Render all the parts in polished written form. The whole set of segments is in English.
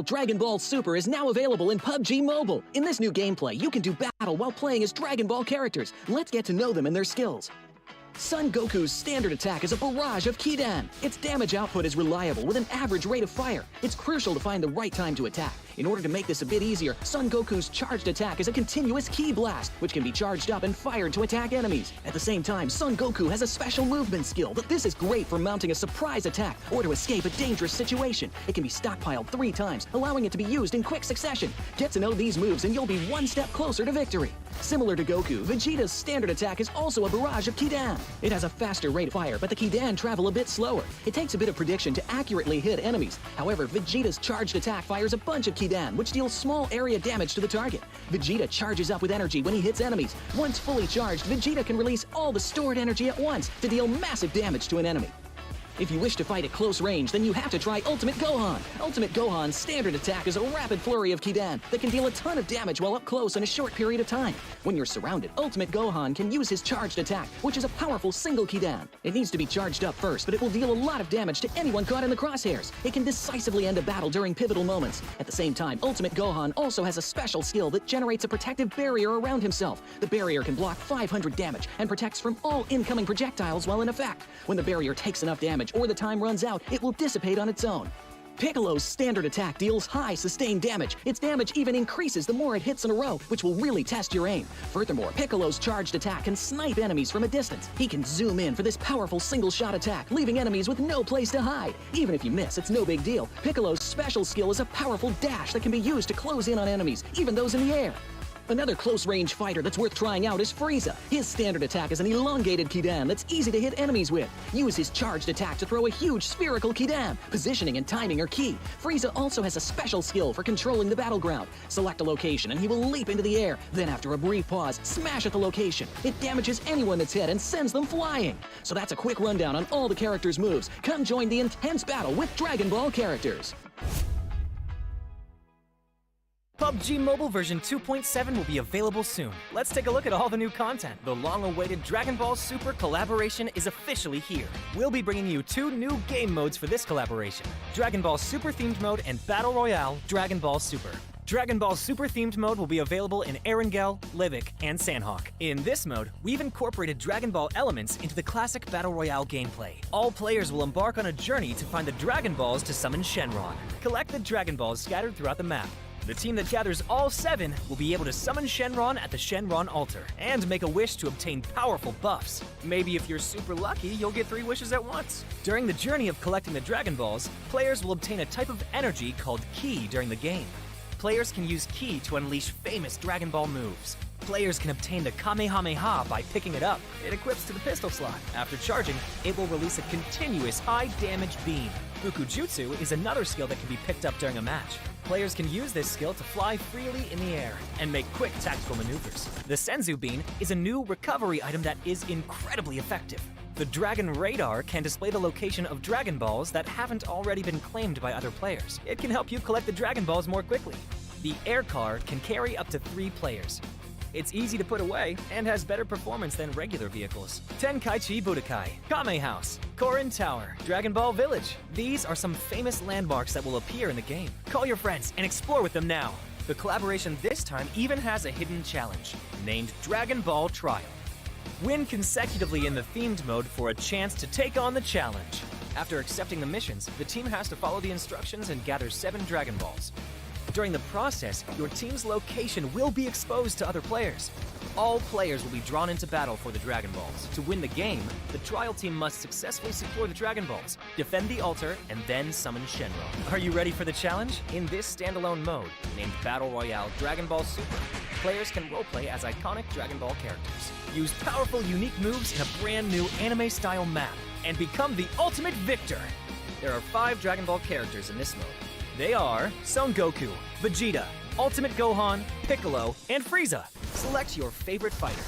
Dragon Ball Super is now available in PUBG Mobile. In this new gameplay, you can do battle while playing as Dragon Ball characters. Let's get to know them and their skills. Son Goku's standard attack is a barrage of Kidan. Its damage output is reliable with an average rate of fire. It's crucial to find the right time to attack. In order to make this a bit easier, Son Goku's charged attack is a continuous Ki Blast, which can be charged up and fired to attack enemies. At the same time, Son Goku has a special movement skill, but this is great for mounting a surprise attack or to escape a dangerous situation. It can be stockpiled 3 times, allowing it to be used in quick succession. Get to know these moves and you'll be one step closer to victory. Similar to Goku, Vegeta's standard attack is also a barrage of Kidan. It has a faster rate of fire, but the Kidan travel a bit slower. It takes a bit of prediction to accurately hit enemies. However, Vegeta's charged attack fires a bunch of Kidan, which deals small area damage to the target. Vegeta charges up with energy when he hits enemies. Once fully charged, Vegeta can release all the stored energy at once to deal massive damage to an enemy. If you wish to fight at close range, then you have to try Ultimate Gohan. Ultimate Gohan's standard attack is a rapid flurry of Kidan that can deal a ton of damage while up close in a short period of time. When you're surrounded, Ultimate Gohan can use his charged attack, which is a powerful single Kidan. It needs to be charged up first, but it will deal a lot of damage to anyone caught in the crosshairs. It can decisively end a battle during pivotal moments. At the same time, Ultimate Gohan also has a special skill that generates a protective barrier around himself. The barrier can block 500 damage and protects from all incoming projectiles while in effect. When the barrier takes enough damage or the time runs out, it will dissipate on its own. Piccolo's standard attack deals high sustained damage. Its damage even increases the more it hits in a row, which will really test your aim. Furthermore, Piccolo's charged attack can snipe enemies from a distance. He can zoom in for this powerful single-shot attack, leaving enemies with no place to hide. Even if you miss, it's no big deal. Piccolo's special skill is a powerful dash that can be used to close in on enemies, even those in the air. Another close-range fighter that's worth trying out is Frieza. His standard attack is an elongated Kidan that's easy to hit enemies with. Use his charged attack to throw a huge spherical Kidan. Positioning and timing are key. Frieza also has a special skill for controlling the battleground. Select a location and he will leap into the air. Then after a brief pause, smash at the location. It damages anyone that's hit and sends them flying. So that's a quick rundown on all the characters' moves. Come join the intense battle with Dragon Ball characters. PUBG Mobile version 2.7 will be available soon. Let's take a look at all the new content. The long-awaited Dragon Ball Super collaboration is officially here. We'll be bringing you 2 new game modes for this collaboration: Dragon Ball Super themed mode and Battle Royale Dragon Ball Super. Dragon Ball Super themed mode will be available in Erangel, Livik, and Sanhok. In this mode, we've incorporated Dragon Ball elements into the classic Battle Royale gameplay. All players will embark on a journey to find the Dragon Balls to summon Shenron. Collect the Dragon Balls scattered throughout the map. The team that gathers all 7 will be able to summon Shenron at the Shenron altar and make a wish to obtain powerful buffs. Maybe if you're super lucky, you'll get 3 wishes at once. During the journey of collecting the Dragon Balls, players will obtain a type of energy called Ki during the game. Players can use Ki to unleash famous Dragon Ball moves. Players can obtain the Kamehameha by picking it up. It equips to the pistol slot. After charging, it will release a continuous high-damage beam. Bukujutsu is another skill that can be picked up during a match. Players can use this skill to fly freely in the air and make quick tactical maneuvers. The Senzu Bean is a new recovery item that is incredibly effective. The Dragon Radar can display the location of Dragon Balls that haven't already been claimed by other players. It can help you collect the Dragon Balls more quickly. The Air Car can carry up to 3 players. It's easy to put away and has better performance than regular vehicles. Tenkaichi Budokai, Kame House, Korin Tower, Dragon Ball Village. These are some famous landmarks that will appear in the game. Call your friends and explore with them now. The collaboration this time even has a hidden challenge, named Dragon Ball Trial. Win consecutively in the themed mode for a chance to take on the challenge. After accepting the missions, the team has to follow the instructions and gather 7 Dragon Balls. During the process, your team's location will be exposed to other players. All players will be drawn into battle for the Dragon Balls. To win the game, the trial team must successfully secure the Dragon Balls, defend the altar, and then summon Shenron. Are you ready for the challenge? In this standalone mode, named Battle Royale Dragon Ball Super, players can roleplay as iconic Dragon Ball characters. Use powerful, unique moves in a brand new anime-style map, and become the ultimate victor. There are 5 Dragon Ball characters in this mode. They are Son Goku, Vegeta, Ultimate Gohan, Piccolo, and Frieza. Select your favorite fighter.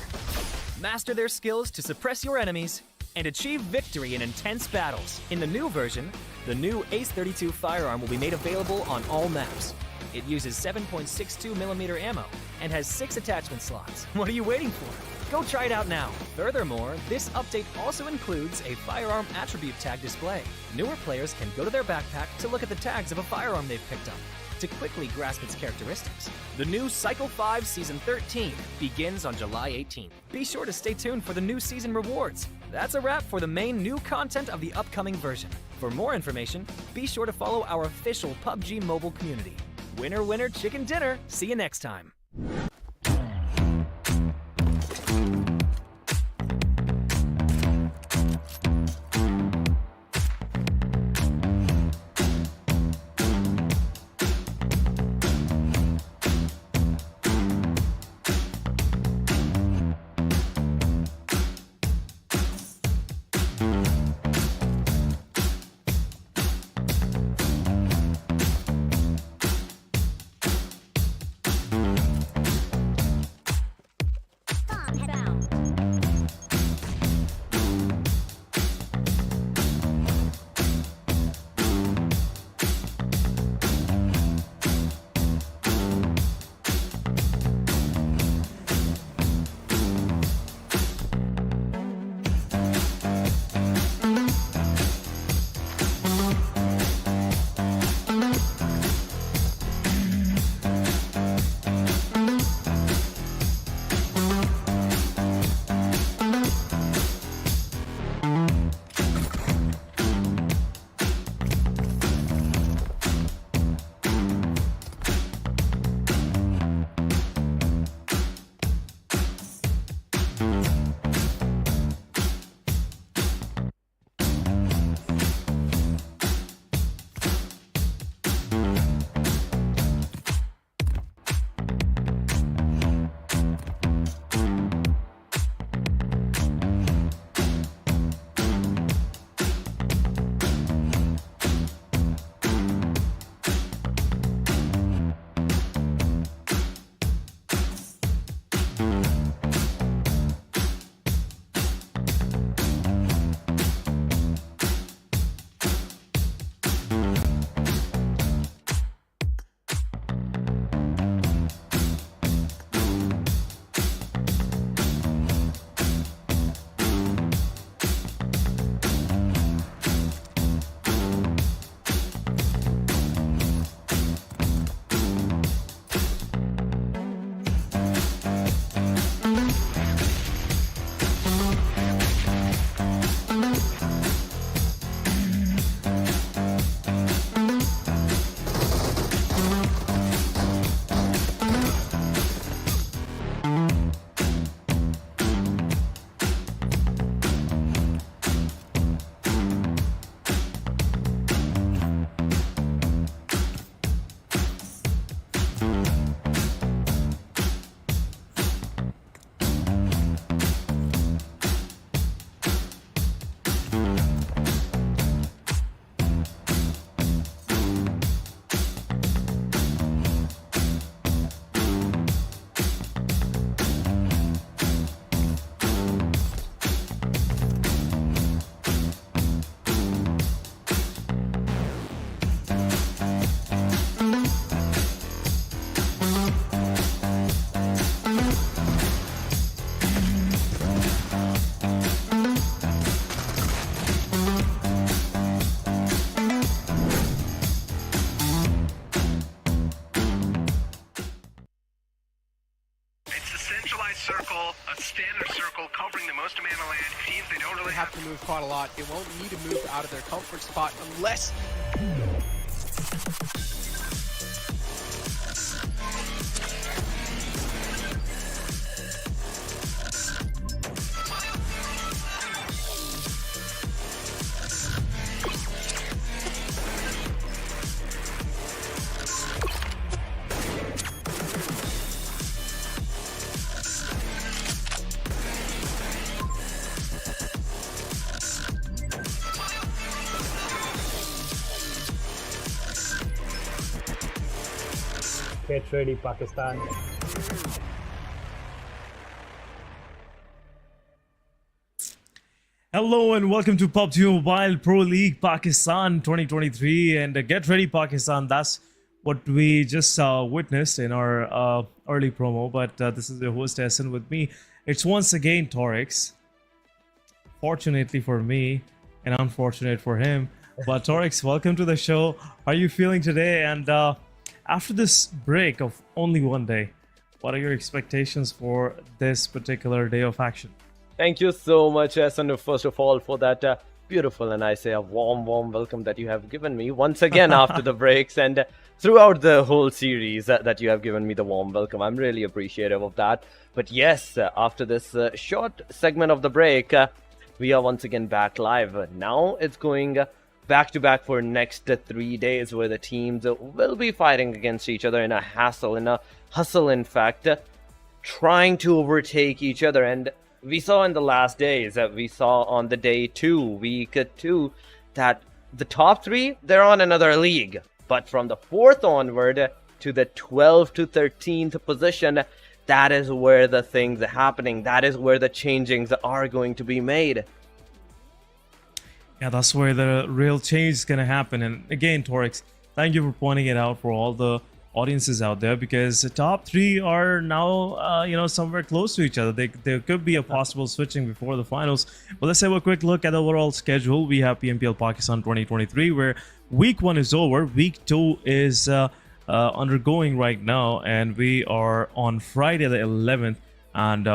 Master their skills to suppress your enemies and achieve victory in intense battles. In the new version, the new Ace 32 firearm will be made available on all maps. It uses 7.62mm ammo and has 6 attachment slots. What are you waiting for? Go try it out now. Furthermore, this update also includes a firearm attribute tag display. Newer players can go to their backpack to look at the tags of a firearm they've picked up to quickly grasp its characteristics. The new Cycle 5 Season 13 begins on July 18th. Be sure to stay tuned for the new season rewards. That's a wrap for the main new content of the upcoming version. For more information, be sure to follow our official PUBG Mobile community. Winner, winner, chicken dinner. See you next time. most demand on land. Teams, they don't really have to move quite a lot. They won't need to move out of their comfort spot unless... Get ready, Pakistan. Hello and welcome to PUBG Mobile Pro League Pakistan 2023 and get ready Pakistan. That's what we just witnessed in our early promo, but this is your host Se7en with me. It's once again Torix. Fortunately for me and unfortunate for him, but Torix, welcome to the show. How are you feeling today? And after this break of only one day, what are your expectations for this particular day of action? Thank you so much, Se7en, first of all, for that beautiful and I say a warm welcome that you have given me once again after the breaks and throughout the whole series that you have given me the warm welcome. I'm really appreciative of that. But yes, after this short segment of the break, we are once again back live. Now it's going back to back for next 3 days where the teams will be fighting against each other in a hustle, in fact, trying to overtake each other. And we saw in the last days, we saw on the day 2, week 2, that the top 3, they're on another league. But from the 4th onward to the 12th to 13th position, that is where the things are happening. That is where the changings are going to be made. Yeah, that's where the real change is going to happen. And again, Torix, thank you for pointing it out for all the audiences out there, because the top 3 are now, somewhere close to each other. There could be a possible switching before the finals. But let's have a quick look at the overall schedule. We have PMPL Pakistan 2023, where week 1 is over. Week 2 is undergoing right now, and we are on Friday the 11th. And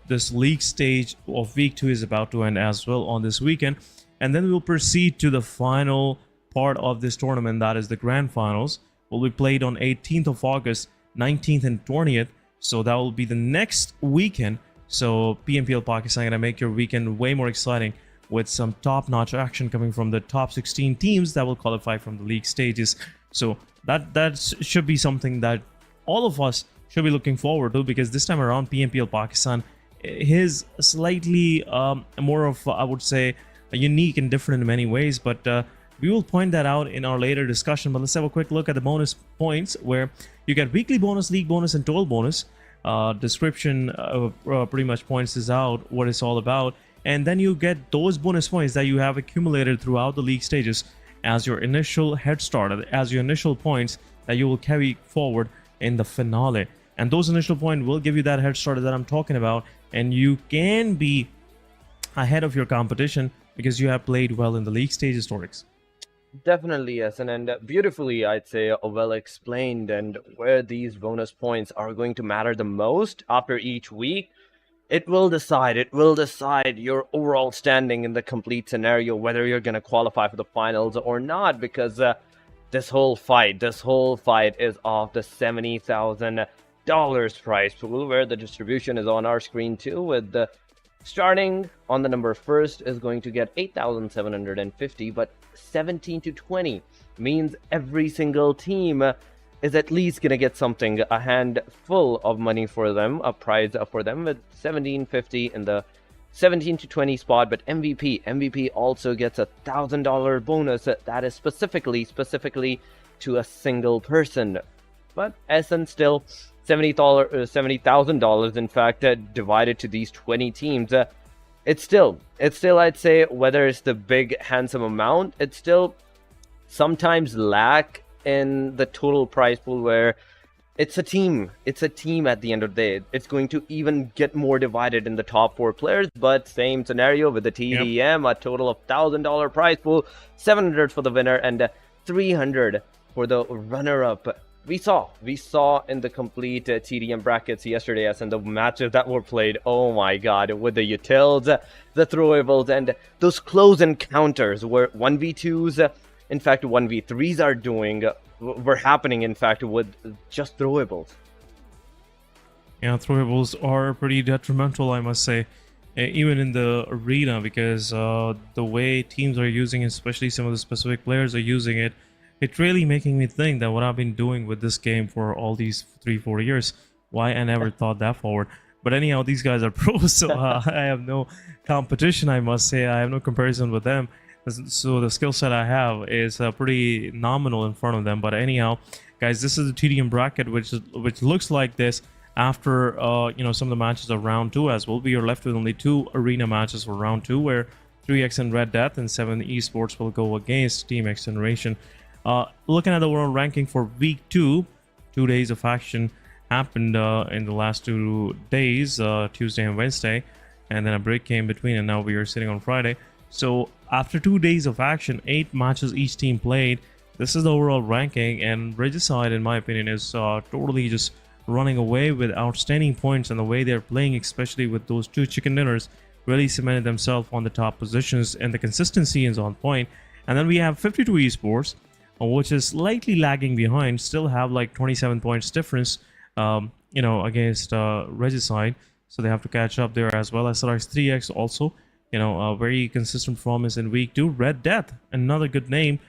this league stage of week 2 is about to end as well on this weekend. And then we'll proceed to the final part of this tournament, that is the grand finals. Will be played on 18th of August, 19th and 20th. So that will be the next weekend. So PMPL Pakistan going to make your weekend way more exciting with some top-notch action coming from the top 16 teams that will qualify from the league stages. So that should be something that all of us should be looking forward to, because this time around PMPL Pakistan is slightly more of, I would say, unique and different in many ways, but we will point that out in our later discussion. But let's have a quick look at the bonus points, where you get weekly bonus, league bonus, and total bonus. Description pretty much points this out, what it's all about. And then you get those bonus points that you have accumulated throughout the league stages as your initial head start, as your initial points that you will carry forward in the finale. And those initial points will give you that head start that I'm talking about, and you can be ahead of your competition because you have played well in the league stages, Torix. Definitely, yes, and beautifully, I'd say, well explained, and where these bonus points are going to matter the most after each week. It will decide your overall standing in the complete scenario, whether you're going to qualify for the finals or not, because this whole fight is off the $70,000 prize pool, where the distribution is on our screen too, with the starting on the number first is going to get 8,750, but 17 to 20 means every single team is at least gonna get something, a handful of money for them, a prize for them, with 1,750 in the 17 to 20 spot. But MVP also gets $1,000 bonus that is specifically to a single person. But Se7en still $70,000 in fact, divided to these 20 teams. It's still, I'd say, whether it's the big handsome amount, it's still sometimes lack in the total prize pool, where it's a team at the end of the day. It's going to even get more divided in the top 4 players, but same scenario with the TDM, a total of $1,000 prize pool, 700 for the winner and 300 for the runner-up. we saw in the complete TDM brackets yesterday, as in the matches that were played, oh my god, with the utils, the throwables, and those close encounters where 1v2s, in fact 1v3s are doing, were happening in fact with just throwables. Yeah, throwables are pretty detrimental, I must say, even in the arena, because the way teams are using it, especially some of the specific players are using it, it's really making me think that what I've been doing with this game for all these 3-4 years, why I never thought that forward. But anyhow, these guys are pros, so I have no competition, I must say. I have no comparison with them. So the skill set I have is pretty nominal in front of them. But anyhow, guys, this is the TDM bracket, which looks like this after some of the matches of round 2 as well. We are left with only 2 arena matches for round 2, where 3X and Red Death and Se7en Esports will go against Team XGeneration. Looking at the world ranking for week 2, 2 days of action happened in the last 2 days, Tuesday and Wednesday, and then a break came between, and now we are sitting on Friday. So after 2 days of action, 8 matches each team played, this is the overall ranking, and Regicide, in my opinion, is totally just running away with outstanding points, and the way they're playing, especially with those 2 chicken dinners, really cemented themselves on the top positions, and the consistency is on point. And then we have 52 Esports, which is slightly lagging behind, still have like 27 points difference, against Regicide, so they have to catch up there, as well as 3X also, a very consistent performance in week 2. Red Death, another good name,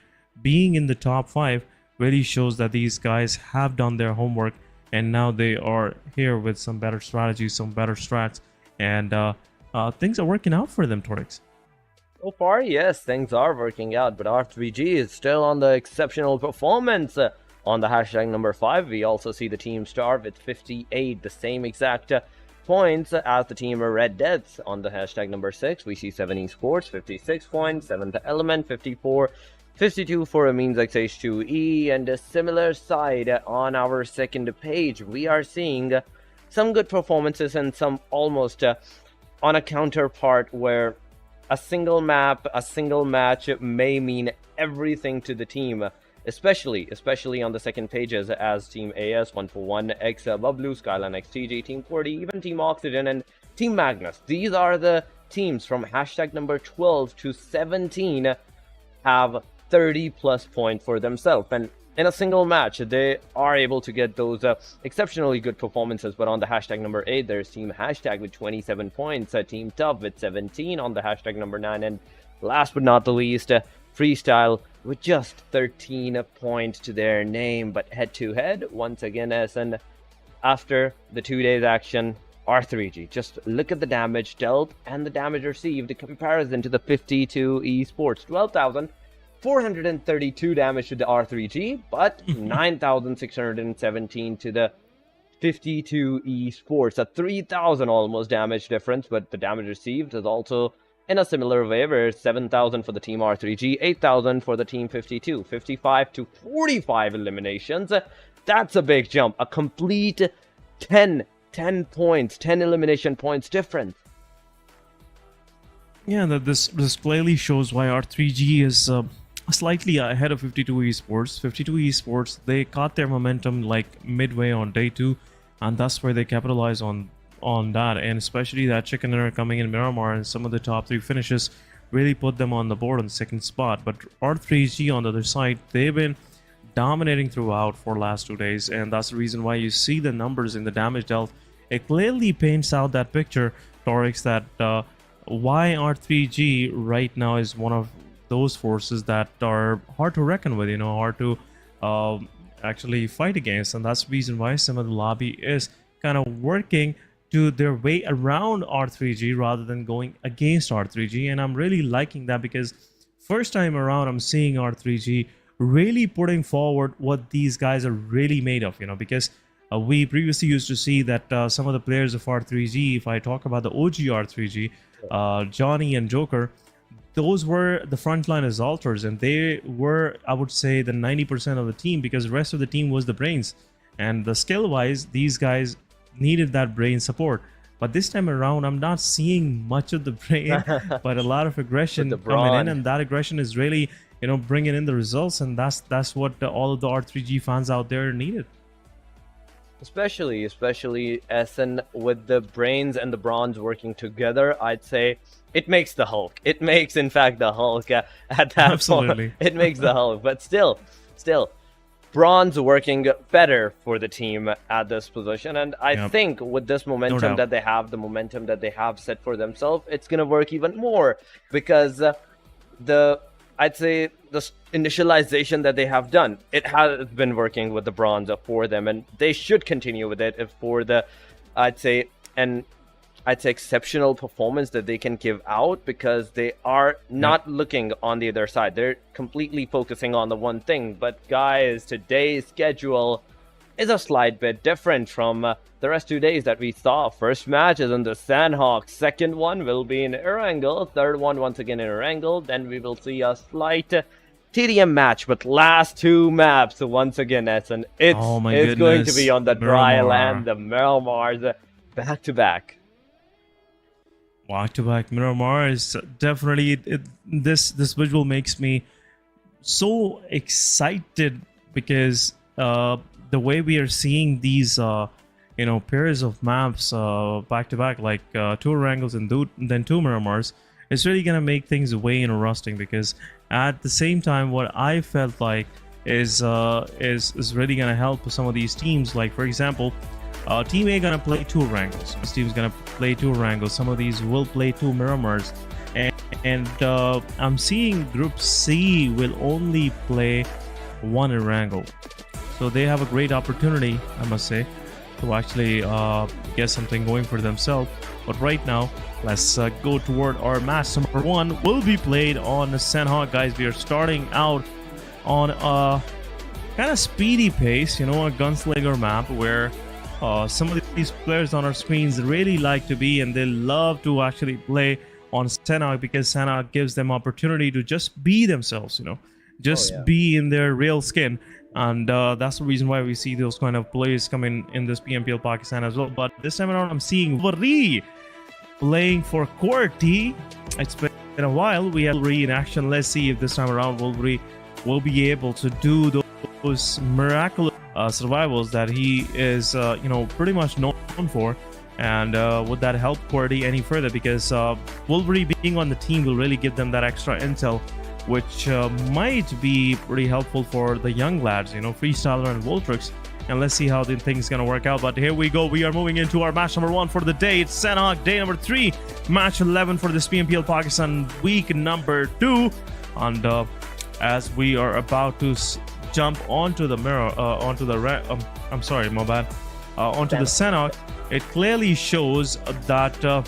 being in the top 5, really shows that these guys have done their homework, and now they are here with some better strategies, some better strats, and things are working out for them, Torix. So far, yes, things are working out, but R3G is still on the exceptional performance. On the hashtag number 5, we also see the team star with 58, the same exact points as the team Red Deaths. On the hashtag number 6, we see Se7en Esports, 56 points, 7th Element, 54, 52 for Amines XH2E, and a similar side on our second page. We are seeing some good performances and some almost on a counterpart where a single map, a single match may mean everything to the team, especially on the second pages, as Team AS, 141, X Bablu, Skyline XTG, Team QWERTY, even Team Oxygen, and Team Magnus. These are the teams from hashtag number 12 to 17 have 30 plus points for themselves, and in a single match they are able to get those exceptionally good performances. But on the hashtag number 8, there's Team Hashtag with 27 points, Team Tough with 17 on the hashtag number 9, and last but not the least, Freestyle with just 13 points to their name. But head to head, once again, and after the 2 days action, R3G, just look at the damage dealt and the damage received in comparison to the 52 Esports. 12,432 damage to the R3G, but 9,617 to the 52 Esports. A 3,000 almost damage difference, but the damage received is also in a similar way, where 7,000 for the team R3G, 8,000 for the team 52. 55 to 45 eliminations. That's a big jump. A complete 10 points, 10 elimination points difference. Yeah, this clearly shows why R3G is slightly ahead of 52 Esports. 52 Esports, they caught their momentum like midway on day 2, and that's where they capitalize on that, and especially that chicken dinner coming in Miramar and some of the top 3 finishes really put them on the board on the second spot. But R3G on the other side, they've been dominating throughout for last 2 days, and that's the reason why you see the numbers in the damage dealt. It clearly paints out that picture, Torix, that why R3G right now is one of those forces that are hard to reckon with, hard to actually fight against, and that's the reason why some of the lobby is kind of working to their way around R3G rather than going against R3G. And I'm really liking that, because first time around I'm seeing R3G really putting forward what these guys are really made of, because we previously used to see that some of the players of R3G, if I talk about the OG R3G, Johnny and Joker, those were the frontline assaulters, and they were, I would say, the 90% of the team, because the rest of the team was the brains. And the skill wise, these guys needed that brain support. But this time around, I'm not seeing much of the brain, but a lot of aggression coming in, and that aggression is really bringing in the results, and that's what all of the R3G fans out there needed. Especially SN with the brains and the bronze working together, I'd say it makes the Hulk. It makes, in fact, the Hulk at that Absolutely. point. It makes the Hulk, but still, bronze working better for the team at this position. And I think with this momentum that they have, the momentum that they have set for themselves, it's gonna work even more because I'd say the initialization that they have done, it has been working with the bronze for them, and they should continue with it for the, I'd say exceptional performance that they can give out, because they are not looking on the other side. They're completely focusing on the one thing. But guys, today's schedule is a slight bit different from the rest 2 days that we saw. First match is in the Sanhok. Second one will be in Erangel. Third one once again in Erangel. Then we will see a slight TDM match. But last 2 maps once again, Essen, it's going to be on the dry land, the Miramars, back to back. Back-to-back Miramar is definitely this visual makes me so excited, because the way we are seeing these pairs of maps back-to-back, like 2 Erangels and then 2 Miramars, it's really gonna make things way interesting. Because at the same time, what I felt like is really gonna help some of these teams. Like, for example, Team A gonna play 2 Erangels. This team's gonna play 2 Erangels. Some of these will play 2 Miramars, and I'm seeing Group C will only play 1 Erangel. So they have a great opportunity, I must say, to actually get something going for themselves. But right now, let's go toward our match. Number 1 will be played on the Sanhok, guys. We are starting out on a kind of speedy pace, a gunslinger map where some of these players on our screens really like to be, and they love to actually play on Sanhok, because Sanhok gives them opportunity to just be themselves, just be in their real skin. And that's the reason why we see those kind of plays coming in this PMPL Pakistan as well. But this time around, I'm seeing QWERTY playing for QWERTY. It's been a while. We have QWERTY in action. Let's see if this time around QWERTY will be able to do those miraculous survivals that he is, pretty much known for. And would that help QWERTY any further? Because QWERTY being on the team will really give them that extra intel, which might be pretty helpful for the young lads, Freestyler and Voltrix. And let's see how the thing's gonna work out. But here we go. We are moving into our match number 1 for the day. It's Sanhok, day number 3, match 11 for this PMPL Pakistan week number 2. And as we are about to jump onto the onto the Sanhok, it clearly shows that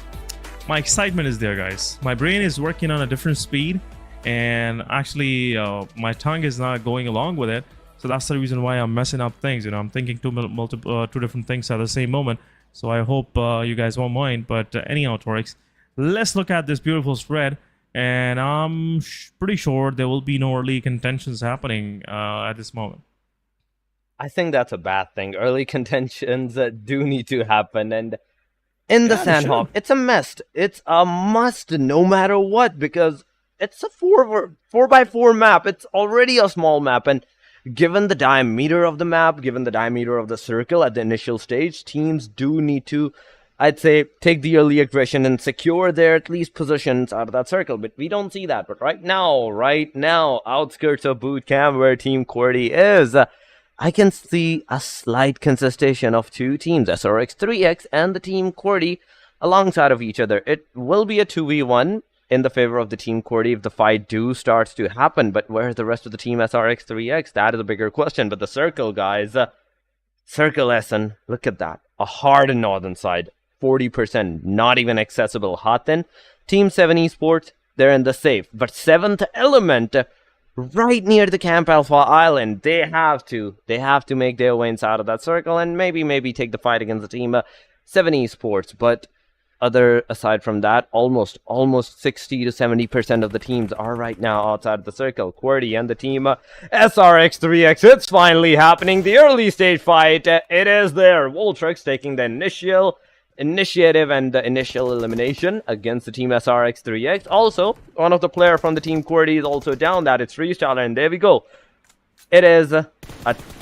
my excitement is there, guys. My brain is working on a different speed, and actually my tongue is not going along with it. So that's the reason why I'm messing up things. I'm thinking two different things at the same moment. So I hope you guys won't mind. But anyhow, Torix, let's look at this beautiful spread. And I'm pretty sure there will be no early contentions happening at this moment. I think that's a bad thing. Early contentions do need to happen. And in the Sanhok, it's a must. It's a must no matter what, because it's a 4x4 map. It's already a small map. And given the diameter of the map, given the diameter of the circle at the initial stage, teams do need to, I'd say, take the early aggression and secure their at least positions out of that circle. But we don't see that. But right now, outskirts of boot camp where Team QWERTY is, I can see a slight contestation of 2 teams, SRX3X and the Team QWERTY, alongside of each other. It will be a 2v1 in the favor of the Team QWERTY if the fight starts to happen. But where's the rest of the Team SRX3X? That is a bigger question. But the circle, guys, circle Essen, look at that. A hard northern side. 40%, not even accessible. Hot then, Team Se7en Esports, they're in the safe. But 7th Element, right near the Camp Alpha Island, they have to make their way inside of that circle and maybe take the fight against the Team Se7en Esports. But aside from that, almost 60 to 70% of the teams are right now outside the circle. QWERTY and the Team SRX3X, it's finally happening. The early stage fight, it is there. Voltrix taking the initial initiative and the initial elimination against the team SRX3X. Also, one of the player from the team QWERTY is also down. That is Freestyler, and there we go. It is a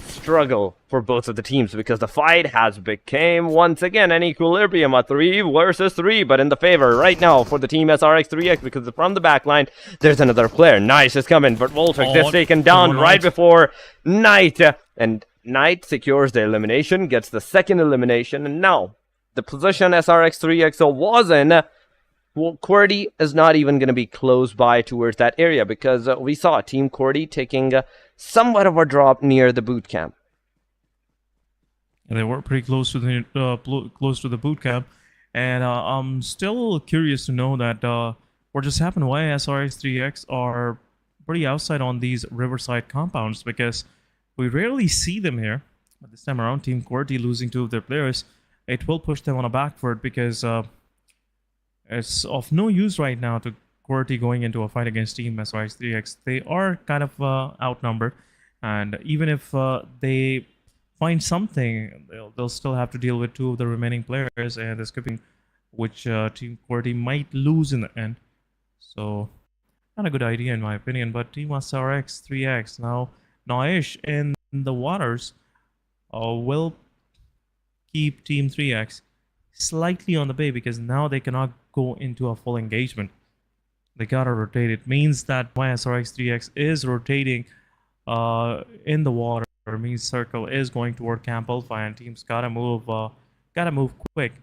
struggle for both of the teams because the fight has become once again an equilibrium, a 3 versus 3, but in the favor right now for the team SRX3X because from the back line there's another player. Nice is coming, but Voltrix is taken down right before Knight, and Knight secures the elimination, gets the second elimination, and now the position SRX3X was in, QWERTY is not even going to be close by towards that area because we saw Team QWERTY taking somewhat of a drop near the boot camp. And they were pretty close to the boot camp, and I'm still curious to know that what just happened. Why SRX3X are pretty outside on these riverside compounds, because we rarely see them here. But this time around, Team QWERTY losing 2 of their players, it will push them on a back foot because it's of no use right now to QWERTY going into a fight against Team SRX3X. They are kind of outnumbered, and even if they find something, they'll still have to deal with 2 of the remaining players, and the skipping, which Team QWERTY might lose in the end. So, not a good idea in my opinion. But Team SRX3X now, Noish in the waters will keep Team 3X slightly on the bay because now they cannot go into a full engagement. They gotta rotate. It means that my SRX3X is rotating in the water. It means circle is going toward Camp Alpha, and teams gotta move quick.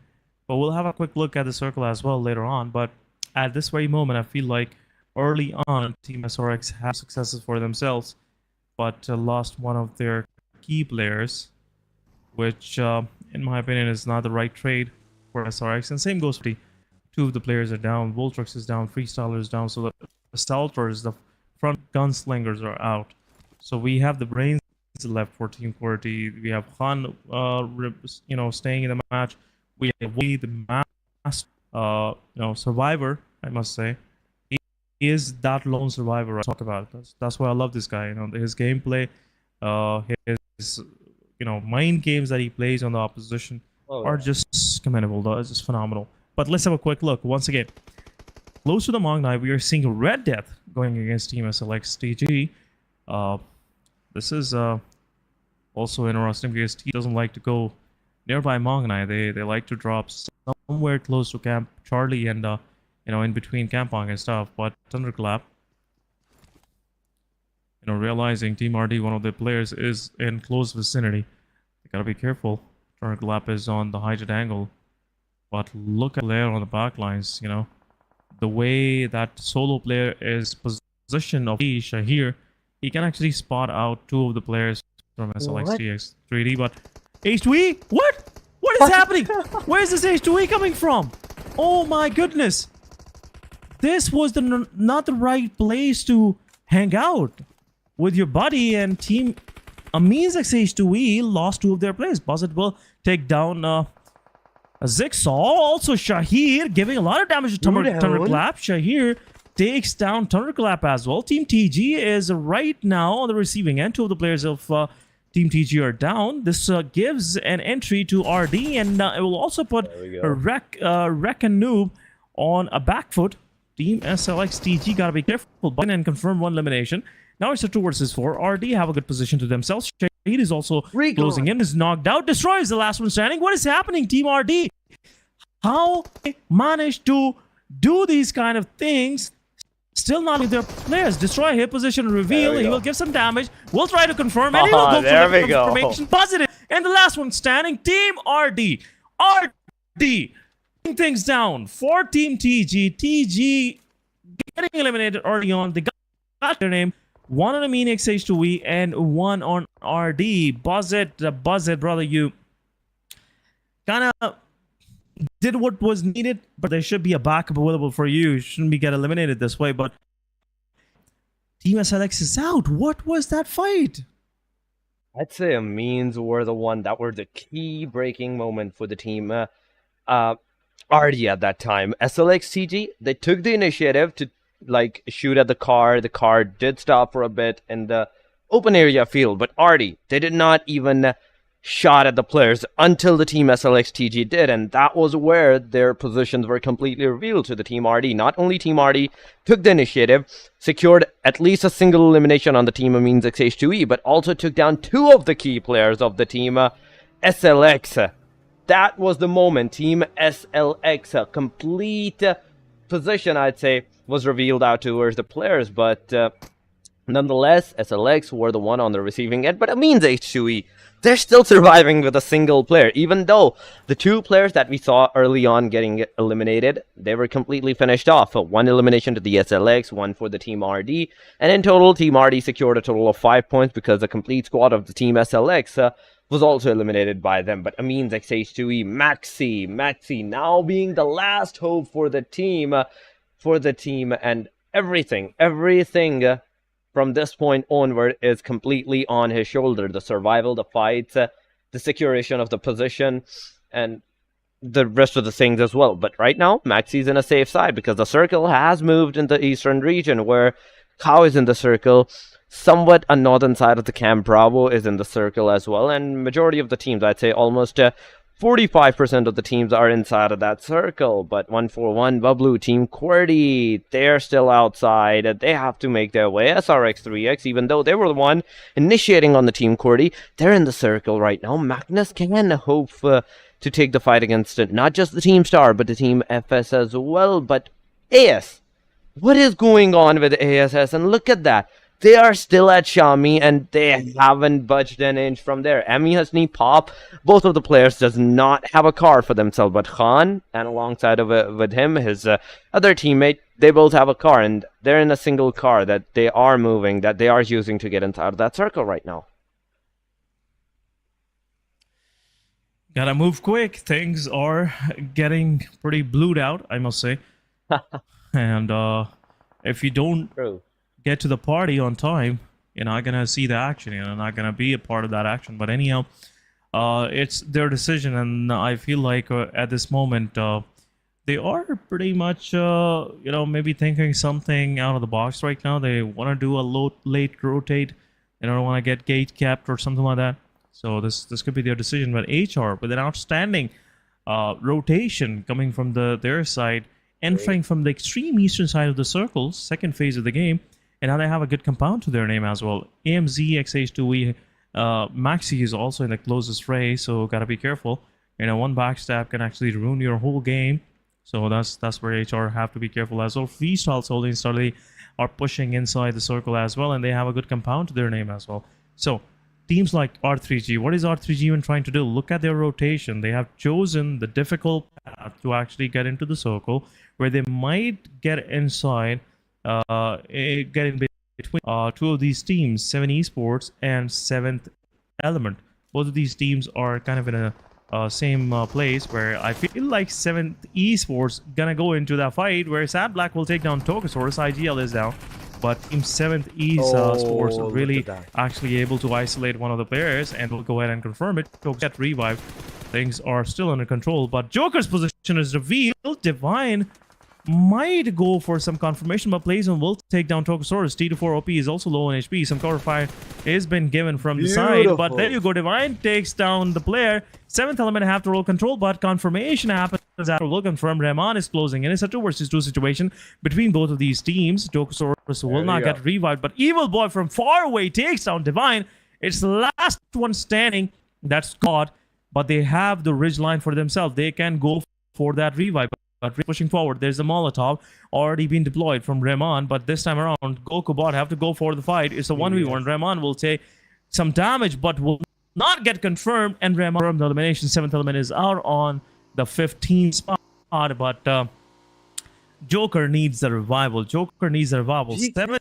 But we'll have a quick look at the circle as well later on. But at this very moment, I feel like early on, Team SRX have successes for themselves, but lost one of their key players, which in my opinion is not the right trade for SRX. And same goes for 2 of the players are down. Voltrix is down, Freestyler is down, so the assaulters, the front gunslingers are out. So we have the brains left for Team QWERTY. We have Han, staying in the match. We have the survivor, I must say. He is that lone survivor I talk about. That's why I love this guy. His gameplay, his mind games that he plays on the opposition are just commendable. Though. It's just phenomenal. But let's have a quick look. Once again, close to the Magnite, we are seeing Red Death going against Team SLX TG. This is also interesting because he doesn't like to go nearby Magnite. They like to drop somewhere close to Camp Charlie and in between Kampong and stuff. But Thunderclap, realizing Team RD, one of the players, is in close vicinity. They gotta be careful. Thunderclap is on the heighted angle. But look at Lair on the back lines, the way that solo player is positioned of Shahir, he can actually spot out 2 of the players from SLX 3D. But H2E? What? What is happening? Where is this H2E coming from? Oh my goodness. This was not the right place to hang out with your buddy, and Team Amin's H2E lost 2 of their players. Buzzet will take down Zigsaw. Also Shahir giving a lot of damage to Thunderclap. Shahir takes down Thunderclap as well. Team TG is right now on the receiving end. 2 of the players of Team TG are down. This gives an entry to RD, and it will also put Wreck and Noob on a back foot. Team SLX TG gotta be careful and confirm 1 elimination. Now it's a 2 versus 4. RD have a good position to themselves. Shahid is also closing in. Is knocked out. Destroys the last one standing. What is happening, Team RD? How they managed to do these kind of things? Still not with their players. Destroy hit position reveal. He will give some damage. We'll try to confirm. And he will go for the confirmation. Positive. And the last one standing. Team RD. RD. Things down for Team TG. TG getting eliminated early on. They got their name. 1 on Amin XH2E and 1 on RD. Buzzet, brother, you kind of did what was needed, but there should be a backup available for you. You shouldn't be get eliminated this way, but Team SLX is out. What was that fight? I'd say Amins were the one that were the key breaking moment for the team. RD at that time. SLX TG, they took the initiative to shoot at the car. The car did stop for a bit in the open area field, but RD, they did not even shot at the players until the team SLXTG did, and that was where their positions were completely revealed to the team RD. Not only team RD took the initiative, secured at least a single elimination on the team Amines XH2E, but also took down 2 of the key players of the team SLX. That was the moment team SLX, a complete position, I'd say, was revealed out towards the players, but nonetheless, SLX were the one on the receiving end, but Amines H2E, they're still surviving with a single player, even though the 2 players that we saw early on getting eliminated, they were completely finished off. 1 elimination to the SLX, 1 for the Team RD, and in total, Team RD secured a total of 5 points because the complete squad of the Team SLX was also eliminated by them. But Amines XH2E, Maxi now being the last hope for the team, and everything from this point onward is completely on his shoulder. The survival, the fights, the securation of the position, and the rest of the things as well. But right now, Maxi's in a safe side because the circle has moved in the eastern region, where Cow is in the circle. Somewhat a northern side of the Camp Bravo is in the circle as well. And majority of the teams, I'd say almost 45% of the teams are inside of that circle, but 141 Bablu, Team QWERTY, they're still outside. They have to make their way. SRX3X, even though they were the one initiating on the Team QWERTY, they're in the circle right now. Magnus can hope to take the fight against it. Not just the Team Star, but the Team FS as well. But AS, what is going on with ASS? And look at that. They are still at Shami, and they haven't budged an inch from there. Emi Hasni, Pop, both of the players does not have a car for themselves. But Khan, and alongside of it, with him, his other teammate, they both have a car. And they're in a single car that they are moving, that they are using to get inside of that circle right now. Gotta move quick. Things are getting pretty blued out, I must say. And if you don't get to the party on time, you're not gonna see the action. You're not gonna be a part of that action. But anyhow, it's their decision, and I feel like at this moment they are pretty much maybe thinking something out of the box right now. They want to do a late rotate. They don't want to get gate capped or something like that. So this could be their decision. But HR, with an outstanding rotation coming from their side, entering from the extreme eastern side of the circle, second phase of the game. And now they have a good compound to their name as well. AMZ, XH2E, Maxi is also in the closest fray, so gotta be careful. One backstab can actually ruin your whole game. So that's where HR have to be careful as well. Freestyle Holding Starly are pushing inside the circle as well, and they have a good compound to their name as well. So teams like R3G, what is R3G even trying to do? Look at their rotation. They have chosen the difficult path to actually get into the circle, where they might get inside, get in between 2 of these teams, Se7en Esports and 7th Element. Both of these teams are kind of in a same place, where I feel like 7th Esports gonna go into that fight where Sad Black will take down Tokasaurus. IGL is down, but Team 7th Esports are really actually able to isolate one of the players, and we'll go ahead and confirm it. Tokasaurus get revived. Things are still under control, but Joker's position is revealed. Divine might go for some confirmation, but plays and will take down Tokasaurus. T24 OP is also low on HP. Some cover fire has been given from the side, but there you go. Divine takes down the player. 7th Element have to roll control, but confirmation happens after will confirm. Rahman is closing in. It's a 2 versus 2 situation between both of these teams. Tokasaurus will not get revived, but Evil Boy from far away takes down Divine. It's the last one standing that's caught, but they have the ridge line for themselves. They can go for that revive. But pushing forward, there's a Molotov already being deployed from Rahman, but this time around, Goku Bot have to go for the fight. It's a 1v1. Rahman will take some damage, but will not get confirmed, and Rahman from the elimination. 7th Element is out on the 15th spot, but Joker needs the revival. 7th,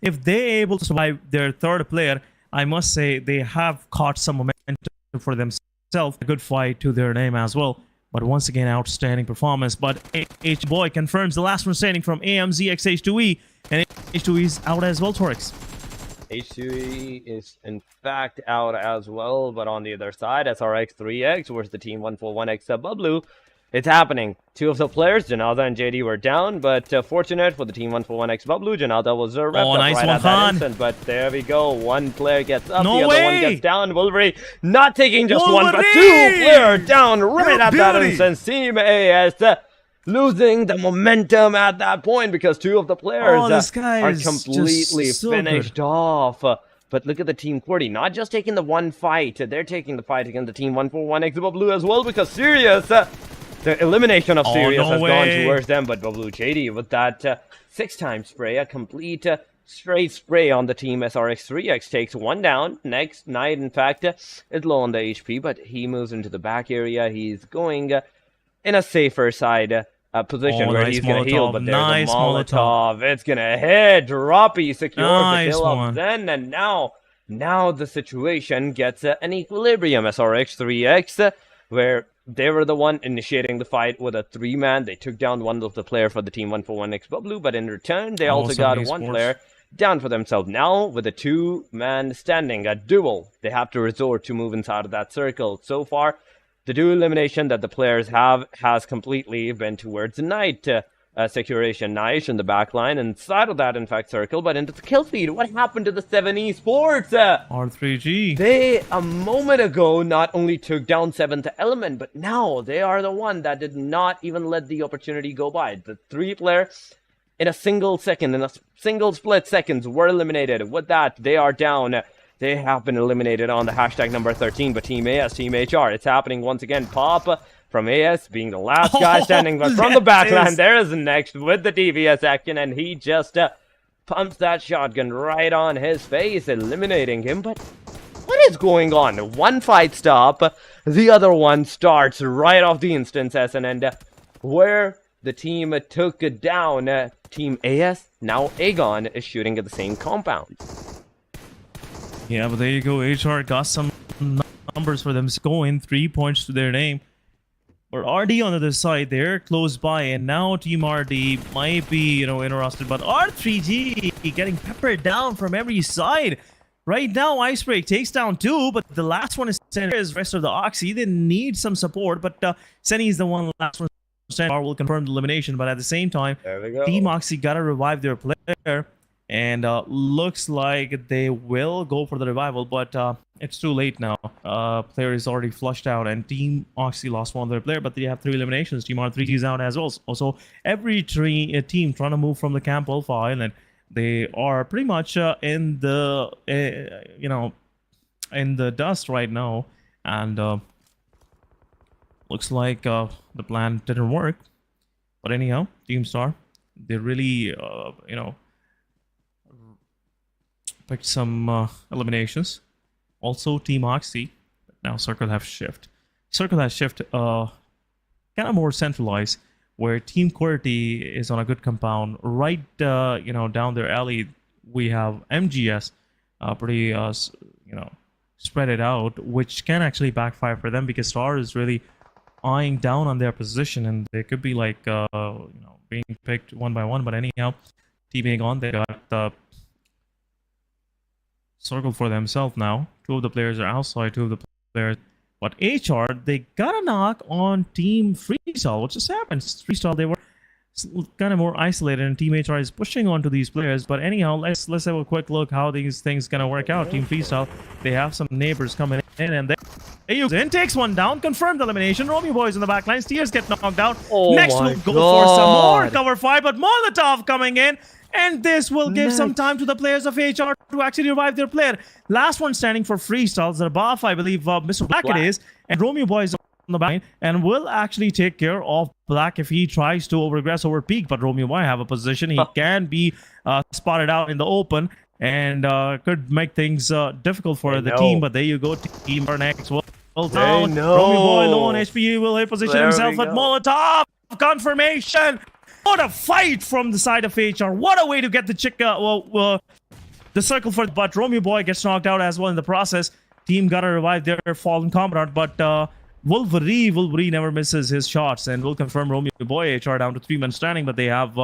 if they're able to survive their 3rd player, I must say they have caught some momentum for themselves. A good fight to their name as well. But once again, outstanding performance. But H-Boy confirms the last one standing from AMZ XH2E. And H2E is out as well, Torix. H2E is in fact out as well. But on the other side, SRX3X, where's the team 141X Bablu? It's happening. Two of the players, Janada and JD, were down, but fortunate for the team 141X Bablu, Janada was wrapped up nice right one, at that Khan. instant. But there we go. One player gets up, No the other one way. gets down. Wolverine not taking just one, but Wolverine! two players down right at that Beauty. instant. Team AS losing the momentum at that point because two of the players this guy are is completely just so finished good. off. But look at the team QWERTY, not just taking the one fight, they're taking the fight against the team 141X Bablu as well because Sirius, the elimination of Sirius no has gone way. towards them. But Bablu JD with that 6-time spray, a complete straight spray on the team. SRX3X takes one down. Next, Knight, in fact, is low on the HP, but he moves into the back area. He's going in a safer side position where nice he's going to heal, Molotov. but there's Nice a Molotov. Molotov. It's going to hit. Droppy secures Nice the kill one. of Zen, and now the situation gets an equilibrium. SRX3X, where they were the one initiating the fight with a 3-man. They took down one of the player for the team 141X Bablu, but in return, they also got Se7en one Esports. player down for themselves. Now, with a 2-man standing, a duel, they have to resort to move inside of that circle. So far, the dual elimination that the players have has completely been towards the Knight. Securation Nice in the back line, inside of that, in fact, circle, but into the kill feed. What happened to the Se7en Esports? R3G. They, a moment ago, not only took down 7th Element, but now they are the one that did not even let the opportunity go by. The 3-player, in a single second, in a single split seconds, were eliminated. With that, they are down. They have been eliminated on the hashtag number 13, but Team AS, Team HR, it's happening once again. Pop from AS being the last guy standing, but from the backline, there is next with the DVS action, and he just pumps that shotgun right on his face, eliminating him. But what is going on? One fight stop, the other one starts right off the instant, and where the team took it down, Team AS, now Aegon is shooting at the same compound. Yeah, but there you go. HR got some numbers for them going. 3 points to their name. Or RD on the other side, they're close by, and now Team RD might be, interested. But R3G getting peppered down from every side. Right now, Icebreak takes down 2, but the last one is rest of the Oxy. They need some support, but Senny is the one last one. Will confirm the elimination, but at the same time, There we go. Team Oxy gotta revive their player, and looks like they will go for the revival, but it's too late now. Player is already flushed out, and Team Oxy lost one of their player, but they have 3 eliminations. Team R3 is out as well. Also, every team trying to move from the Camp Alpha Island, they are pretty much in the in the dust right now, and looks like the plan didn't work. But anyhow, Team Star, they really picked some eliminations. Also, Team Oxy, now Circle have shift. Circle has shift kind of more centralized, where Team QWERTY is on a good compound. Right, down their alley, we have MGS pretty, spread it out, which can actually backfire for them because Star is really eyeing down on their position, and they could be like, being picked one by one. But anyhow, Team Aegon, they got the circle for themselves now. 2 of the players are outside, 2 of the players. But HR, they got a knock on Team Freestyle. What just happened? Freestyle, they were kind of more isolated, and Team HR is pushing onto these players. But anyhow, let's have a quick look how these things gonna work out. Team Freestyle, they have some neighbors coming in, and then takes one down, confirmed elimination. Romeo Boys in the back line. Steers get knocked out. Oh Next my will go for some more God. cover fire, but Molotov coming in, and this will give some time to the players of HR to actually revive their player. Last one standing for Freestyle, Zarabaf, I believe Mr. Black it is, and Romeo Boys on the back line, and will actually take care of Black if he tries to overgress over Peak. But Romeo might have a position. He can be spotted out in the open, and could make things difficult for the team. But there you go, Team next. Well down. Romeo Boy low on HP will hit position himself with Molotov. Confirmation. What a fight from the side of HR. What a way to get the the circle for. But Romeo Boy gets knocked out as well in the process. Team gotta revive their fallen comrade, but Wolverine never misses his shots, and will confirm Romeo Boy HR down to 3 men standing. But they have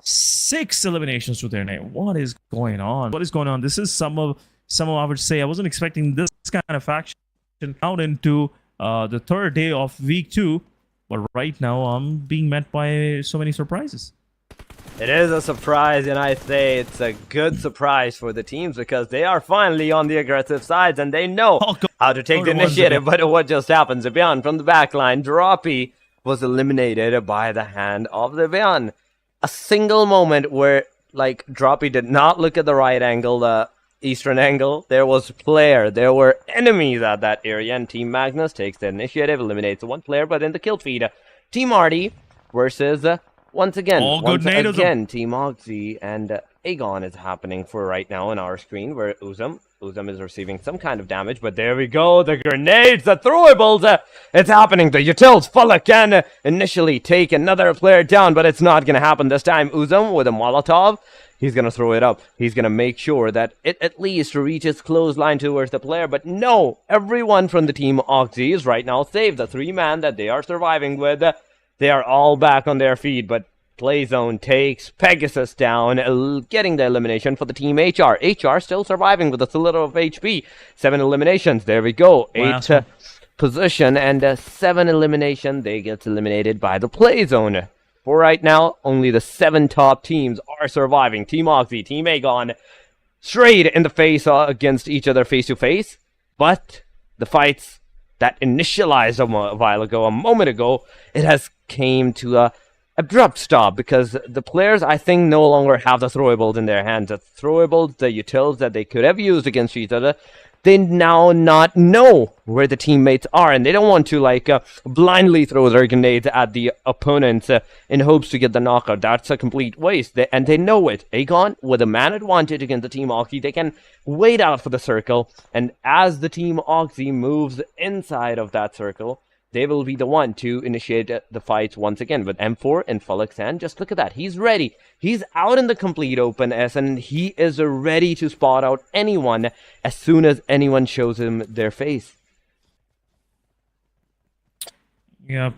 6 eliminations to their name. What is going on? What is going on? This is some of I would say I wasn't expecting this kind of faction out into the 3rd day of week 2. But right now, I'm being met by so many surprises. It is a surprise, and I say it's a good surprise for the teams because they are finally on the aggressive sides and they know how to take the initiative. But what just happened? Zebian from the backline, Droppy was eliminated by the hand of Zebian. A single moment where, like, Droppy did not look at the right angle, the eastern angle. There was player, there were enemies at that area, and Team Magnus takes the initiative, eliminates one player, but in the kill feed, Team Artie versus... Once again, Team Oxy and Aegon is happening for right now on our screen, where Uzum is receiving some kind of damage, but there we go, the grenades, the throwables, it's happening, the Utils, Fulla can initially take another player down, but it's not going to happen this time. Uzum with a Molotov, he's going to throw it up, he's going to make sure that it at least reaches clothesline towards the player, but no, everyone from the Team Oxy is right now saved, the 3-man that they are surviving with. They are all back on their feet, but Playzone takes Pegasus down, getting the elimination for the Team HR. HR still surviving with a little of HP. 7 eliminations. There we go. 8 position and 7 elimination. They get eliminated by the Playzone. For right now, only the 7 top teams are surviving. Team Oxy, Team Aegon, straight in the face against each other face-to-face. But the fights that initialized a moment ago, it has came to a abrupt stop because the players, I think, no longer have the throwables in their hands. The throwables, the utils that they could have used against each other, they now not know where the teammates are, and they don't want to blindly throw their grenades at the opponents in hopes to get the knockout. That's a complete waste, and they know it. Aegon, with a man advantage against the Team Oxy, they can wait out for the circle, and as the Team Oxy moves inside of that circle, they will be the one to initiate the fights once again with M4 and Fulixan. Just look at that. He's ready. He's out in the complete open S, and he is ready to spot out anyone as soon as anyone shows him their face. Yep.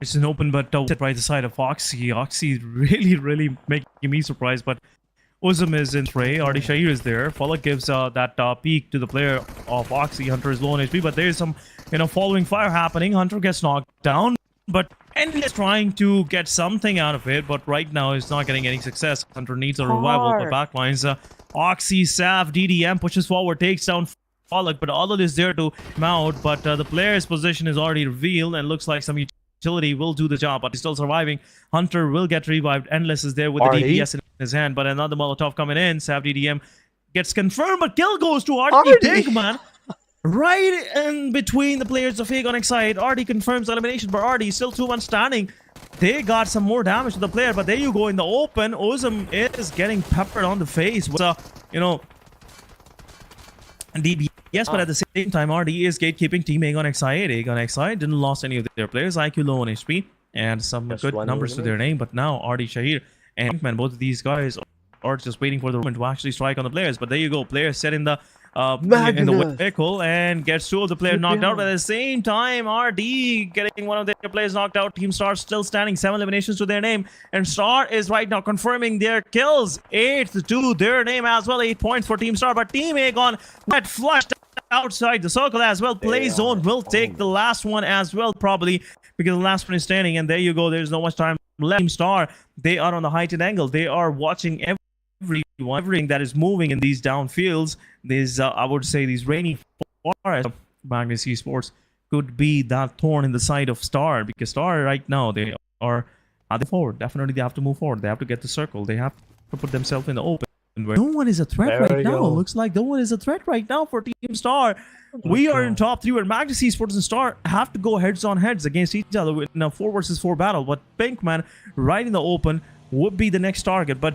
It's an open but right the side of Oxy. Oxy really making me surprised, but Uzum is in fray. Artie Shahir is there. Falak gives that peek to the player of Oxy. Hunter is low on HP, but there is some, following fire happening. Hunter gets knocked down, but Endless is trying to get something out of it, but right now he's not getting any success. Hunter needs a revival, but backlines. Oxy, Sav, DDM pushes forward, takes down Falak, but all of this there to mount, but the player's position is already revealed, and looks like some utility will do the job, but he's still surviving. Hunter will get revived. Endless is there with the DPS in his hand, but another Molotov coming in. Sav DDM gets confirmed, but kill goes to Artie Big, man. Right in between the players of Aegon Excite. Artie confirms elimination, but Artie still 2-1 standing. They got some more damage to the player, but there you go in the open. Uzum is getting peppered on the face with DPS, but at the same time, Artie is gatekeeping Team Aegon Excite. Aegon Excite didn't lost any of their players. IQ low on HP and some good numbers to their name, but now Artie Shahir and Pinkman, both of these guys are just waiting for the moment to actually strike on the players. But there you go, players set in the vehicle and gets 2 of the players knocked out. But at the same time, RD getting 1 of their players knocked out. Team Star still standing, 7 eliminations to their name, and Star is right now confirming their kills, 8 to their name as well. 8 points for Team Star, but Team Aegon got flushed outside the circle as well. Play Zone will take the last one as well, probably, because the last one is standing, and there you go, there's no much time left. Team Star, they are on the heightened angle. They are watching everything that is moving in these downfields. These I would say these rainy forests. Magnus Esports could be that thorn in the side of Star, because Star right now, they are forward. Definitely they have to move forward. They have to get the circle. They have to put themselves in the open, where no one is a threat right now. Looks like no one is a threat right now for Team Star. We are in top 3 where Magnus Esports and Star have to go heads on heads against each other in a 4 versus 4 battle. But Pinkman right in the open would be the next target. But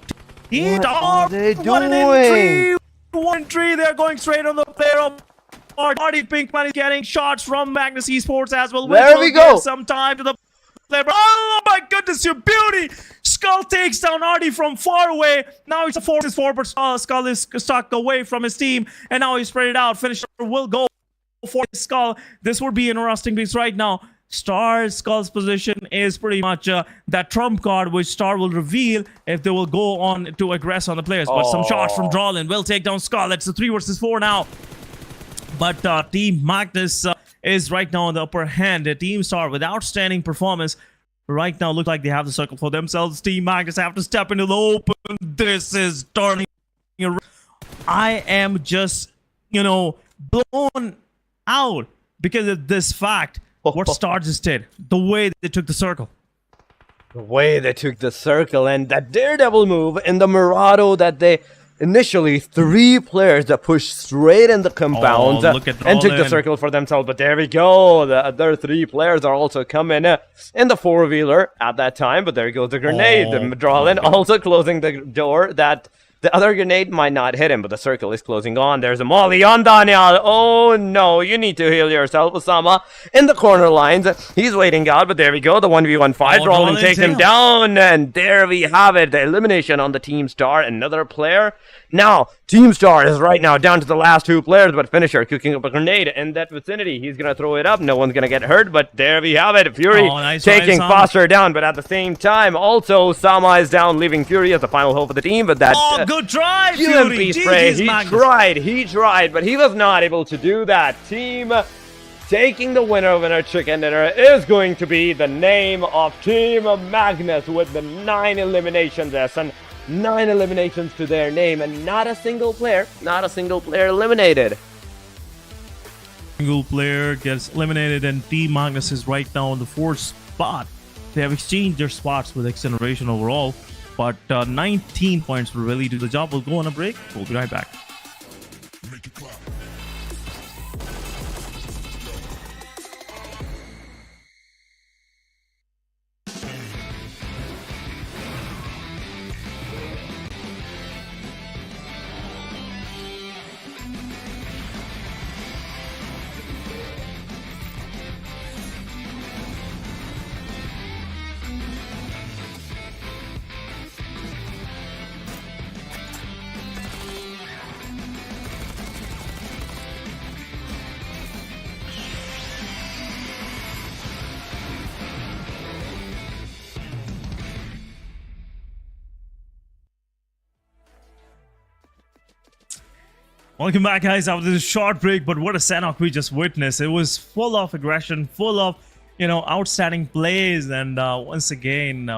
what are they doing? 1 in 3. They're going straight on the player of Artie. Pinkman is getting shots from Magnus Esports as well. There we go. Some time to the player. Oh my goodness, your beauty! Skull takes down Artie from far away. Now it's a 4 versus 4, but Skull is stuck away from his team, and now he's spread it out. Finisher will go for Skull. This would be interesting because right now Skull's position is pretty much that trump card, which Star will reveal if they will go on to aggress on the players. But some shots from Drawlin will take down Skull. It's a 3 versus 4 now. But Team Magnus is right now on the upper hand. Team Star with outstanding performance. Right now, look like they have the circle for themselves. Team Magnus have to step into the open. This is turning. I am just, blown out because of this fact. What Star just did, the way they took the circle. The way they took the circle and that daredevil move in the Murado that they initially 3 players that pushed straight in the compound and took the circle for themselves. But there we go. The other 3 players are also coming in the 4-wheeler at that time. But there goes the grenade. The Madralin also closing the door that the other grenade might not hit him, but the circle is closing on. There's a molly on Daniel. Oh no, you need to heal yourself. Osama in the corner lines. He's waiting out, but there we go. The 1v1 fight. Rollin takes him down, and there we have it. The elimination on the Team Star. Another player. Now, Team Star is right now down to the last 2 players, but Finisher cooking up a grenade in that vicinity. He's going to throw it up. No one's going to get hurt, but there we have it. Fury taking Foster down, but at the same time, also, Sama is down, leaving Fury as the final hope for the team, but that... good try, Fury! Spray. He tried, but he was not able to do that. Team taking the winner chicken dinner is going to be the name of Team Magnus with the 9 eliminations, and 9 eliminations to their name, and not a single player eliminated. Single player gets eliminated, and Team Magnus is right now on the 4th spot. They have exchanged their spots with XGeneration overall, but 19 points will really do the job. We'll go on a break. We'll be right back. Welcome back, guys, after this short break. But what a Sanhok we just witnessed. It was full of aggression, full of, outstanding plays. And once again,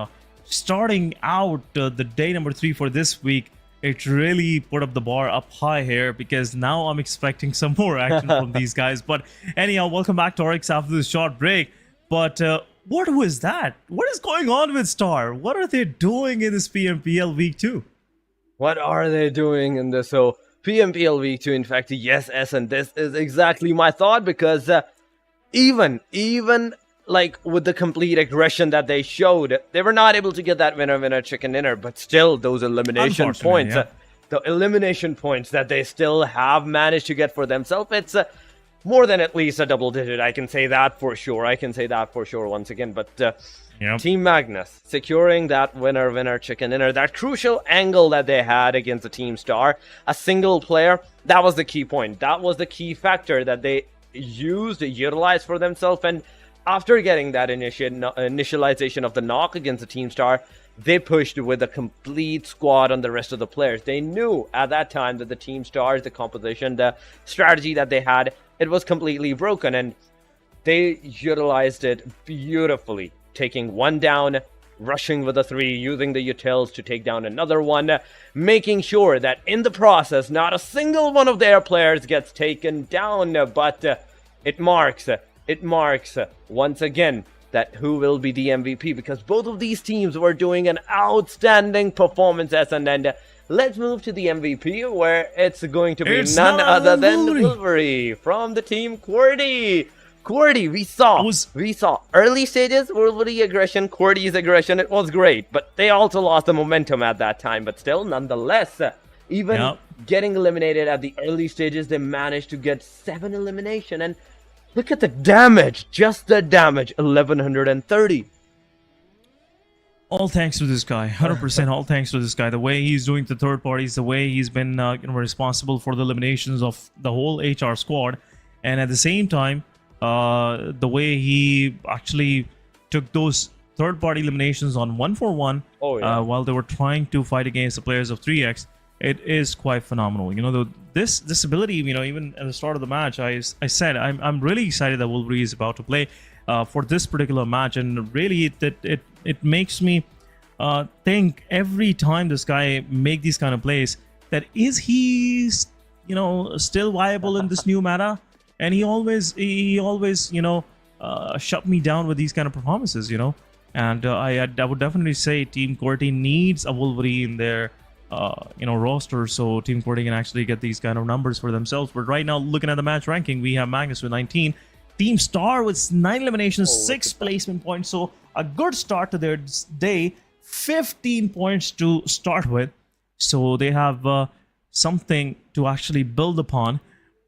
starting out the day number 3 for this week, it really put up the bar up high here, because now I'm expecting some more action from these guys. But anyhow, welcome back to Oryx after this short break. But what was that? What is going on with Star? What are they doing in this PMPL Week 2? What are they doing in this? So PMPL Week 2, in fact, yes, and this is exactly my thought, because even like with the complete aggression that they showed, they were not able to get that winner chicken dinner, but still those elimination points, the elimination points that they still have managed to get for themselves, it's more than at least a double digit. I can say that for sure. Once again, but Team Magnus securing that winner chicken dinner, that crucial angle that they had against the Team Star, a single player, that was the key point. That was the key factor that they utilized for themselves. And after getting that initialization of the knock against the Team Star, they pushed with a complete squad on the rest of the players. They knew at that time that the Team Stars, the composition, the strategy that they had, it was completely broken, and they utilized it beautifully. Taking one down, rushing with a 3, using the utils to take down another one, making sure that in the process, not a single one of their players gets taken down, but it marks once again that who will be the MVP, because both of these teams were doing an outstanding performance. And let's move to the MVP, where it's going to be none other than Wolverine from the team QWERTY. QWERTY, we saw early stages, Wolverine aggression, QWERTY's aggression, it was great, but they also lost the momentum at that time. But still, nonetheless, even getting eliminated at the early stages, they managed to get 7 elimination. And look at the damage, just the damage, 1130. All thanks to this guy, 100% all thanks to this guy. The way he's doing the third parties, the way he's been responsible for the eliminations of the whole HR squad, and at the same time, the way he actually took those third-party eliminations on 1-for-1 while they were trying to fight against the players of 3X, it is quite phenomenal. this ability, even at the start of the match, I said I'm really excited that Wolverine is about to play for this particular match, and really it makes me think every time this guy make these kind of plays that is he still viable in this new meta, and he always shut me down with these kind of performances, and I would definitely say Team QWERTY needs a Wolverine in their roster, so Team QWERTY can actually get these kind of numbers for themselves. But right now, looking at the match ranking, we have Magnus with 19, Team Star with 9 eliminations, 6 placement points, so a good start to their day. 15 points to start with, so they have something to actually build upon.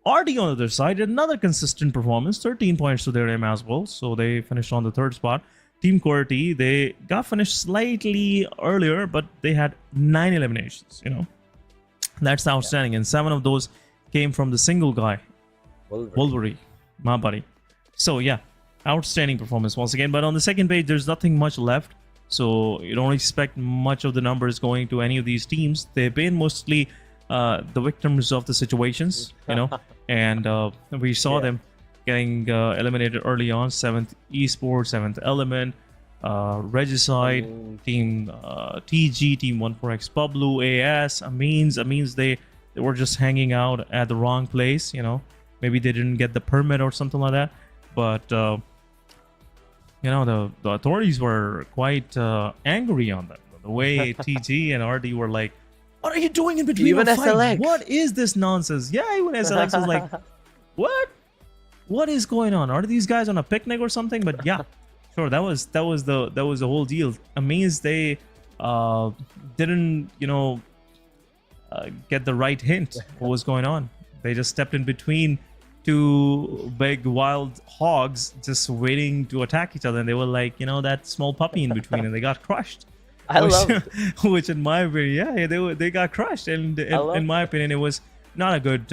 RD on the other side, another consistent performance, 13 points to their aim as well, so they finished on the 3rd spot. Team QWERTY, they got finished slightly earlier, but they had 9 eliminations, That's outstanding, and 7 of those came from the single guy, Wolverine, my buddy. So yeah, outstanding performance once again. But on the second page, there's nothing much left, so you don't expect much of the numbers going to any of these teams. They've been mostly the victims of the situations, and we saw them getting eliminated early on. 7th Esports, 7th Element, Regicide, Team TG, Team 14X Pablo, AS, Amines, they were just hanging out at the wrong place, Maybe they didn't get the permit or something like that. But the authorities were quite angry on that. The way TG and RD were like, "What are you doing in between Even our fight? SLX. What is this nonsense?" Yeah, even SLX was like, "What? What is going on? Are these guys on a picnic or something?" But yeah, sure, that was the whole deal. Amazed they didn't get the right hint what was going on. They just stepped in between 2 big wild hogs just waiting to attack each other, and they were like, that small puppy in between, and they got crushed. I love it. Which in my opinion, they got crushed, and in my opinion, it was not a good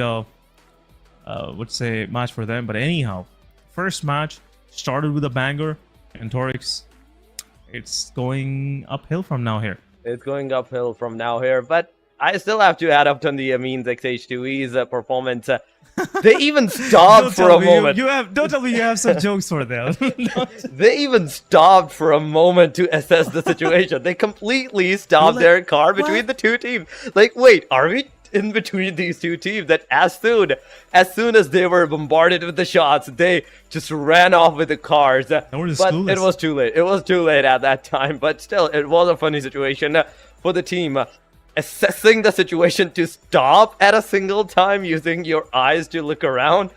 match for them. But anyhow, first match started with a banger, and Torix, it's going uphill from now here. It's going uphill from now here, but I still have to add up on the Amines XH2E's performance. They even stopped for a moment. Don't tell me you have some jokes for them. They even stopped for a moment to assess the situation. They completely stopped their car between the 2 teams. Like, wait, are we in between these 2 teams? That as soon as they were bombarded with the shots, they just ran off with the cars. But it was too late. It was too late at that time. But still, it was a funny situation for the team. Assessing the situation to stop at a single time using your eyes to look around,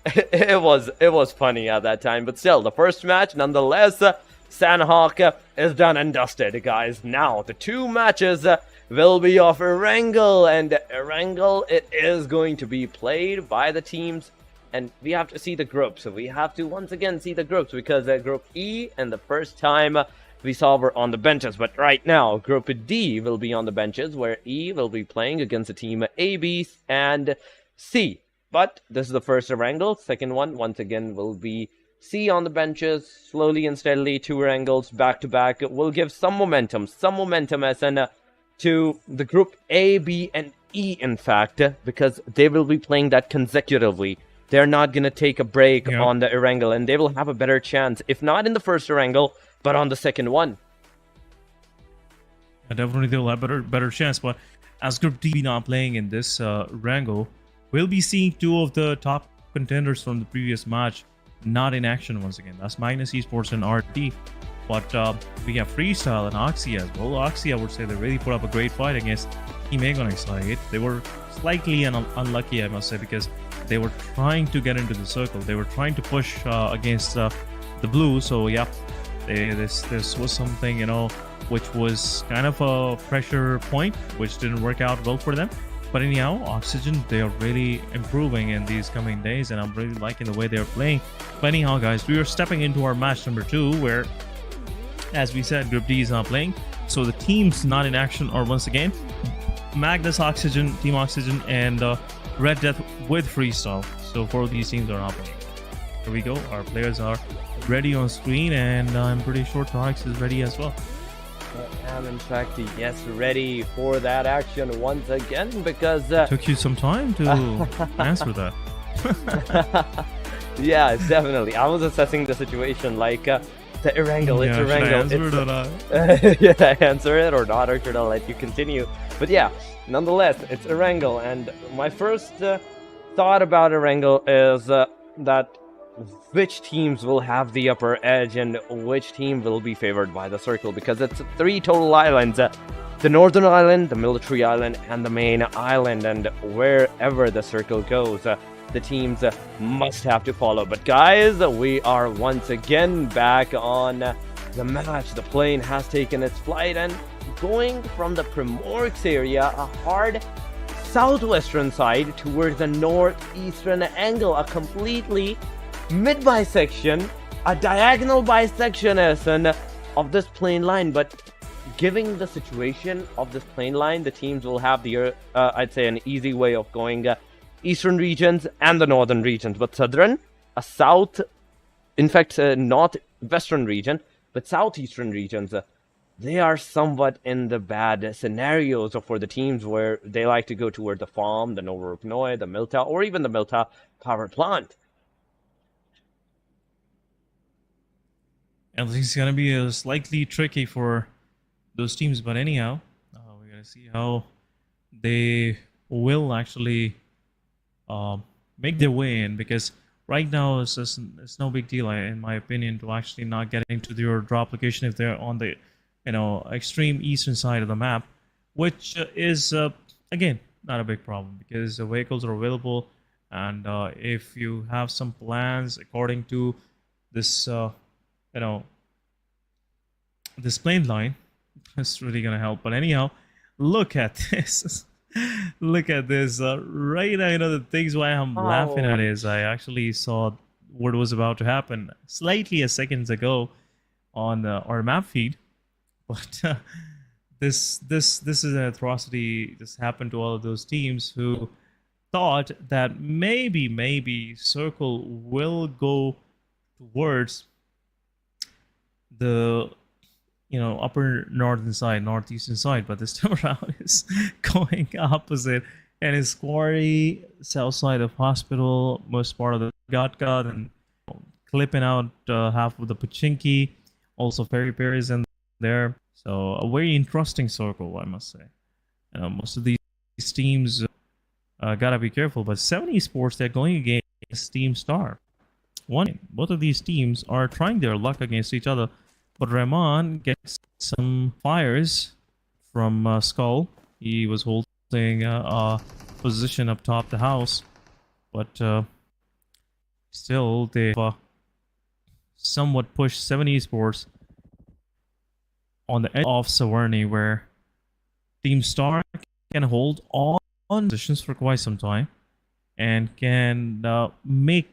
it was funny at that time. But still, the first match nonetheless, Sanhok is done and dusted, guys. Now the 2 matches will be of Erangel, and Erangel, it is going to be played by the teams, and we have to see the groups. So we have to once again see the groups, because Group E and the first time we saw were on the benches, but right now Group D will be on the benches, where E will be playing against the team A, B, and C. But this is the first Erangel. Second one, once again, will be C on the benches. Slowly and steadily, 2 Erangels back to back will give some momentum as in to the Group A, B, and E, in fact, because they will be playing that consecutively. They're not going to take a break on the Erangel, and they will have a better chance, if not in the first Erangel, but on the second one. Definitely they'll have better chance. But as Group D not playing in this Erangel, we'll be seeing 2 of the top contenders from the previous match not in action once again. That's Magnus Esports and RT. But we have Freestyle and Oxy as well. Oxy, I would say, they really put up a great fight against Team Egg on X8. They were slightly unlucky, I must say, because they were trying to get into the circle. They were trying to push against the blue. So yeah, this was something, which was kind of a pressure point, which didn't work out well for them. But anyhow, Oxygen, they are really improving in these coming days, and I'm really liking the way they're playing. But anyhow, guys, we are stepping into our match number 2, where, as we said, Group D is not playing. So the teams not in action are once again Magnus Oxygen, Team Oxygen, and Red Death with Freestyle. So 4 of these teams are not playing. Here we go. Our players are ready on screen, and I'm pretty sure Torix is ready as well. I am in fact, yes, ready for that action once again because Took you some time to answer that. yeah, definitely. I was assessing the situation like the Erangel, it's Erangel. Should I answer it or not, or should I let you continue? But yeah, nonetheless, it's Erangel, and my first thought about Erangel is that which teams will have the upper edge and which team will be favored by the circle, because it's 3 total islands, the northern island, the military island, and the main island, and wherever the circle goes, the teams must have to follow. But guys, we are once again back on the match. The plane has taken its flight and going from the Primorx area, a hard southwestern side, towards the northeastern angle, a completely mid bisection, a diagonal bisection of this plane line. But given the situation of this plane line, the teams will have the I'd say an easy way of going eastern regions and the northern regions, but southern, a south, in fact not western region but southeastern regions, they are somewhat in the bad scenarios for the teams where they like to go toward the farm, the Novoruknoy, the Milta, or even the Milta power plant. And it's going to be slightly tricky for those teams, but anyhow, we're going to see how they will actually make their way in, because right now it's no big deal, in my opinion, to actually not getting to your drop location if they're on the extreme eastern side of the map, which is again not a big problem because the vehicles are available, and if you have some plans according to this this plane line, it's really gonna help. But anyhow, look at this. Look at this right now. The things why I'm laughing at is I actually saw what was about to happen slightly a seconds ago on our map feed, but this is an atrocity. This happened to all of those teams who thought that maybe Circle will go towards the upper northern side, northeastern side, but this time around is going opposite, and is QWERTY, south side of hospital, most part of the Gatgat, and clipping out half of the Pachinki. Also Peri is in there, so a very interesting circle, I must say. Most of these teams gotta be careful, but Se7en Esports, they're going against Team Star. Both of these teams are trying their luck against each other, but Rahman gets some fires from Skull. He was holding a position up top the house, but still they somewhat pushed Se7en Esports on the edge of Se7en, where Team Star can hold all positions for quite some time and can make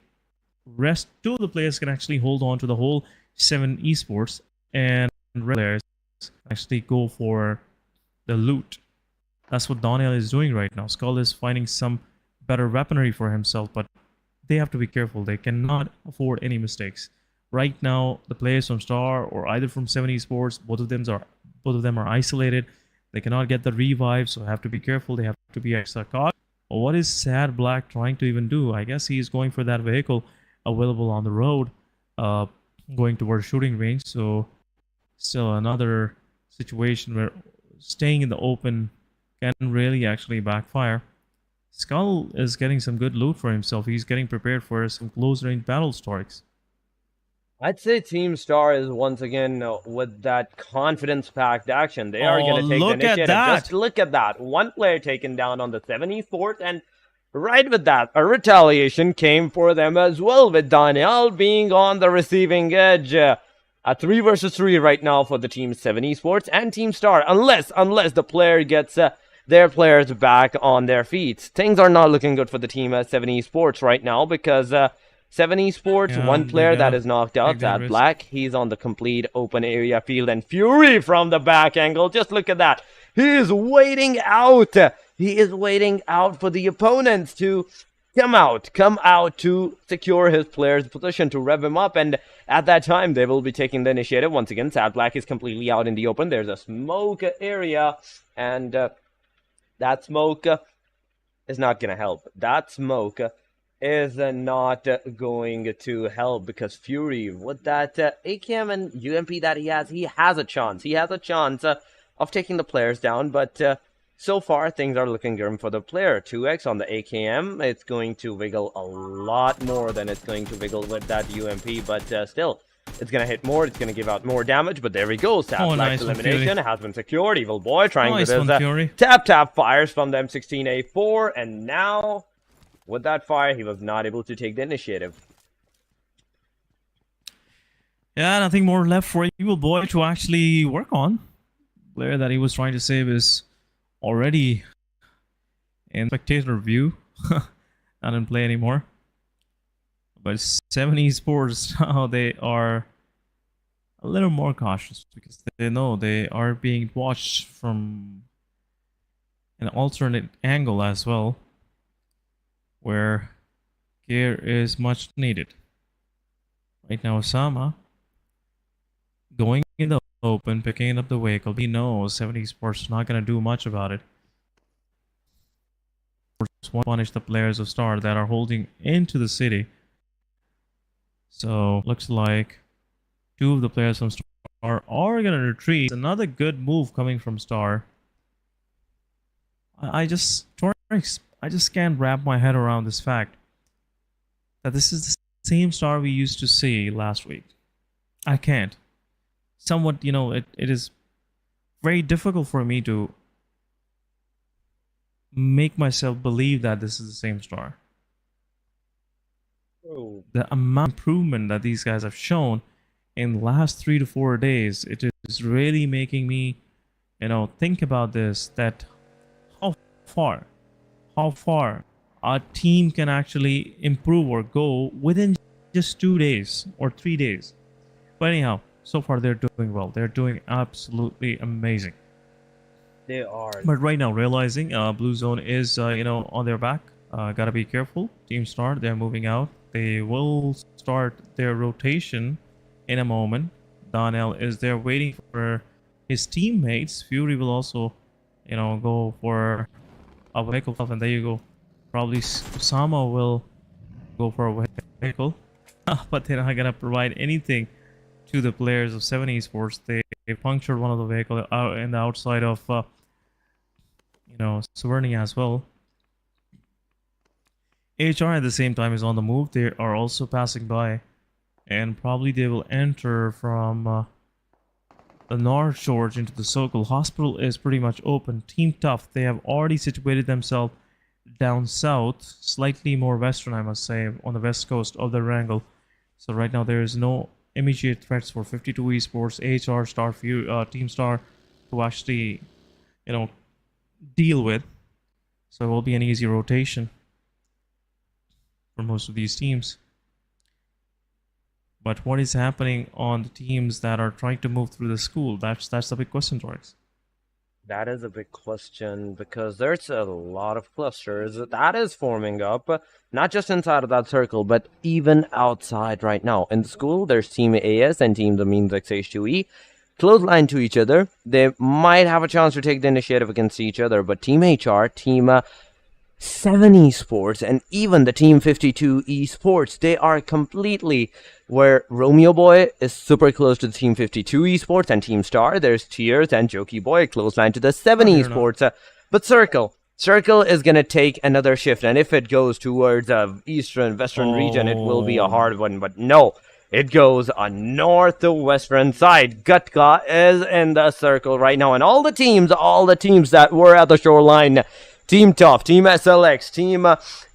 rest. 2 of the players can actually hold on to the whole Se7en Esports, and players actually go for the loot. That's what Daniel is doing right now. Skull is finding some better weaponry for himself, but they have to be careful. They cannot afford any mistakes. Right now, the players from Star or either from Se7en Esports, both of them are isolated. They cannot get the revive, so have to be careful. They have to be extra cautious. What is Sad Black trying to even do? I guess he's going for that vehicle available on the road, going towards shooting range. So still another situation where staying in the open can really actually backfire. Skull is getting some good loot for himself. He's getting prepared for some close range battle strikes. I'd say Team Star is once again with that confidence-packed action. They are going to take the initiative. Just look at that. 1 player taken down on the Se7en Esports, and right with that, a retaliation came for them as well, with Daniel being on the receiving edge. A 3 versus 3 right now for the Team Se7en Esports and Team Star, unless the player gets their players back on their feet. Things are not looking good for the Team Se7en Esports right now, because Se7en Esports, 1 player that is knocked out, Sad Black, he's on the complete open area field, and Fury from the back angle, just look at that. He is waiting out. He is waiting out for the opponents to come out to secure his player's position, to rev him up, and at that time they will be taking the initiative. Once again, Sad Black is completely out in the open. There's a smoke area, and that smoke is not gonna help. That smoke is not going to help, because Fury, with that AKM and UMP that he has a chance. He has a chance of taking the players down, but so far, things are looking grim for the player. 2x on the AKM. It's going to wiggle a lot more than it's going to wiggle with that UMP, but still, it's going to hit more. It's going to give out more damage, but there we go. Sad Black's elimination has been secured. Evil Boy trying with his tap fires from the M16A4, and now, with that fire, he was not able to take the initiative. Yeah, nothing more left for Evil Boy to actually work on. The player that he was trying to save is already in spectator view. Not in play anymore. But Se7en Esports now, they are a little more cautious, because they know they are being watched from an alternate angle as well, where care is much needed. Right now, Osama going in the open, picking up the vehicle. He knows Se7en Esports is not going to do much about it. Just want to punish the players of Star that are holding into the city. So looks like 2 of the players from Star are going to retreat. Another good move coming from Star. I just can't wrap my head around this fact that this is the same Star we used to see last week. I can't. Somewhat, you know, it is very difficult for me to make myself believe that this is the same Star. Oh. The amount of improvement that these guys have shown in the last 3 to 4 days, it is really making me, you know, think about this, that how far our team can actually improve or go within just 2 days or 3 days. But anyhow, so far they're doing well. They're doing absolutely amazing. They are. But right now, realizing Blue Zone is, you know, on their back. Gotta be careful. Team Star, they're moving out. They will start their rotation in a moment. Donnell is there waiting for his teammates. Fury will also, you know, go for a vehicle. And there you go. Probably Osama will go for a vehicle. But they're not gonna provide anything to the players of Se7en Esports. They punctured one of the vehicles out in the outside of, you know, Se7en as well. HR at the same time is on the move. They are also passing by, and probably they will enter from the North Shore into the circle. Hospital is pretty much open. Team Tough, they have already situated themselves down south, slightly more western, I must say, on the west coast of the Erangel. So right now there is no immediate threats for 52 Esports, HR, Star, Team Star to actually, you know, deal with. So it will be an easy rotation for most of these teams. But what is happening on the teams that are trying to move through the school? That's the big question, Torx. That is a big question, because there's a lot of clusters that is forming up, not just inside of that circle, but even outside right now. In the school, there's Team AS and Team the Means XH2E, close line to each other. They might have a chance to take the initiative against each other, but Team HR, Team Se7en Esports, and even the Team 52 Esports, they are completely where Romeo Boy is super close to the Team 52 Esports and Team Star. There's Tears and Jokey Boy close line to the Se7en Esports. But Circle is going to take another shift, and if it goes towards eastern, western region, it will be a hard one. But no, it goes on northwestern side. Gutka is in the circle right now, and all the teams that were at the shoreline, Team Tough, Team SLX, Team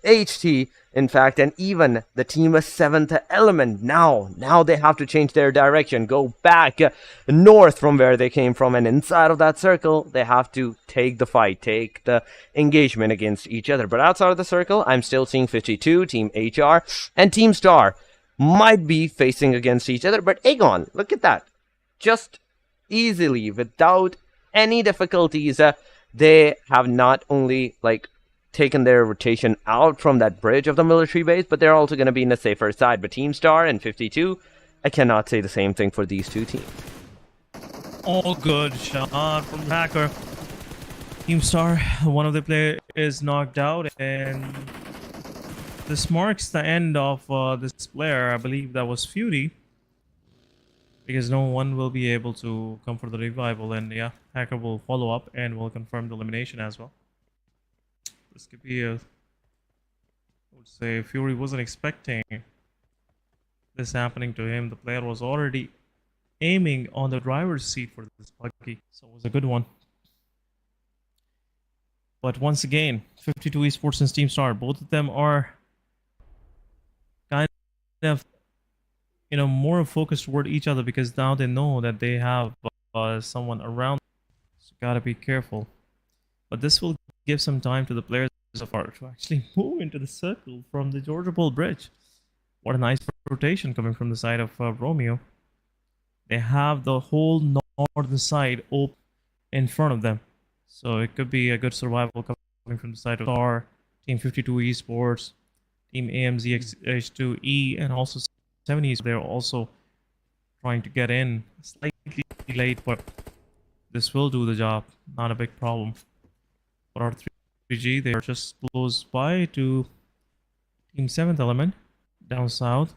HT, in fact, and even the Team 7th Element, now they have to change their direction, go back north from where they came from, and inside of that circle, they have to take the fight, take the engagement against each other. But outside of the circle, I'm still seeing 52, Team HR, and Team Star might be facing against each other. But Aegon, look at that. Just easily, without any difficulties, they have not only, like, taken their rotation out from that bridge of the military base, but they're also going to be in a safer side. But Team Star and 52, I cannot say the same thing for these two teams. All good shot from the hacker. Team Star, one of the players is knocked out, and this marks the end of this player. I believe that was Fury, because no one will be able to come for the revival, and yeah, hacker will follow up and will confirm the elimination as well. This could be I would say Fury wasn't expecting this happening to him. The player was already aiming on the driver's seat for this buggy, so it was a good one. But once again, 52 Esports and Team Star, both of them are kind of, you know, more focused toward each other, because now they know that they have someone around. So gotta be careful. But this will give some time to the players so far to actually move into the circle from the Georgia Pole Bridge. What a nice rotation coming from the side of Romeo. They have the whole northern side open in front of them. So it could be a good survival coming from the side of Star, Team 52 Esports, Team AMZ H2E, and also Se7en Esports. They're also trying to get in slightly late, but this will do the job. Not a big problem. For our 3G, they are just close by to Team 7th Element, down south,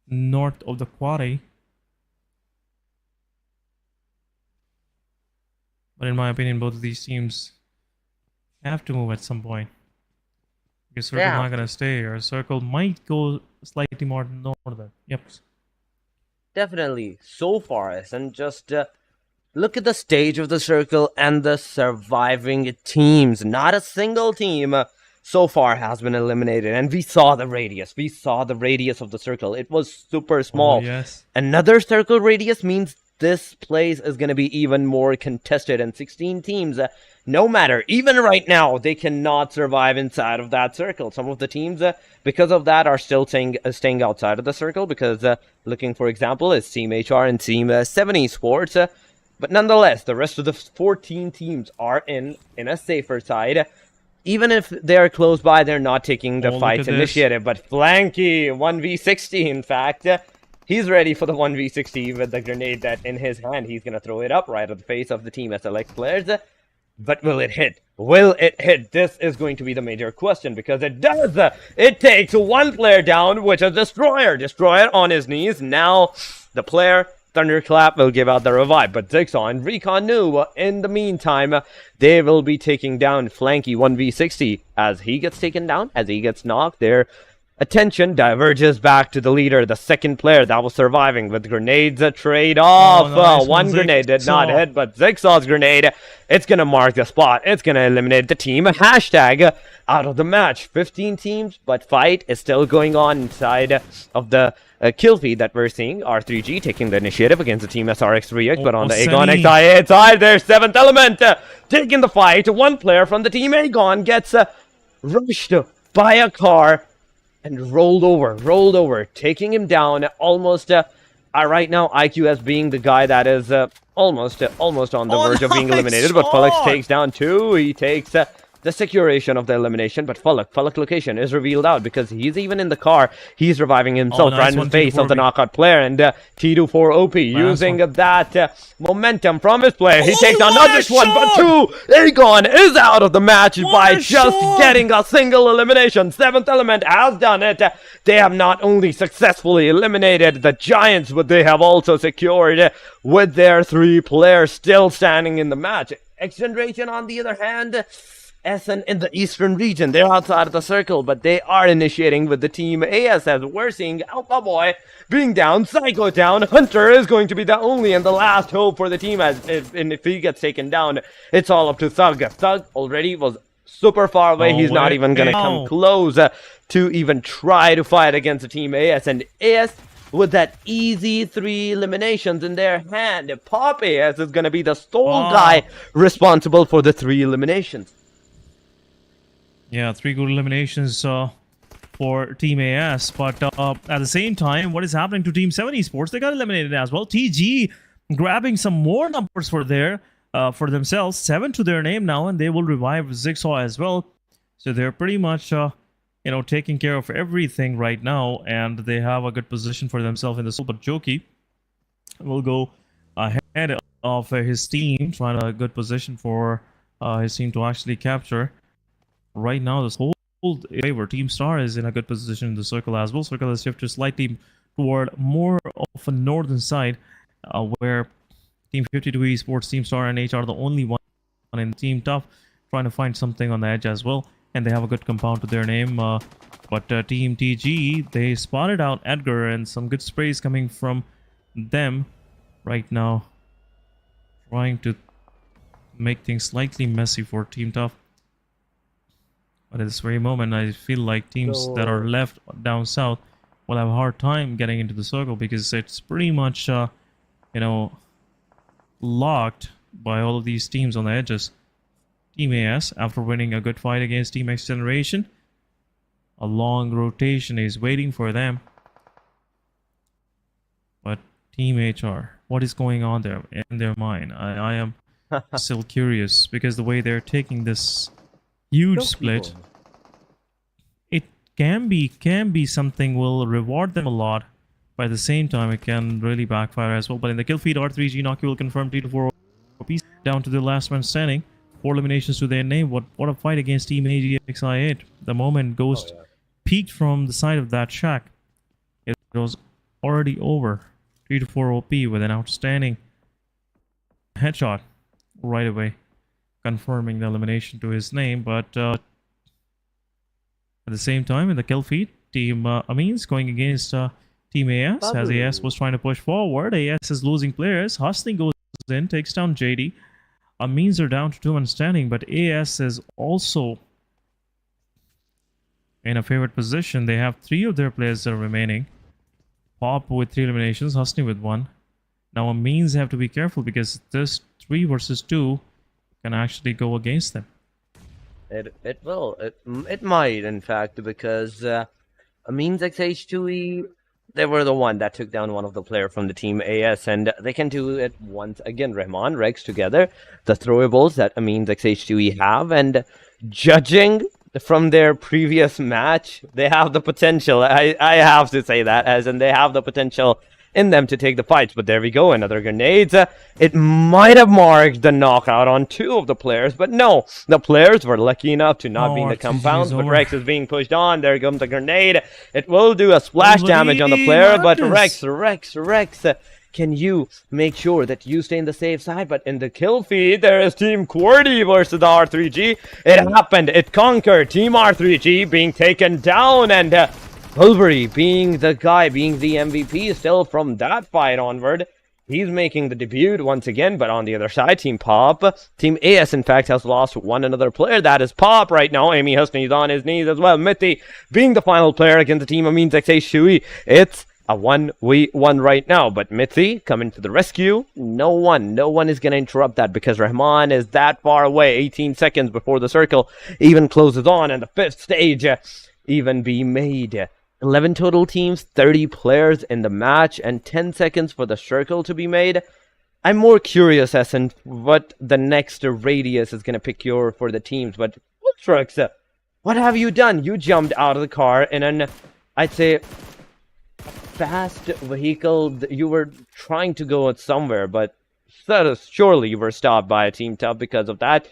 north of the QWERTY. But in my opinion, both of these teams have to move at some point. Because Circle is not going to stay here. Circle might go slightly more northern. Yep. Definitely. So far, and just look at the stage of the Circle and the surviving teams. Not a single team so far has been eliminated. And we saw the radius. We saw the radius of the Circle. It was super small. Oh, yes. Another Circle radius means this place is going to be even more contested, and 16 teams, no matter, even right now, they cannot survive inside of that circle. Some of the teams, because of that, are still staying outside of the circle, because looking, for example, is Team HR and Team Se7en Esports. But nonetheless, the rest of the 14 teams are in a safer side. Even if they're close by, they're not taking the fight's initiative. But Flanky, 1v60, in fact, he's ready for the 1v60 with the grenade that in his hand. He's going to throw it up right at the face of the Team SLX players. But will it hit? Will it hit? This is going to be the major question, because it does. It takes one player down, which is Destroyer. Destroyer on his knees. Now the player, Thunderclap, will give out the revive. But Zigsaw and Recon knew in the meantime, they will be taking down Flanky 1v60. As he gets taken down, as he gets knocked, their attention diverges back to the leader, the second player that was surviving, with grenades trade off. Oh, nice one grenade did not hit, but Zigsaw's grenade, it's going to mark the spot. It's going to eliminate the team. Hashtag out of the match. 15 teams, but fight is still going on inside of the kill feed that we're seeing. R3G taking the initiative against the Team SRX3X, but on the Aegon XIA side, there's 7th Element taking the fight. One player from the Team Aegon gets rushed by a car and rolled over, taking him down almost. Right now, IQS being the guy that is almost on the verge of being eliminated, but Felix takes down 2. He takes the securation of the elimination, but Felix location is revealed out, because he's even in the car. He's reviving himself right in the face of the knockout player, and T24OP using that momentum from his player. He takes down not just 1 but 2. Aegon is out of the match by just getting a single elimination. 7th Element has done it. They have not only successfully eliminated the Giants, but they have also secured with their 3 players still standing in the match. XGeneration, on the other hand, SN in the eastern region, they're outside of the circle, but they are initiating with the Team AS, as we're seeing Alpha Boy being down, Psycho down. Hunter is going to be the only and the last hope for the team, as if he gets taken down, it's all up to Thug. Thug already was super far away. He's not even going to come close to even try to fight against the Team AS, and AS with that easy 3 eliminations in their hand. Pop AS is going to be the sole guy responsible for the 3 eliminations. Yeah, 3 good eliminations for Team AS, but at the same time, what is happening to Team 7 Esports? They got eliminated as well. TG grabbing some more numbers for themselves, 7 to their name now, and they will revive Zigsaw as well. So they're pretty much, taking care of everything right now, and they have a good position for themselves in this. But Joki will go ahead of his team, trying a good position for his team to actually capture. Right now, this whole favor Team Star is in a good position in the circle as well. Circle has shifted slightly toward more of a northern side, where Team 52 Esports, Team Star, and H are the only one in Team Tough trying to find something on the edge as well. And they have a good compound to their name. But Team TG, they spotted out Edgar, and some good sprays coming from them right now, trying to make things slightly messy for Team Tough. But at this very moment, I feel like teams that are left down south will have a hard time getting into the circle, because it's pretty much, locked by all of these teams on the edges. Team AS, after winning a good fight against Team XGeneration, a long rotation is waiting for them. But Team HR, what is going on there in their mind? I am still curious, because the way they're taking this huge split, it can be something will reward them a lot, but at the same time it can really backfire as well. But in the kill feed, R3G Nokia will confirm 3-4 OPs down to the last man standing. 4 eliminations to their name. What a fight against Team AGXI8. The moment Ghost peeked from the side of that shack, it was already over. 3-4 OP with an outstanding headshot right away, confirming the elimination to his name. But at the same time, in the kill feed, Team Amines going against Team AS, as AS was trying to push forward. AS is losing players. Hustling goes in, takes down JD. Amines are down to 2 men standing, but AS is also in a favored position. They have 3 of their players that are remaining. Pop with 3 eliminations, Hustling with 1. Now Amines have to be careful, because this 3 versus 2 can actually go against them. It will. It might, in fact, because Amines XH2E, they were the one that took down one of the player from the Team AS, and they can do it once again. Rahman, Rex together, the throwables that Amines XH2E have, and judging from their previous match, they have the potential. I have to say that, as in they have the potential in them to take the fights. But there we go, another grenade. It might have marked the knockout on 2 of the players, but no, the players were lucky enough to not be in the compound. But Rex is being pushed on. There comes the grenade. It will do a splash damage on the player, but Rex, can you make sure that you stay in the safe side? But in the kill feed, there is Team QWERTY versus the R3G. It happened. It conquered. Team R3G being taken down, and Bulbury being the guy, being the MVP still from that fight onward. He's making the debut once again, but on the other side, Team Pop. Team AS, in fact, has lost one another player. That is Pop right now. Amy Husney is on his knees as well. Mithy being the final player against the Team Amines XH2E. It's a 1v1 right now, but Mithy coming to the rescue. No one is going to interrupt that, because Rahman is that far away. 18 seconds before the circle even closes on, and the 5th stage even be made. 11 total teams, 30 players in the match, and 10 seconds for the circle to be made. I'm more curious as in what the next radius is going to pick for the teams. But Ultrax, what have you done? You jumped out of the car in an, I'd say, fast vehicle. You were trying to go somewhere, but surely you were stopped by a Team Tough because of that.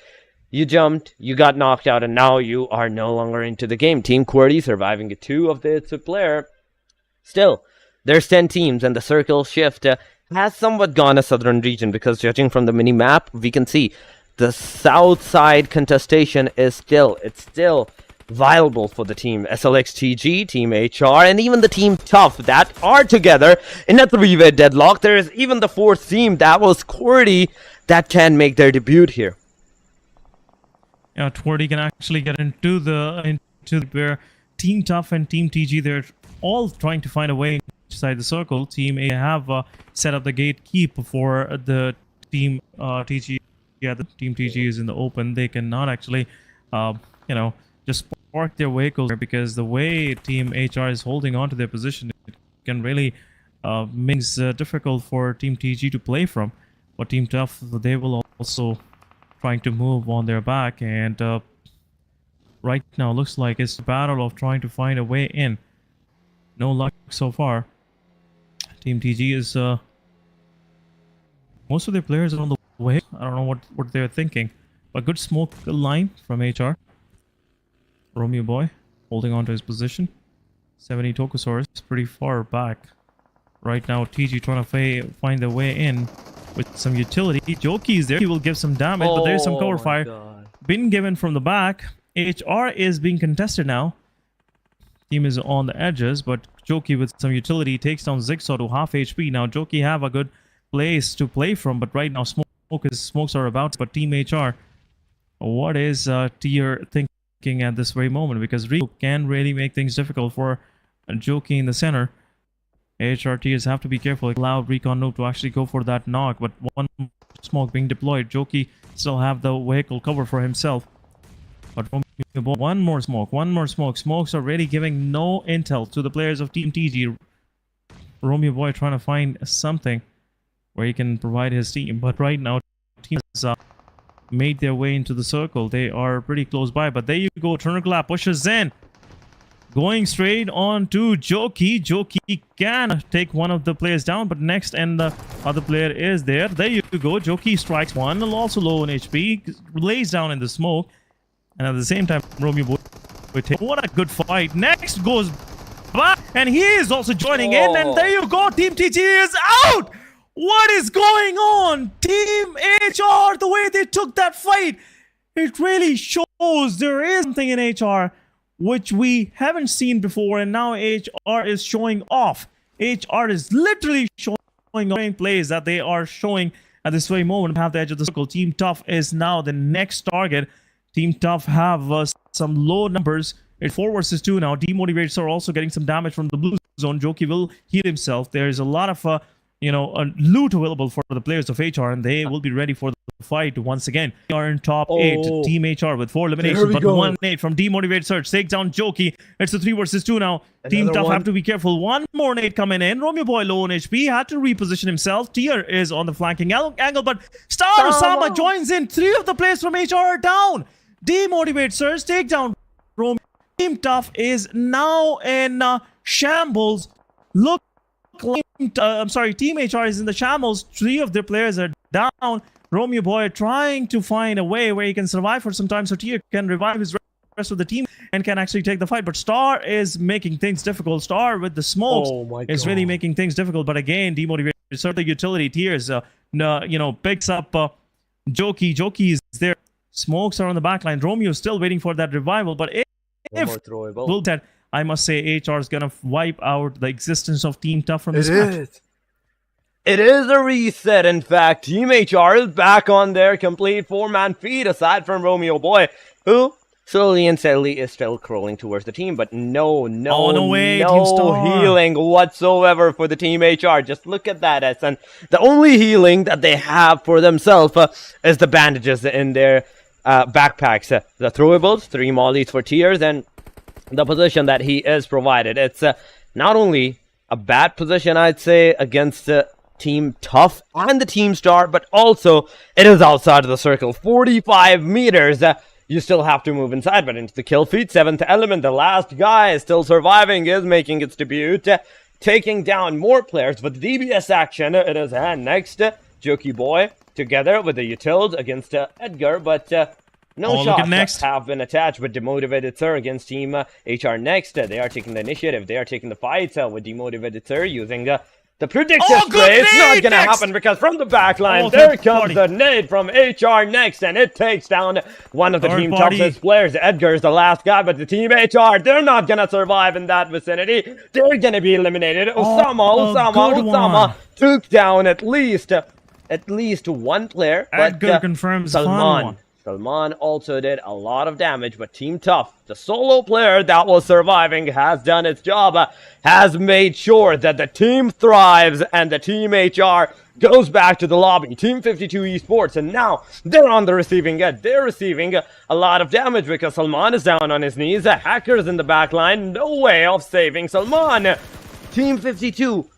You jumped, you got knocked out, and now you are no longer into the game. Team QWERTY surviving a 2 of its player. Still, there's 10 teams, and the circle shift has somewhat gone a southern region, because judging from the mini-map, we can see the south side contestation is still viable for the team SLXTG, Team HR, and even the Team Tough that are together in a 3-way deadlock. There is even the 4th team, that was QWERTY, that can make their debut here. Yeah, QWERTY can actually get into where Team Tough and Team TG, they're all trying to find a way inside the circle. Team A have set up the gatekeep for the Team TG. Yeah, the Team TG is in the open. They cannot actually, just park their vehicles there, because the way Team HR is holding on to their position, it can really make it difficult for Team TG to play from. But Team Tough, they will also trying to move on their back, and right now looks like it's a battle of trying to find a way in. No luck so far. Team TG is most of their players are on the way. I don't know what they're thinking. But good smoke line from HR. Romeo Boy holding on to his position. 70 Tokusaurus pretty far back. Right now TG trying to find their way in with some utility. Joki is there. He will give some damage, but there's some cover fire being given from the back. HR is being contested now. Team is on the edges, but Joki with some utility takes down Zigsaw to half HP. Now Joki have a good place to play from, but right now smokes are about. But Team HR, what is Tier thinking at this very moment? Because Riku can really make things difficult for Joki in the center. HR Tiers have to be careful. Allow Recon Noob to actually go for that knock, but one smoke being deployed. Joki still have the vehicle cover for himself. But one more smoke. Smokes are really giving no intel to the players of Team TG. Romeo Boy trying to find something where he can provide his team. But right now, team has made their way into the circle. They are pretty close by. But there you go. Turnerclap pushes in. Going straight on to Joki. Joki can take one of the players down, but next and the other player is there. There you go. Joki strikes one. Also low on HP. Lays down in the smoke. And at the same time, Romeo Boy, what a good fight. Next goes back, and he is also joining in. And there you go. Team TG is out. What is going on? Team HR, the way they took that fight, it really shows there is something in HR which we haven't seen before, and now HR is showing off. HR is literally showing plays that they are showing at this very moment. Have the edge of the circle. Team Tough is now the next target. Team Tough have some low numbers. It's 4 versus 2 now. Demotivators are also getting some damage from the blue zone. Joki will heal himself. There is a lot of loot available for the players of HR, and they will be ready for the fight once again. They are in top 8. Team HR with 4 eliminations, but 1 nade from Demotivated Search takes down Joki. It's a 3 versus 2 now. Team Tough have to be careful. 1 more nade coming in. Romeo Boy low on HP, had to reposition himself. Tier is on the flanking angle, but Star Osama joins in. 3 of the players from HR are down. Demotivated Search take down Romeo. Team Tough is now in shambles. Look. Team HR is in the shambles. 3 of their players are down. Romeo Boy trying to find a way where he can survive for some time so Tier can revive his rest of the team and can actually take the fight. But Star is making things difficult. Star with the smokes is really making things difficult. But again, Demotivated Search the utility. Tiers picks up Joki. Joki is there. Smokes are on the backline. Romeo is still waiting for that revival. But if I must say HR is gonna wipe out the existence of Team Tough from this match. It is a reset, in fact. Team HR is back on their complete 4-man feed, aside from Romeo Boy, who slowly and steadily is still crawling towards the team. But no healing whatsoever for the Team HR. Just look at that, and the only healing that they have for themselves is the bandages in their backpacks. The throwables, 3 mollies for Tiers, and the position that he is provided. It's not only a bad position, I'd say, against Team Tough and the Team Star, but also it is outside of the circle. 45 meters. You still have to move inside, but into the kill feed. 7th element, the last guy is still surviving, is making its debut, taking down more players. But the DBS action in his hand next. Joki Boy together with the utils against Edgar, but no shots have been attached with Demotivated Sir against Team HR next. They are taking the initiative. They are taking the fight with Demotivated Sir using the predictive spray. It's not going to happen because from the back line, there comes the nade from HR next, and it takes down one of the Team Toughest players. Edgar is the last guy, but the Team HR, they're not going to survive in that vicinity. They're going to be eliminated. Osama took down at least 1 player. Edgar confirms Salman also did a lot of damage, but Team Tough, the solo player that was surviving, has done its job, has made sure that the team thrives and the Team HR goes back to the lobby. Team 52 Esports, and now they're on the receiving end. They're receiving a lot of damage because Salman is down on his knees. Hackers in the back line, no way of saving Salman. Team 52.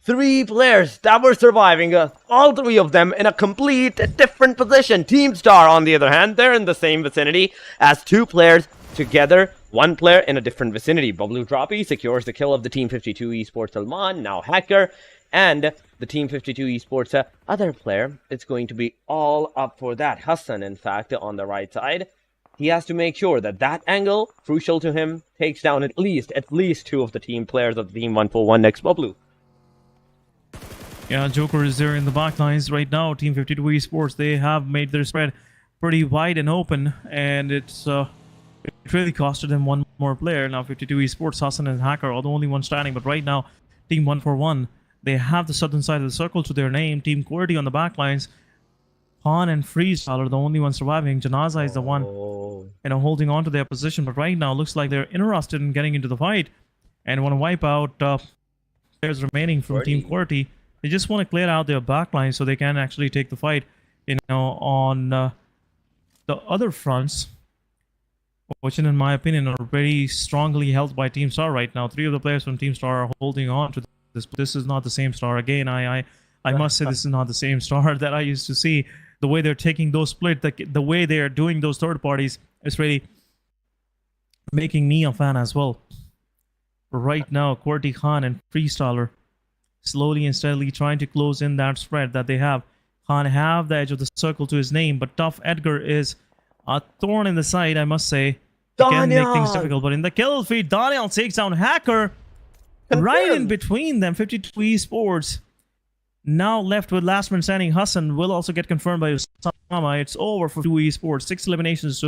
3 players that were surviving, all 3 of them in a complete different position. Team Star, on the other hand, they're in the same vicinity as 2 players together, one player in a different vicinity. Bablu Droppy secures the kill of the Team 52 Esports Salman, now Hacker, and the Team 52 Esports other player. It's going to be all up for that. Hassan, in fact, on the right side. He has to make sure that that angle, crucial to him, takes down at least two of the team players of the Team 141 next Bablu. Yeah, Joker is there in the back lines right now. Team 52 Esports, they have made their spread pretty wide and open, and it really costed them one more player. Now 52 Esports, Hassan and Hacker are the only ones standing, but right now, Team 141, they have the southern side of the circle to their name. Team QWERTY on the back lines. Han and Freestyle are the only ones surviving. Janaza is the one, holding on to their position. But right now, looks like they're interested in getting into the fight and want to wipe out players remaining from Team QWERTY. They just want to clear out their backline so they can actually take the fight, on the other fronts, which in my opinion are very strongly held by Team Star right now. 3 of the players from Team Star are holding on to this. This is not the same Star. Again, I must say this is not the same Star that I used to see. The way they're taking those split, the way they're doing those third parties is really making me a fan as well. But right now, QWERTY, Khan, and Freestyler slowly and steadily trying to close in that spread that they have. Khan have the edge of the circle to his name, but Tough Edgar is a thorn in the side, I must say. He can make things difficult, but in the kill feed, Daniel takes down Hacker. Right in between them, 52 Esports. Now left with last man standing. Hassan will also get confirmed by Osama. It's over for 2 Esports. 6 eliminations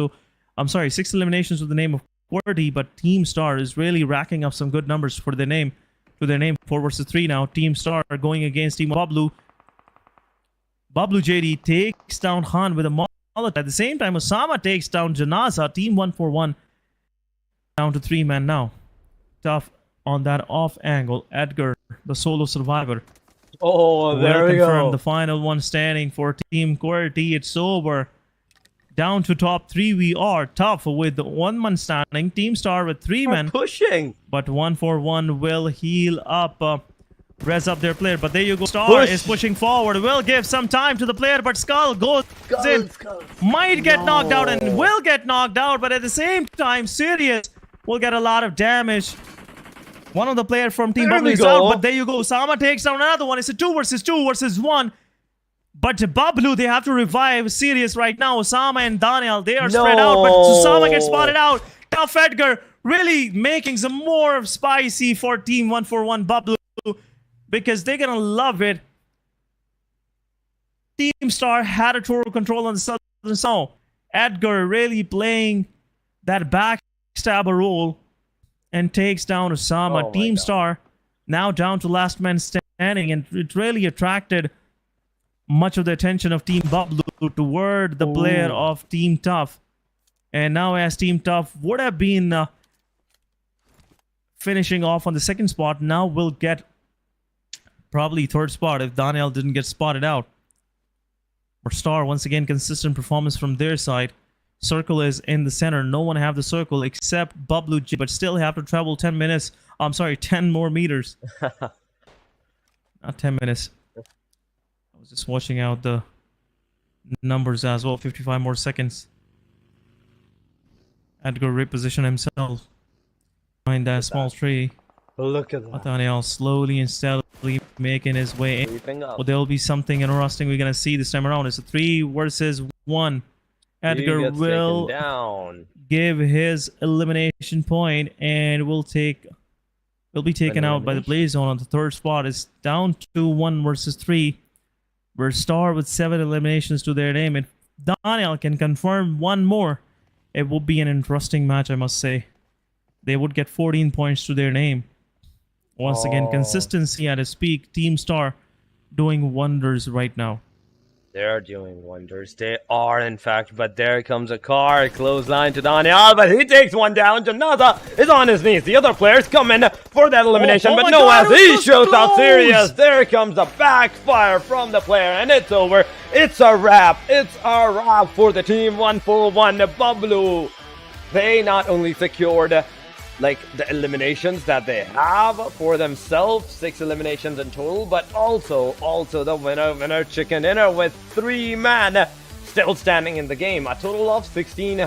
with the name of QWERTY, but Team Star is really racking up some good numbers for their name. 4 versus 3 now. Team Star going against Team Bablu. Bablu JD takes down Khan with a Molotov. At the same time, Osama takes down Janaza. Team 141 down to 3 men now. Tough on that off angle. Edgar, the solo survivor. Oh, there we go. The final one standing for Team QWERTY. It's over. Down to top 3 we are. Tough with 1 man standing. Team Star with 3 men. Pushing. But 141 will heal up. Res up their player. But there you go. Star is pushing forward. Will give some time to the player. But Skull goes in. Might get knocked out and will get knocked out. But at the same time, Sirius will get a lot of damage. One of the players from Team Bablu is out, but there you go. Sama takes down another one. It's a 2 versus 1. But Bablu, they have to revive Sirius right now. Osama and Daniel, they are spread out, but Osama gets spotted out. Tough Edgar really making some more spicy for Team 141 Bablu, because they're going to love it. Team Star had a total control on the southern zone. Edgar really playing that backstabber role and takes down Osama. Team Star now down to last man standing, and it really attracted much of the attention of Team Bablu toward the player of Team Tough. And now as Team Tough would have been finishing off on the 2nd spot, now will get probably 3rd spot if Daniel didn't get spotted out. For Star, once again, consistent performance from their side. Circle is in the center. No one have the circle except Bablu J, but still have to travel 10 minutes. I'm sorry, 10 more meters. Not 10 minutes. I was just watching out the numbers as well. 55 more seconds. Edgar reposition himself behind that small tree. Look at that. Nathaniel slowly and steadily making his way in. Well, there will be something interesting we're going to see this time around. It's a 3 versus 1. Edgar will give his elimination point and will be taken out by the Blaze Zone on the 3rd spot. It's down to 1 versus 3. We're Star with 7 eliminations to their name. If Daniel can confirm 1 more, it will be an interesting match, I must say. They would get 14 points to their name. Once again, consistency at its peak. Team Star doing wonders right now. They're doing wonders. They are, in fact. But there comes a car. Clothesline to Daniel. But he takes one down. Janaza is on his knees. The other players come in for that elimination. But no, as he shows out Sirius, there comes a backfire from the player. And it's over. It's a wrap. It's a wrap for the Team 141 Bablu. They not only secured the eliminations that they have for themselves, 6 eliminations in total, but also the winner chicken dinner with 3 men still standing in the game. A total of 16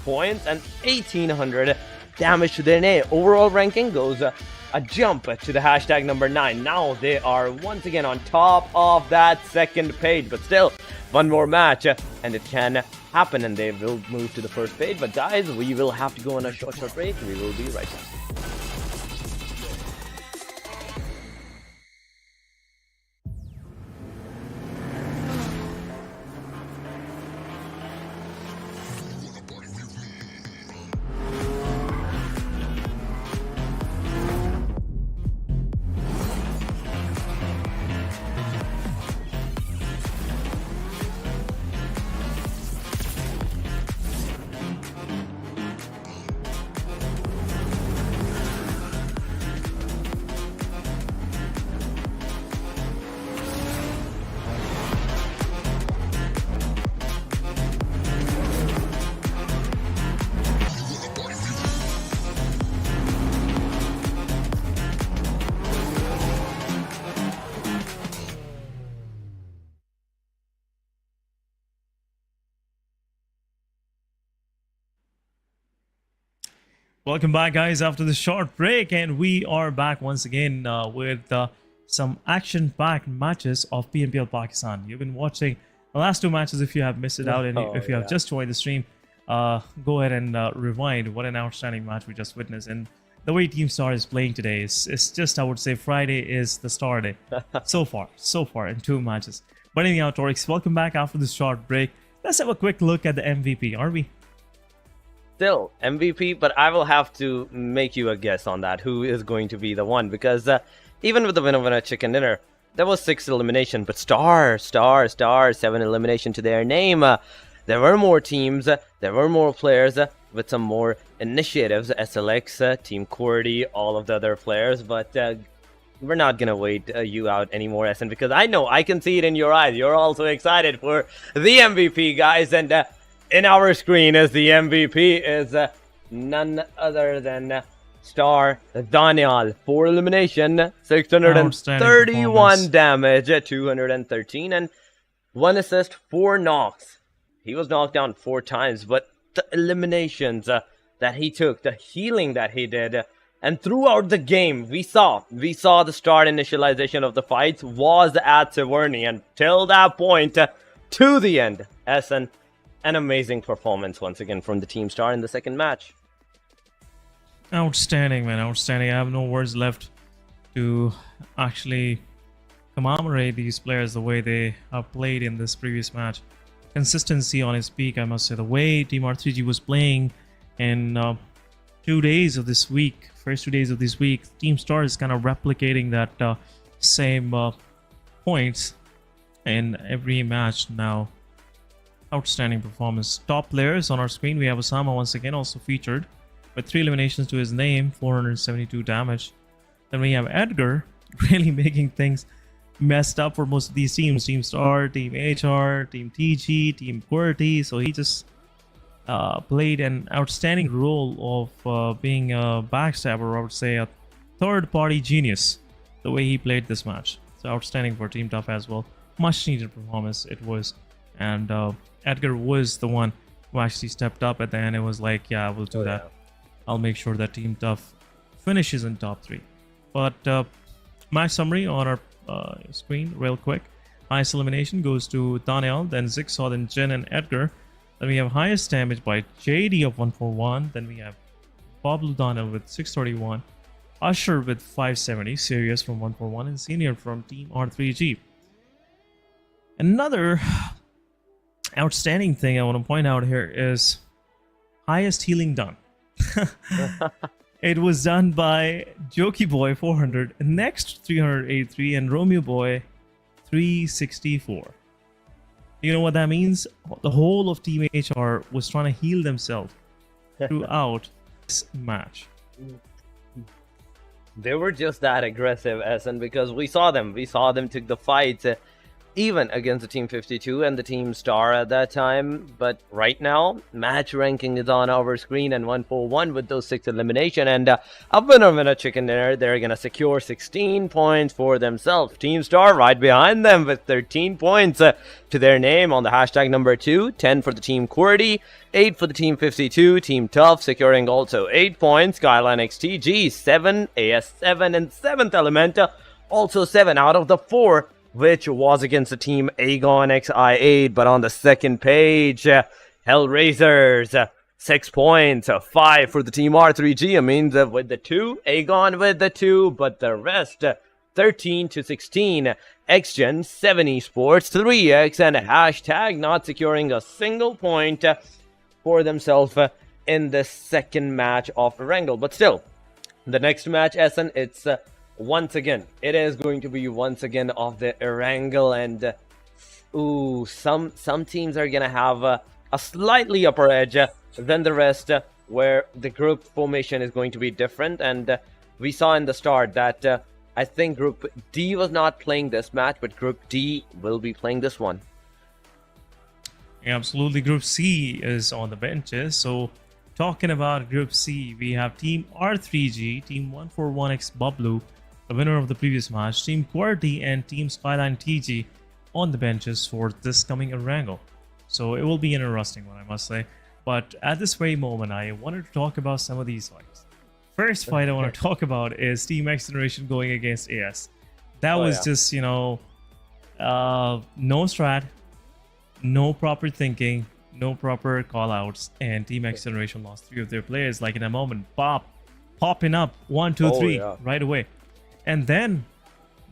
points and 1800 damage to their name. Overall ranking goes a jump to the hashtag number 9. Now they are once again on top of that second page, but still one more match and it can happen and they will move to the first page. But guys, we will have to go on a short break. We will be right back. Welcome back, guys, after the short break, and we are back once again with some action-packed matches of PMPL Pakistan. You've been watching the last two matches. If you have missed it out, and if you have just joined the stream, go ahead and rewind. What an outstanding match we just witnessed, and the way Team Star is playing today is just, I would say, Friday is the star day so far in two matches. But anyhow, Torix, welcome back after this short break. Let's have a quick look at the MVP, are we? Still MVP, but I will have to make you a guess on that. Who is going to be the one? Because even with the winner chicken dinner, there was 6 elimination, but star, 7 elimination to their name. There were more teams, there were more players with some more initiatives. SLX, Team QWERTY, all of the other players, but we're not gonna wait you out anymore, SN, because I know I can see it in your eyes. You're also excited for the MVP, guys, and in our screen is the MVP is none other than Star Daniel. 4 elimination, 631 damage, 213, and 1 assist, 4 knocks. He was knocked down 4 times, but the eliminations that he took, the healing that he did, and throughout the game, we saw the start initialization of the fights was at Se7en, and till that point, to the end, SN. An amazing performance once again from the Team Star in the second match. Outstanding, man, outstanding. I have no words left to actually commemorate these players the way they have played in this previous match. Consistency on its peak, I must say. The way Team R3G was playing in 2 days of this week, first 2 days of this week, Team Star is kind of replicating that same points in every match now. Outstanding performance. Top players on our screen, we have Osama once again also featured with 3 eliminations to his name, 472 damage. Then we have Edgar really making things messed up for most of these teams. Team Star, Team HR, Team TG, Team QWERTY. So he just played an outstanding role of being a backstabber, I would say a third-party genius, the way he played this match. So outstanding for Team Tough as well. Much needed performance it was. And Edgar was the one who actually stepped up at the end. It was like, yeah, I will do that. Yeah. I'll make sure that Team Tough finishes in top 3. But match summary on our screen real quick. Highest elimination goes to Daniel, then Zigsaw, then Jin and Edgar. Then we have highest damage by JD of 141. Then we have Pablo Daniel with 631. Usher with 570. Serious from 141. And Senior from Team R3G. Another outstanding thing I want to point out here is highest healing done. It was done by Jokey Boy 400, next 383, and Romeo Boy 364. You know what that means? The whole of Team HR was trying to heal themselves throughout this match. They were just that aggressive, SN, because we saw them took the fight even against the Team 52 and the Team Star at that time. But right now, match ranking is on our screen, and 1-4-1 with those 6 elimination, and a winner chicken dinner. They're gonna secure 16 points for themselves. Team Star right behind them with 13 points to their name on the hashtag number 2. 10 for the Team QWERTY, 8 for the Team 52. Team Tough securing also 8 points. Skyline XTG 7, AS7 and 7th Element also 7 out of the 4, which was against the Team Aegon XI8. But on the second page, HellRaisers 6 points, 5 for the Team R3G. I mean, with the 2, Aegon with the 2, but the rest 13 to 16. Se7en Esports 3x and hashtag not securing a single point for themselves in the second match of Erangel. But still, the next match, SN, it's once again, it is going to be once again of the Erangel, and some teams are gonna have a slightly upper edge than the rest, where the group formation is going to be different. And we saw in the start that I think Group D was not playing this match, but Group D will be playing this one. Yeah, absolutely. Group C is on the benches. So talking about Group C, we have Team R3G, Team 141X Bublu, the winner of the previous match, Team QWERTY and Team Skyline TG on the benches for this coming Erangel. So it will be an interesting one, I must say. But at this very moment, I wanted to talk about some of these fights. First fight I want to talk about is Team XGeneration going against AS. That was just, you know, no strat, no proper thinking, no proper callouts, and Team XGeneration lost 3 of their players like in a moment. Popping up 1, 2, 3 right away. And then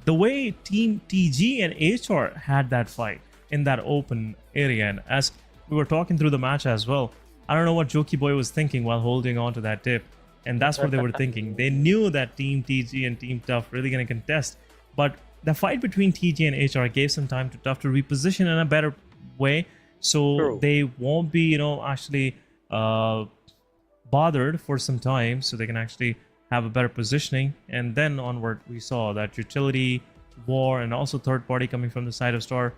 the way Team TG and HR had that fight in that open area, and as we were talking through the match as well, I don't know what Jokey Boy was thinking while holding on to that dip, and that's what they were thinking. They knew that Team TG and Team Tough really going to contest, but the fight between TG and HR gave some time to Tough to reposition in a better way, so they won't be, you know, actually bothered for some time, so they can actually have a better positioning. And then onward, we saw that utility, war, and also third party coming from the side of Star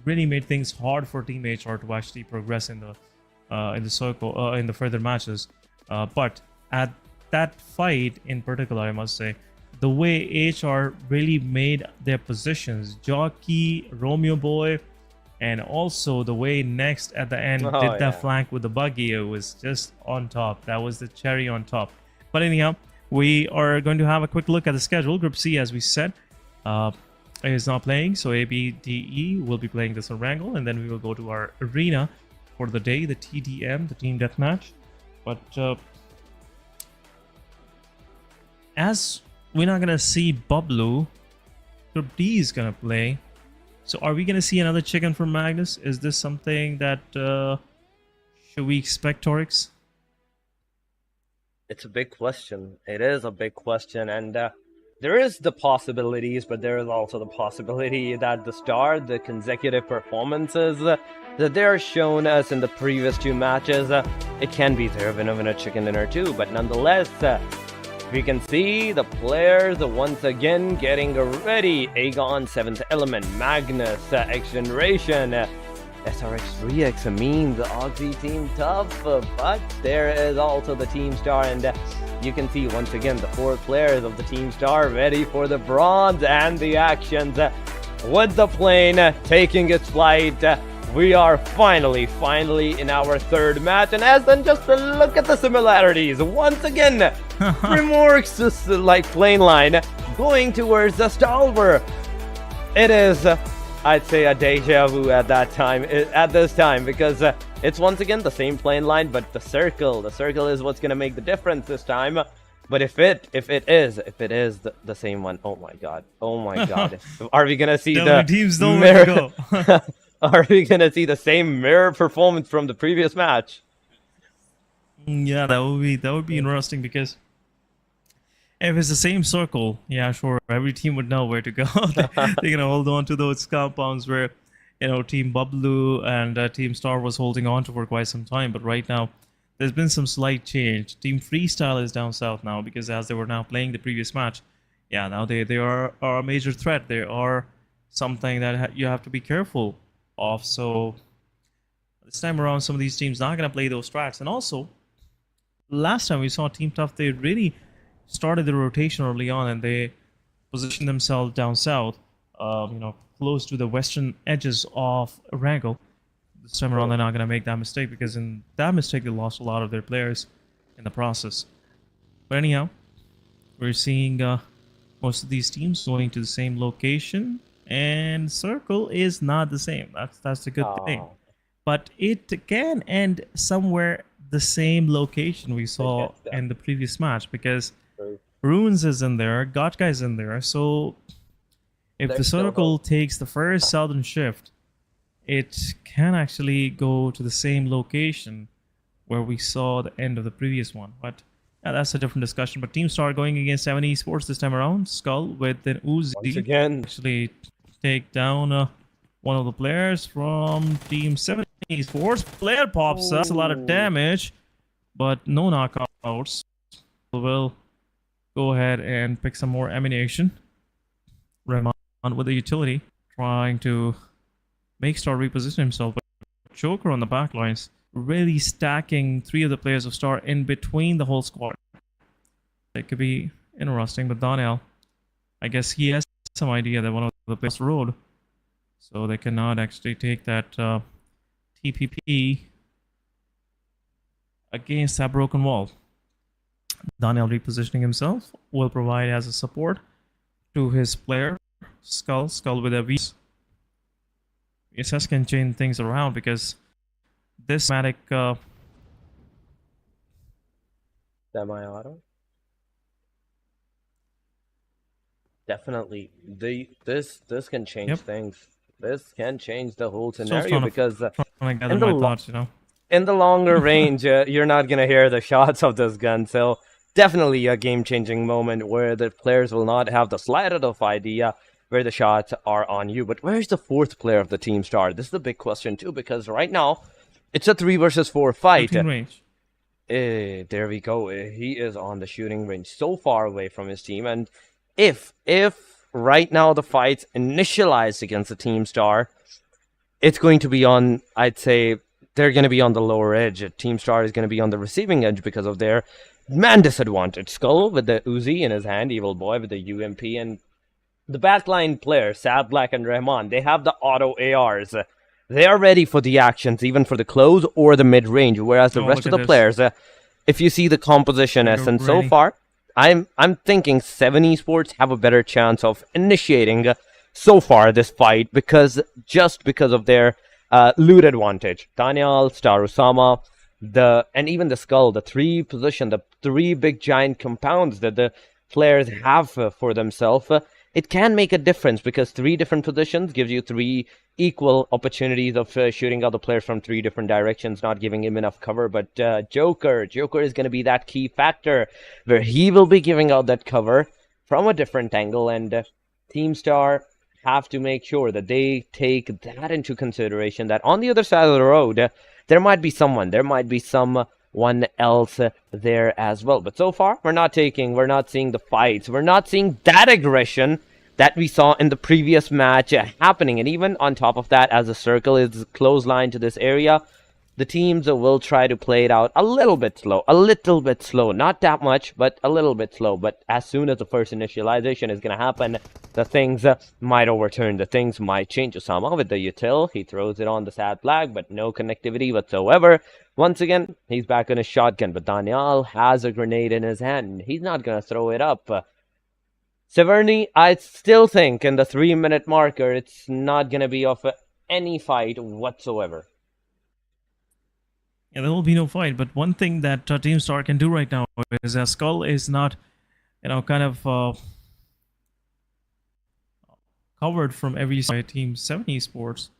really made things hard for Team HR to actually progress in the circle in the further matches. But at that fight in particular, I must say, the way HR really made their positions, Jockey, Romeo Boy, and also the way Next at the end did that flank with the buggy, it was just on top. That was the cherry on top. But anyhow, we are going to have a quick look at the schedule. Group C, as we said, is not playing, so A, B, D, E will be playing this Erangel, and then we will go to our arena for the day, the TDM, the Team Deathmatch. But as we're not going to see Bublu, Group D is going to play. So are we going to see another chicken from Magnus? Is this something that should we expect, Torix? It's a big question. It is a big question, and there is the possibilities, but there is also the possibility that the Star, the consecutive performances that they're shown us in the previous 2 matches, it can be their winner chicken dinner too. But nonetheless, we can see the players once again getting ready. Aegon, 7th Element, Magnus, XGeneration, SRX3X, the Oxy Team Tough, but there is also the Team Star, and you can see once again the 4 players of the Team Star ready for the bronze and the actions. With the plane taking its flight, we are finally in our 3rd match, and as then just look at the similarities. Once again, Remorks just like plane line going towards the Stalwart. It is, I'd say, a deja vu at this time, because it's once again the same plane line, but the circle is what's gonna make the difference this time. But if it is the same one, oh my god, are we gonna see the teams don't mirror? Are we gonna see the same mirror performance from the previous match? Yeah, that would be interesting, because if it's the same circle, yeah, sure, every team would know where to go. They're gonna hold on to those compounds where, you know, Team Bublu and Team Star was holding on to for quite some time. But right now, there's been some slight change. Team Freestyle is down south now, because as they were now playing the previous match, yeah, now they are a major threat. They are something that you have to be careful of. So this time around, some of these teams not going to play those strats. And also, last time we saw Team Tough, they really started the rotation early on, and they positioned themselves down south, close to the western edges of Erangel. This time around, they're not going to make that mistake, because in that mistake, they lost a lot of their players in the process. But anyhow, we're seeing most of these teams going to the same location, and Circle is not the same. That's the good thing. But it can end somewhere the same location we saw in the previous match, because Ruins is in there, Gotka is in there. So if the Circle takes the first southern shift, it can actually go to the same location where we saw the end of the previous one. But yeah, that's a different discussion. But Team Star going against Se7en Esports this time around. Skull with an Uzi. Once again, actually take down one of the players from Team Se7en Esports. Player pops up. That's a lot of damage, but no knockouts. We'll go ahead and pick some more ammunition. Rahman with the utility, trying to make Star reposition himself. But Joker on the back lines, really stacking 3 of the players of Star in between the whole squad. It could be interesting, but Daniel, I guess he has some idea that one of the players road, so they cannot actually take that TPP against that broken wall. Daniel repositioning himself will provide as a support to his player Skull with a V. SS can change things around, because this Matic semi-auto. Definitely, this can change things. This can change the whole scenario, because in the longer range, you're not gonna hear the shots of this gun. So definitely a game-changing moment where the players will not have the slightest of idea where the shots are on you. But where's the 4th player of the Team Star? This is the big question too, because right now it's a 3 versus 4 fight. Range. There we go. He is on the shooting range, so far away from his team. And if right now the fight's initialized against the Team Star, it's going to be on, I'd say, they're going to be on the lower edge. Team Star is going to be on the receiving edge because of their man disadvantage. Skull with the Uzi in his hand, Evil Boy with the UMP, and the backline players, Sad Black and Rahman, they have the auto ARs. They are ready for the actions, even for the close or the mid-range, whereas the rest of the players, if you see the composition essence so far, I'm thinking Se7en Esports have a better chance of initiating so far this fight, because of their loot advantage. Daniel, Star Usama, and even the Skull, the 3 position, the 3 big giant compounds that the players have for themselves. It can make a difference, because 3 different positions gives you 3 equal opportunities of shooting out the player from 3 different directions, not giving him enough cover. But Joker is going to be that key factor where he will be giving out that cover from a different angle, and Team Star have to make sure that they take that into consideration, that on the other side of the road, there might be someone else there as well. But so far, we're not seeing the fights. We're not seeing that aggression that we saw in the previous match happening. And even on top of that, as the Circle is clothesline to this area, the teams will try to play it out a little bit slow. Not that much, but a little bit slow. But as soon as the first initialization is going to happen, the things might overturn. The things might change. Osama with the util, he throws it on the Sad Black, but no connectivity whatsoever. Once again, he's back on his shotgun, but Daniel has a grenade in his hand. He's not going to throw it up. Se7en, I still think in the 3-minute marker, it's not going to be of any fight whatsoever. Yeah, there will be no fight. But one thing that Team Star can do right now is that Skull is not, covered from every side. Team Se7en Esports,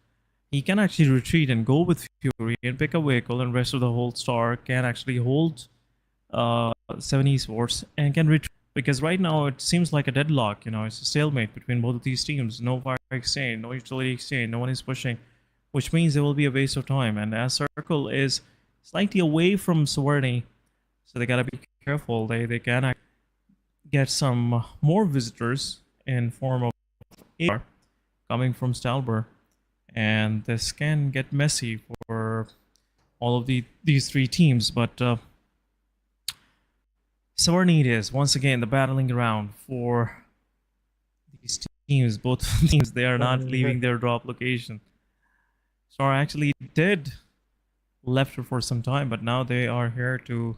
he can actually retreat and go with Fury and pick a vehicle, and rest of the whole Star can actually hold Se7en Esports and can retreat. Because right now it seems like a deadlock, it's a stalemate between both of these teams. No fire exchange, no utility exchange, no one is pushing, which means there will be a waste of time. And as Circle is slightly away from Se7en, so they gotta be careful. They can get some more visitors in form of AR, coming from Stalber, and this can get messy for all of these three teams. But Se7en is once again the battling ground for these teams. Both teams, they are not leaving their drop location. Star actually did left for some time, but now they are here to,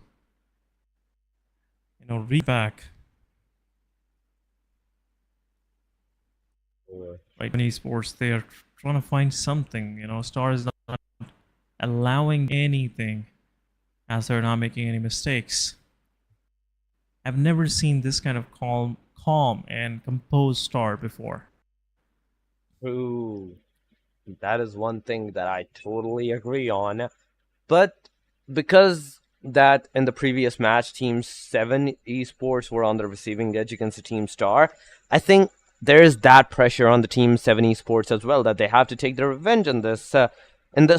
read back. Right, esports, they are trying to find something. Star is not allowing anything, as they're not making any mistakes. I've never seen this kind of calm and composed Star before. Ooh, that is one thing that I totally agree on. But because that in the previous match, Team 7 Esports were on the receiving edge against the Team Star, I think there is that pressure on the Team 7 Esports as well, that they have to take their revenge in this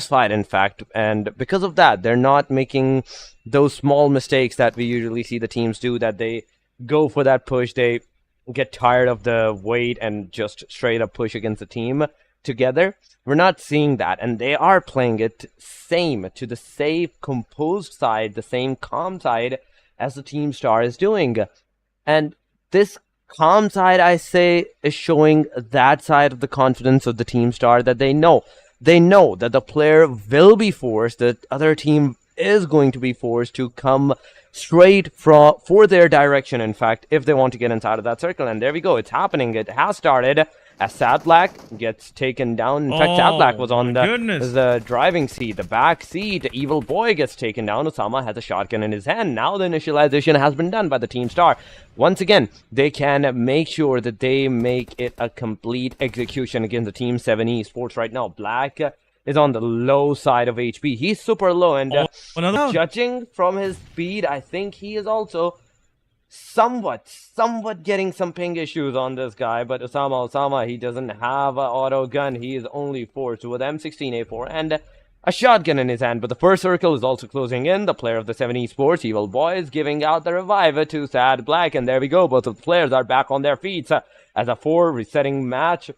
fight, in fact. And because of that, they're not making those small mistakes that we usually see the teams do, that they go for that push, they get tired of the wait and just straight up push against the team together. We're not seeing that, and they are playing it same to the safe, composed side, the same calm side as the Team Star is doing. And this calm side, I say, is showing that side of the confidence of the Team Star, that they know that the player will be forced, the other team is going to be forced to come straight for their direction, in fact, if they want to get inside of that circle. And there we go, it's happening. It has started as SatBlack gets taken down. In fact, SatBlack was on the driving seat, the back seat. Evil Boy gets taken down. Osama has a shotgun in his hand. Now the initialization has been done by the Team Star. Once again, they can make sure that they make it a complete execution against the Team 7 Esports right now. Black is on the low side of HP. He's super low, and judging from his speed, I think he is also somewhat getting some ping issues on this guy. But Osama, he doesn't have an auto gun. He is only forced with M16A4 and a shotgun in his hand. But the first circle is also closing in. The player of the 7 Esports, Evil Boy, is giving out the revive to SatBlack, and there we go. Both of the players are back on their feet as a 4 resetting match.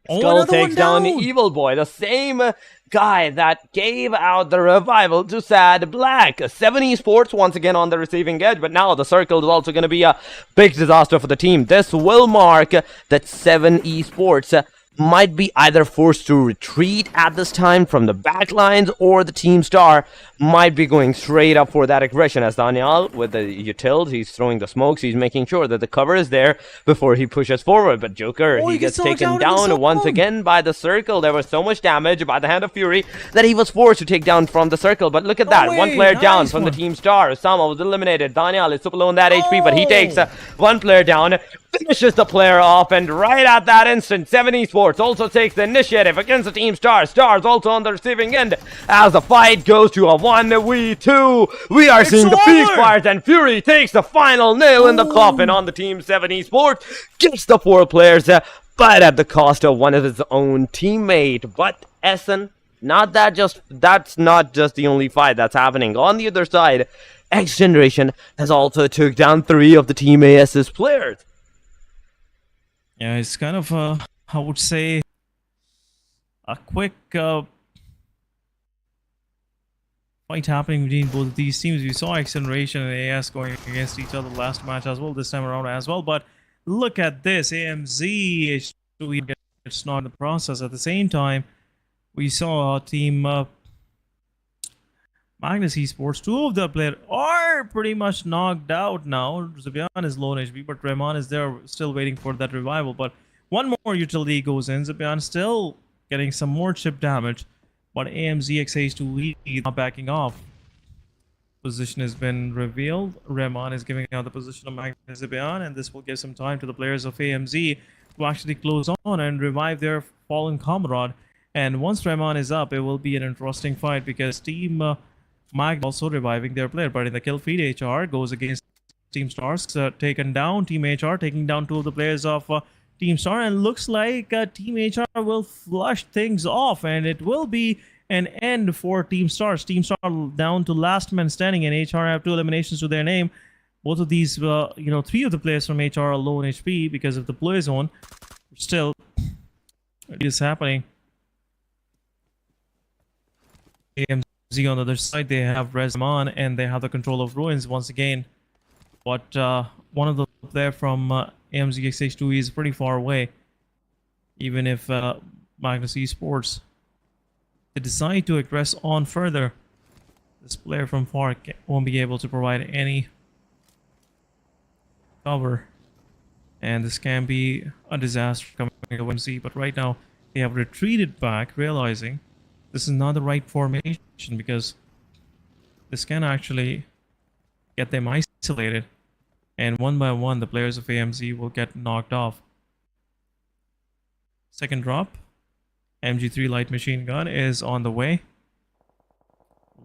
Skull takes down Evil Boy, the same guy that gave out the revival to SatBlack. 7 Esports once again on the receiving edge, but now the circle is also going to be a big disaster for the team. This will mark that 7 Esports might be either forced to retreat at this time from the back lines, or the Team Star might be going straight up for that aggression. As Daniel with the utils, he's throwing the smokes, he's making sure that the cover is there before he pushes forward. But Joker, he gets taken down once again by the circle. There was so much damage by the hand of Fury that he was forced to take down from the circle. But look at that, one player down from the Team Star. Osama was eliminated. Daniel is super low on that HP, but he takes one player down, finishes the player off, and right at that instant, 7 Esports also takes the initiative against the Team Star. Star's also on the receiving end as the fight goes to a 1v2. We are seeing the peak fires, and Fury takes the final nail in the coffin on the Team 7 Esports. Gets the 4 players, but at the cost of one of his own teammate. But Se7en, that's not just the only fight that's happening. On the other side, XGeneration has also took down 3 of the Team AS's players. Yeah, it's kind of, I would say, a quick fight happening between both of these teams. We saw XGeneration and AS going against each other last match as well, this time around as well. But look at this, AMZ gets not in the process. At the same time, we saw Team Magnus Esports, 2 of the players are pretty much knocked out now. Se7en is low on HP, but Rahman is there still waiting for that revival. But one more utility goes in. Se7en still getting some more chip damage, but AMZ XH2 is not backing off. Position has been revealed. Rahman is giving out the position of Magnus Se7en, and this will give some time to the players of AMZ to actually close on and revive their fallen comrade. And once Rahman is up, it will be an interesting fight, because Team Mag also reviving their player, but in the kill feed, HR goes against Team Stars, taken down. Team HR taking down 2 of the players of Team Star, and looks like Team HR will flush things off, and it will be an end for Team Stars. Team Star down to last man standing, and HR have 2 eliminations to their name. Both of these, 3 of the players from HR are low on HP because of the play zone. Still, It is happening. AMZ on the other side, they have Resman and they have the control of Ruins once again. But one of the player from AMZ XH2 is pretty far away. Even if Magnus Esports they decide to aggress on further, this player from far won't be able to provide any cover. And this can be a disaster coming to AMZ. But right now, they have retreated back, realizing this is not the right formation because this can actually get them isolated. And one by one, the players of AMZ will get knocked off. Second drop. MG3 light machine gun is on the way.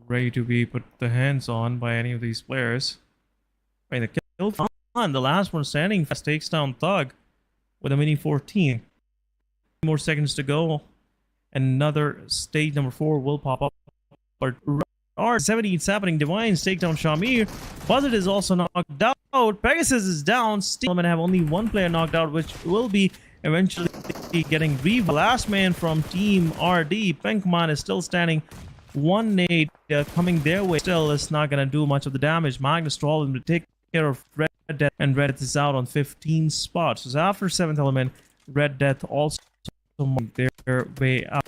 Ready to be put the hands on by any of these players. Right, the kill on the last one standing fast takes down Thug with a mini 14. More seconds to go. Another stage number 4 will pop up. But R70 is happening. Divines take down Shamir. Buzzard is also knocked out. Pegasus is down. Still have only one player knocked out, which will be eventually getting reviewed. Last man from Team RD. Pinkman is still standing. One nade coming their way. Still, it's not going to do much of the damage. Magnus Troll to take care of Red Death, and Red Death is out on 15 spots. So after 7th element, Red Death also make their way out.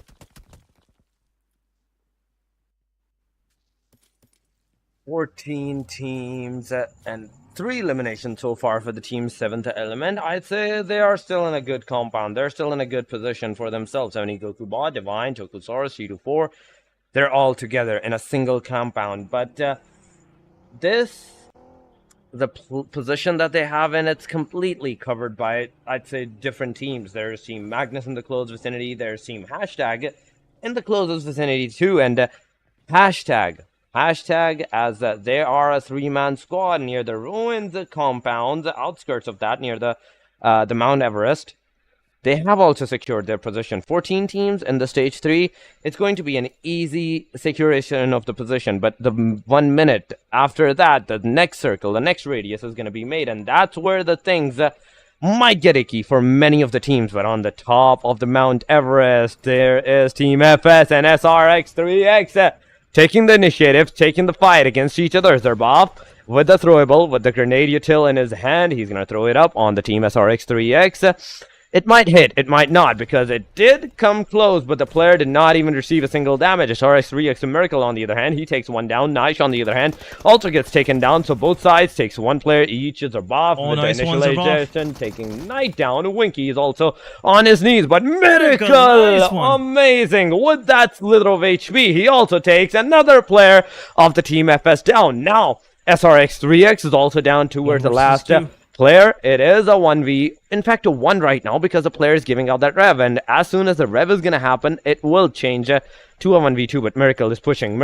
"14 teams and 3 eliminations so far for the team 7th element. I'd say they are still in a good compound. They're still in a good position for themselves. 70 Goku Bot, Divine, Tokusaurus, G24. They're all together in a single compound. But the position that they have in, it's completely covered by, I'd say, different teams. There's Team Magnus in the close vicinity. There's Team Hashtag in the closest vicinity too. And Hashtag as they are a 3-man squad near the ruins compound, the outskirts of that, near the Mount Everest. They have also secured their position. 14 teams in the stage 3. It's going to be an easy securation of the position, but the 1 minute after that, the next circle, the next radius is going to be made, and that's where the things might get icky for many of the teams. But on the top of the Mount Everest, there is Team FS and SRX3X taking the initiative, taking the fight against each other. Zerbov with the throwable, with the grenade util in his hand. He's going to throw it up on the Team SRX3X. It might hit, it might not, because it did come close, but the player did not even receive a single damage. SRX3X to Miracle on the other hand, he takes one down. Nice on the other hand also gets taken down, so both sides takes one player each. Zerbov with the initialization taking Knight down. Winky is also on his knees, but Miracle, nice, amazing, with that slither of HP, he also takes another player of the Team FS down. Now, SRX3X is also down towards the last player. It is a 1v, in fact a 1 right now, because the player is giving out that rev, and as soon as the rev is gonna happen, it will change to a 1v2. But Miracle is pushing,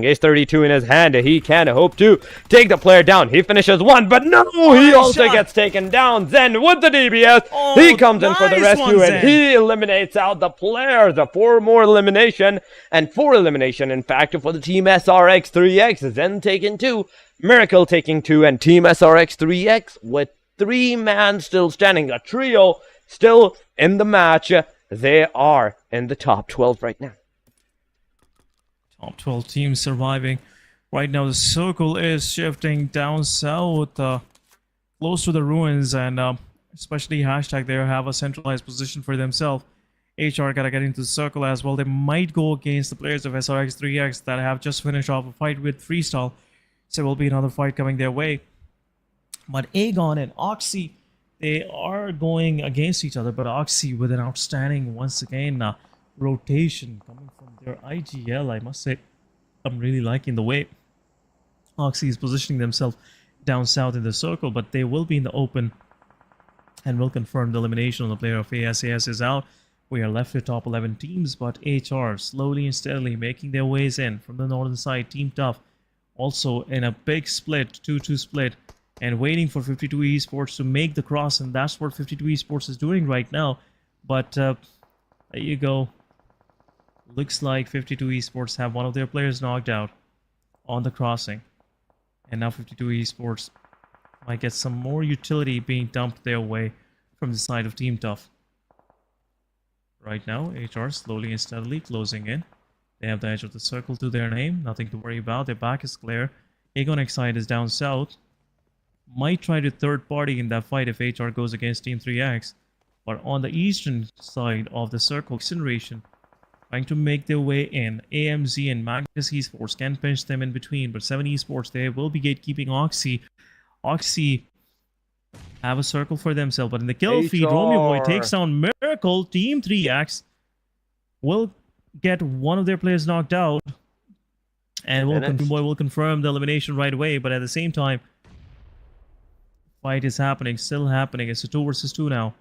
Ace 32 in his hand. He can hope to take the player down. He finishes one, but no, he also gets taken down. Zen with the DBS, he comes in for the rescue, and he eliminates out the player. The 4 more elimination, and 4 elimination in fact for the Team SRX3X. Zen taking 2, Miracle taking 2, and Team SRX3X with 3 man still standing, a trio still in the match. They are in the top 12 right now. Top 12 teams surviving. Right now the circle is shifting down south, close to the ruins, and especially Hashtag there have a centralized position for themselves. HR gotta get into the circle as well. They might go against the players of SRX3X that have just finished off a fight with Freestyle. So there will be another fight coming their way. But Aegon and Oxy, they are going against each other, but Oxy with an outstanding, once again, rotation coming from their IGL. I must say, I'm really liking the way Oxy is positioning themselves down south in the circle, but they will be in the open and will confirm the elimination on the player of ASAS is out. We are left with top 11 teams, but HR slowly and steadily making their ways in from the northern side. Team Tough also in a big split, 2-2 split, and waiting for 52 Esports to make the cross, and that's what 52 Esports is doing right now. But there you go. Looks like 52 Esports have one of their players knocked out on the crossing, and now 52 Esports might get some more utility being dumped their way from the side of Team Tough. right now. HR slowly and steadily closing in. They have the edge of the circle to their name. Nothing to worry about. Their back is clear. Aegon Excite is down south. Might try to third party in that fight if HR goes against Team 3X. But on the eastern side of the circle, XGeneration trying to make their way in. AMZ and Magnus Esports can pinch them in between. But Se7en Esports, they will be gatekeeping Oxy. Oxy have a circle for themselves. But in the kill feed, Romeo Boy takes down Miracle. Team 3X will get one of their players knocked out. And Boy will confirm the elimination right away. But at the same time, fight is happening, still happening. It's a 2 versus 2 now.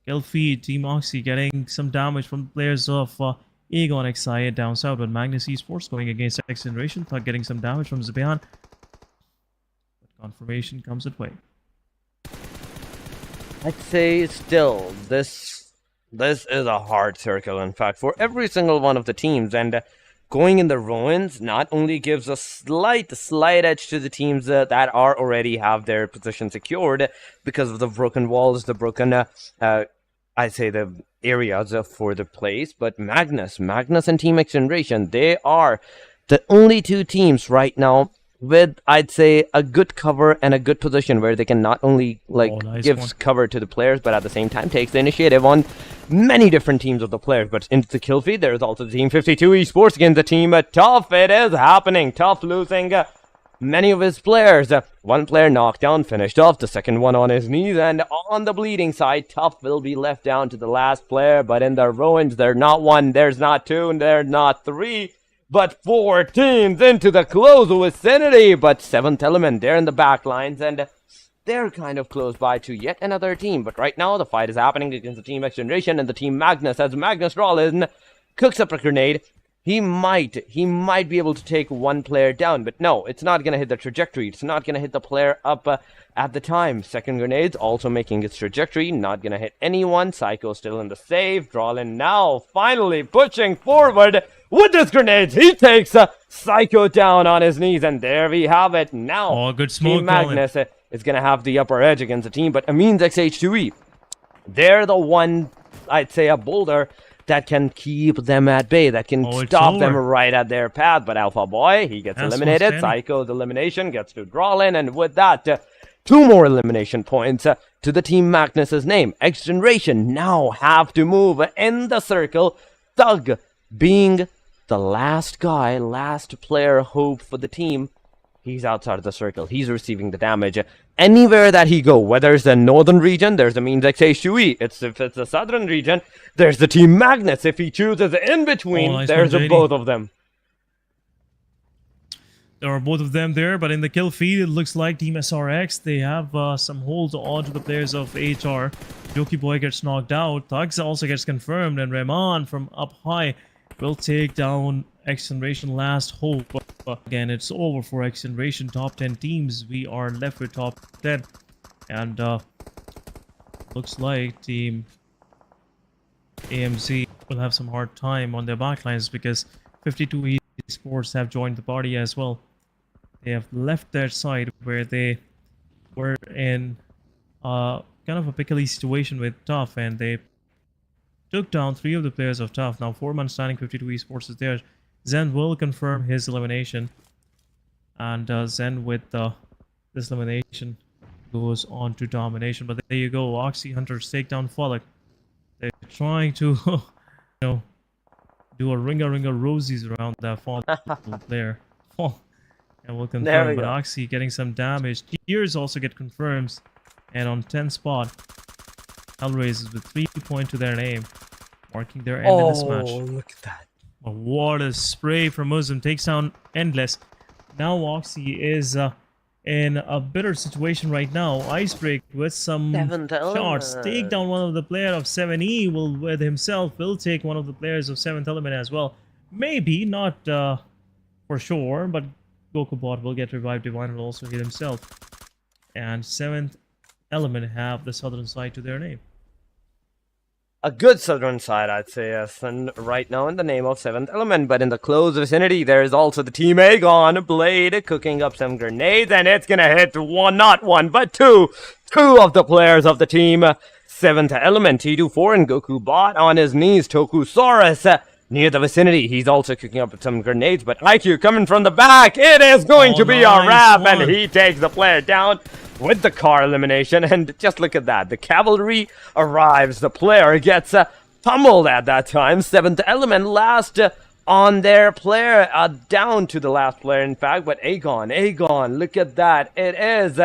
Kill feed, Team Oxy getting some damage from players of Aegon Excite down south. But Magnus Esports going against XGeneration, Thug getting some damage from Zebayan. But confirmation comes at way. I'd say still, this is a hard circle, in fact, for every single one of the teams. And going in the ruins not only gives a slight edge to the teams that are already have their position secured because of the broken walls, the broken, I'd say the areas for the place, but Magnus and Team XGeneration, they are the only two teams right now with, I'd say, a good cover and a good position where they can not only give cover to the players, but at the same time takes the initiative on many different teams of the players. But into the kill feed, there's also Team 52 Esports against the team Tough. It is happening. Tough losing many of his players. One player knocked down, finished off. The second one on his knees, and on the bleeding side, Tough will be left down to the last player. But in the ruins, there's not one, there's not two, and there's not three, but 4 teams into the close vicinity. But 7th Element, they're in the back lines, and they're kind of close by to yet another team. But right now, the fight is happening against the Team XGeneration and the Team Magnus, as Magnus Rollin cooks up a grenade. He might be able to take one player down, but no, it's not going to hit the trajectory. It's not going to hit the player up at the time. Second grenade's also making its trajectory, not going to hit anyone. Psycho still in the save. Drawlin now finally pushing forward with his grenades. He takes Psycho down on his knees, and there we have it. Now, good smoke, Team Magnus is going to have the upper edge against the team, but Amin's XH2E, they're the one, I'd say, a boulder that can keep them at bay, that can stop them right at their path. But Alpha Boy, he gets eliminated. Psycho's elimination gets to Drawlin, and with that, 2 more elimination points to the Team Magnus's name. XGeneration now have to move in the circle. Thug being the last guy, last player hope for the team. He's outside of the circle. He's receiving the damage. Anywhere that he go, whether it's the northern region, there's the Means XH2E. If it's the southern region, there's the Team Magnus. If he chooses in between, there's both of them. There are both of them there, but in the kill feed, it looks like Team SRX, they have some hold on to the players of HR. Joki Boy gets knocked out. Thugs also gets confirmed, and Rahman from up high will take down XGeneration last hope. But again, it's over for XGeneration. Top 10 teams. We are left with top 10. And looks like Team AMZ will have some hard time on their backlines because 52 Esports have joined the party as well. They have left their side where they were in kind of a pickly situation with Tough, and they took down 3 of the players of Tough. Now 4-man standing, 52 Esports is there. Zen will confirm his elimination, and Zen with this elimination goes on to domination. But there you go, Oxy Hunters take down Fallock. They're trying to do a ringer rosies around that Fall player. And we'll confirm, but Oxy getting some damage. Tears also get confirmed, and on 10th spot, HellRaisers with 3 points to their name, marking their end in this match. Oh, look at that. Oh, what a spray from Muslim, takes down Endless. Now Oxy is in a bitter situation right now. Icebreak with some shots. Take down one of the player of 7E with himself. Will take one of the players of 7th Element as well. Maybe, not for sure, but Gokubot will get revived. Divine will also hit himself. And 7th Element have the southern side to their name. A good southern side, I'd say, yes, and right now in the name of 7th Element. But in the close vicinity, there is also the Team Aegon Blade cooking up some grenades, and it's gonna hit not one, but two of the players of the Team 7th Element, T24 and Goku bot on his knees. Tokusaurus near the vicinity. He's also cooking up with some grenades, but IQ coming from the back. It is going to be a wrap, and he takes the player down with the car elimination. And just look at that. The cavalry arrives. The player gets pummeled at that time. 7th Element last on their player, down to the last player, in fact. But Aegon, look at that. It is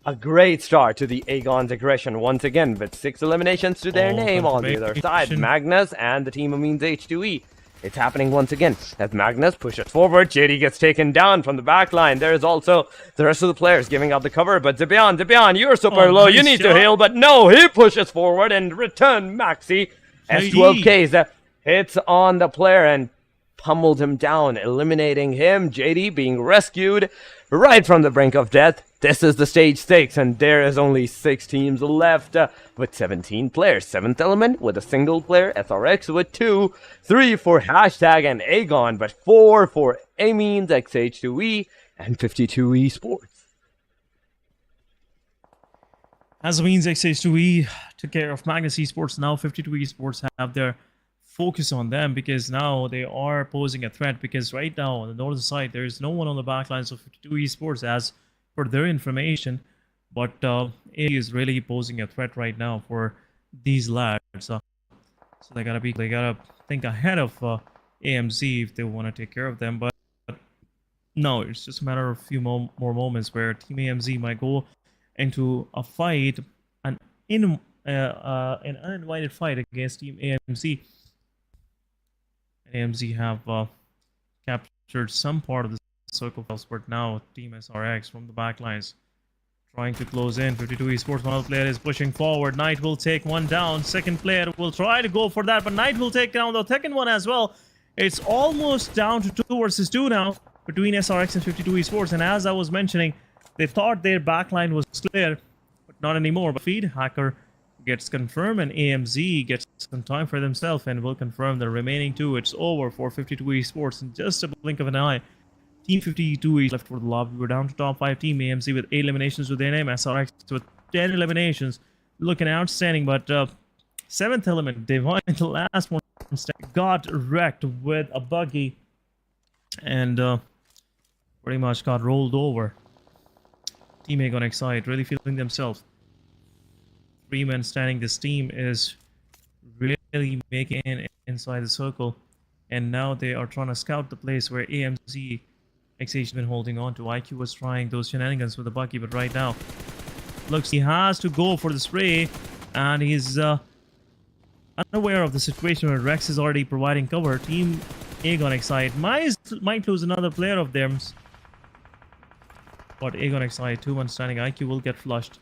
a great start to the Aegon's aggression once again, with 6 eliminations to their name. On the other side, Magnus and the team of Means H2E. It's happening once again as Magnus pushes forward. JD gets taken down from the back line. There is also the rest of the players giving out the cover, but Zebian, you're super low. You need to heal, but no, he pushes forward and return Maxi. S12Ks hits on the player and pummeled him down, eliminating him. JD being rescued right from the brink of death. This is the stage 6, and there is only 6 teams left with 17 players. 7th Element with a single player, SRX with 2, 3 for Hashtag and Aegon, but 4 for Amines, XH2E, and 52 Esports. As means XH2E took care of Magnus Esports, now 52 Esports have their focus on them, because now they are posing a threat, because right now on the northern side there is no one on the back lines of 52 Esports as for their information, but it is really posing a threat right now for these lads. So they gotta think ahead of AMZ if they want to take care of them. But no, it's just a matter of a few more moments where Team AMZ might go into a fight, an uninvited fight against Team AMZ. AMZ have captured some part of the circle, but now Team SRX from the back lines trying to close in. 52 Esports, one player is pushing forward. Knight will take one down. Second player will try to go for that, but Knight will take down the second one as well. It's almost down to 2 versus 2 now between SRX and 52 Esports. And as I was mentioning, they thought their backline was clear, but not anymore. But feed hacker gets confirmed, and AMZ gets some time for themselves and will confirm the remaining 2. It's over for 52 Esports in just a blink of an eye. Team 52 is left for the lobby. We're down to top 5 team. AMZ with 8 eliminations with their name. SRX with 10 eliminations. Looking outstanding, but 7th Element, they won the last one. Got wrecked with a buggy and pretty much got rolled over. Team Aegon Excite really feeling themselves. 3 men standing. This team is really making it inside the circle. And now they are trying to scout the place where AMZ XH has been holding on to. IQ was trying those shenanigans with the Bucky, but right now looks he has to go for the spray, and he's unaware of the situation where Rex is already providing cover. Team Aegon Excite might lose another player of theirs, but Aegon Excite 2-1 standing. IQ will get flushed.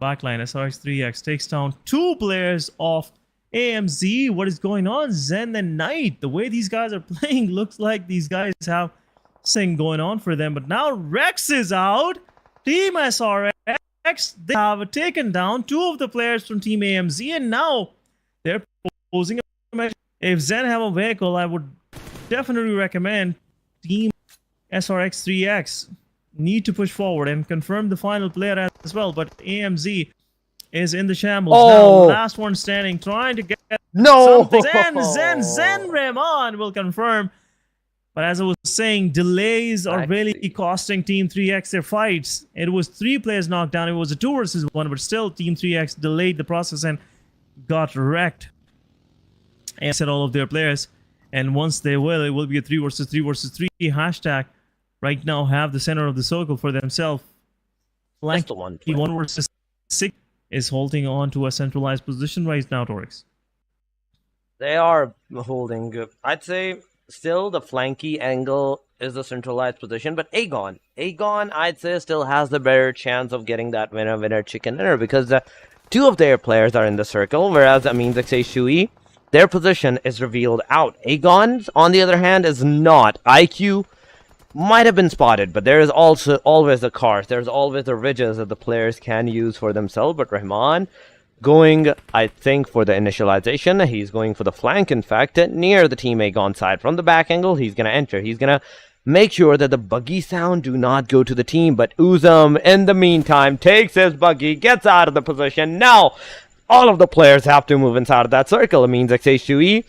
Backline SRX 3X takes down 2 players of AMZ. What is going on? Zen and Knight. The way these guys are playing looks like these guys have something going on for them. But now Rex is out. Team SRX, they have taken down 2 of the players from Team AMZ, and now they're posing a match. If Zen have a vehicle, I would definitely recommend Team SRX 3X need to push forward and confirm the final player as well. But AMZ is in the shambles now. Last one standing, trying to get something. Zen Rahman will confirm. But as I was saying, delays are really costing Team 3X their fights. It was 3 players knocked down. It was a 2 versus 1, but still Team 3X delayed the process and got wrecked. And said all of their players. And once they will, it will be a 3 versus 3 versus 3. Hashtag right now have the center of the circle for themselves. Flank 1 versus 6 is holding on to a centralized position right now, Torix. They are holding, I'd say, still the flanky angle is the centralized position, but Aegon, I'd say, still has the better chance of getting that winner chicken dinner, because 2 of their players are in the circle, whereas Amin's XH2E, their position is revealed out. Aegon's, on the other hand, is not. IQ might have been spotted, but there is also always the cars. There's always the ridges that the players can use for themselves. But Rahman going, I think, for the initialization. He's going for the flank, in fact, near the Team Aegon side. From the back angle, he's going to enter. He's going to make sure that the buggy sound do not go to the team. But Uzum, in the meantime, takes his buggy, gets out of the position. Now, all of the players have to move inside of that circle. It means XH2E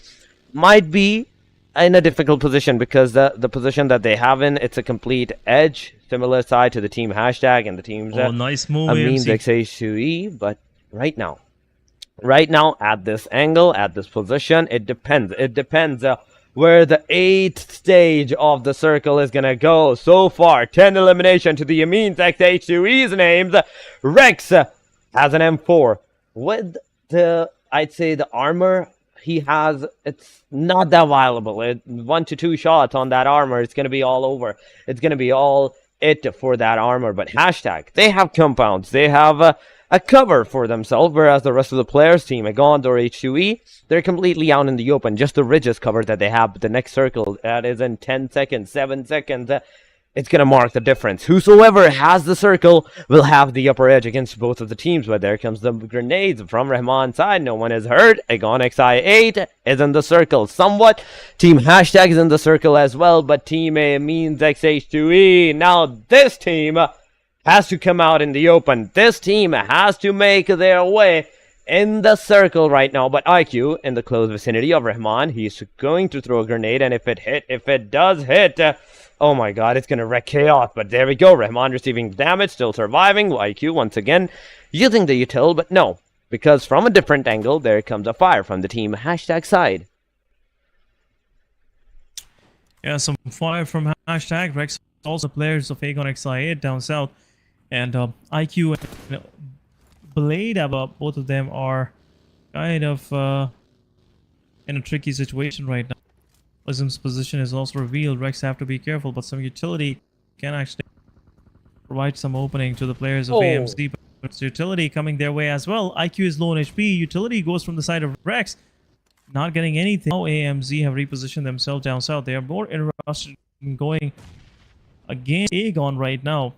might be in a difficult position because the position that they have in, it's a complete edge, similar side to the team hashtag and the team's nice move, means XH2E. But right now at this angle, at this position, it depends. Where the 8th stage of the circle is gonna go. So far, 10 elimination to the Amines XH2E's names. Rex has an M4 with the, I'd say, the armor he has. It's not that viable. 1 to 2 shots on that armor, it's gonna be all over. It's gonna be all it for that armor. But hashtag, they have compounds. They have a cover for themselves, whereas the rest of the players' team, Agond or H2E, they're completely out in the open. Just the ridges cover that they have. But the next circle, that is in 10 seconds, 7 seconds, it's going to mark the difference. Whosoever has the circle will have the upper edge against both of the teams. But there comes the grenades from Rahman's side. No one is hurt. Agond XI8 is in the circle somewhat. Team hashtag is in the circle as well. But Team A means XH2E. Now this team has to come out in the open. This team has to make their way in the circle right now. But IQ in the close vicinity of Rahman, he's going to throw a grenade, and if it does hit, oh my god, it's gonna wreck chaos. But there we go, Rahman receiving damage, still surviving. IQ once again using the util, but no, because from a different angle there comes a fire from the team hashtag side. Yeah, some fire from hashtag. Rex also players of Agon XI8 down south, and IQ and Blade, both of them are kind of in a tricky situation right now. Lism's position is also revealed. Rex have to be careful, but some utility can actually provide some opening to the players of AMZ. But it's utility coming their way as well. IQ is low on HP. Utility goes from the side of Rex, not getting anything. Now AMZ have repositioned themselves down south. They are more interested in going against Agon right now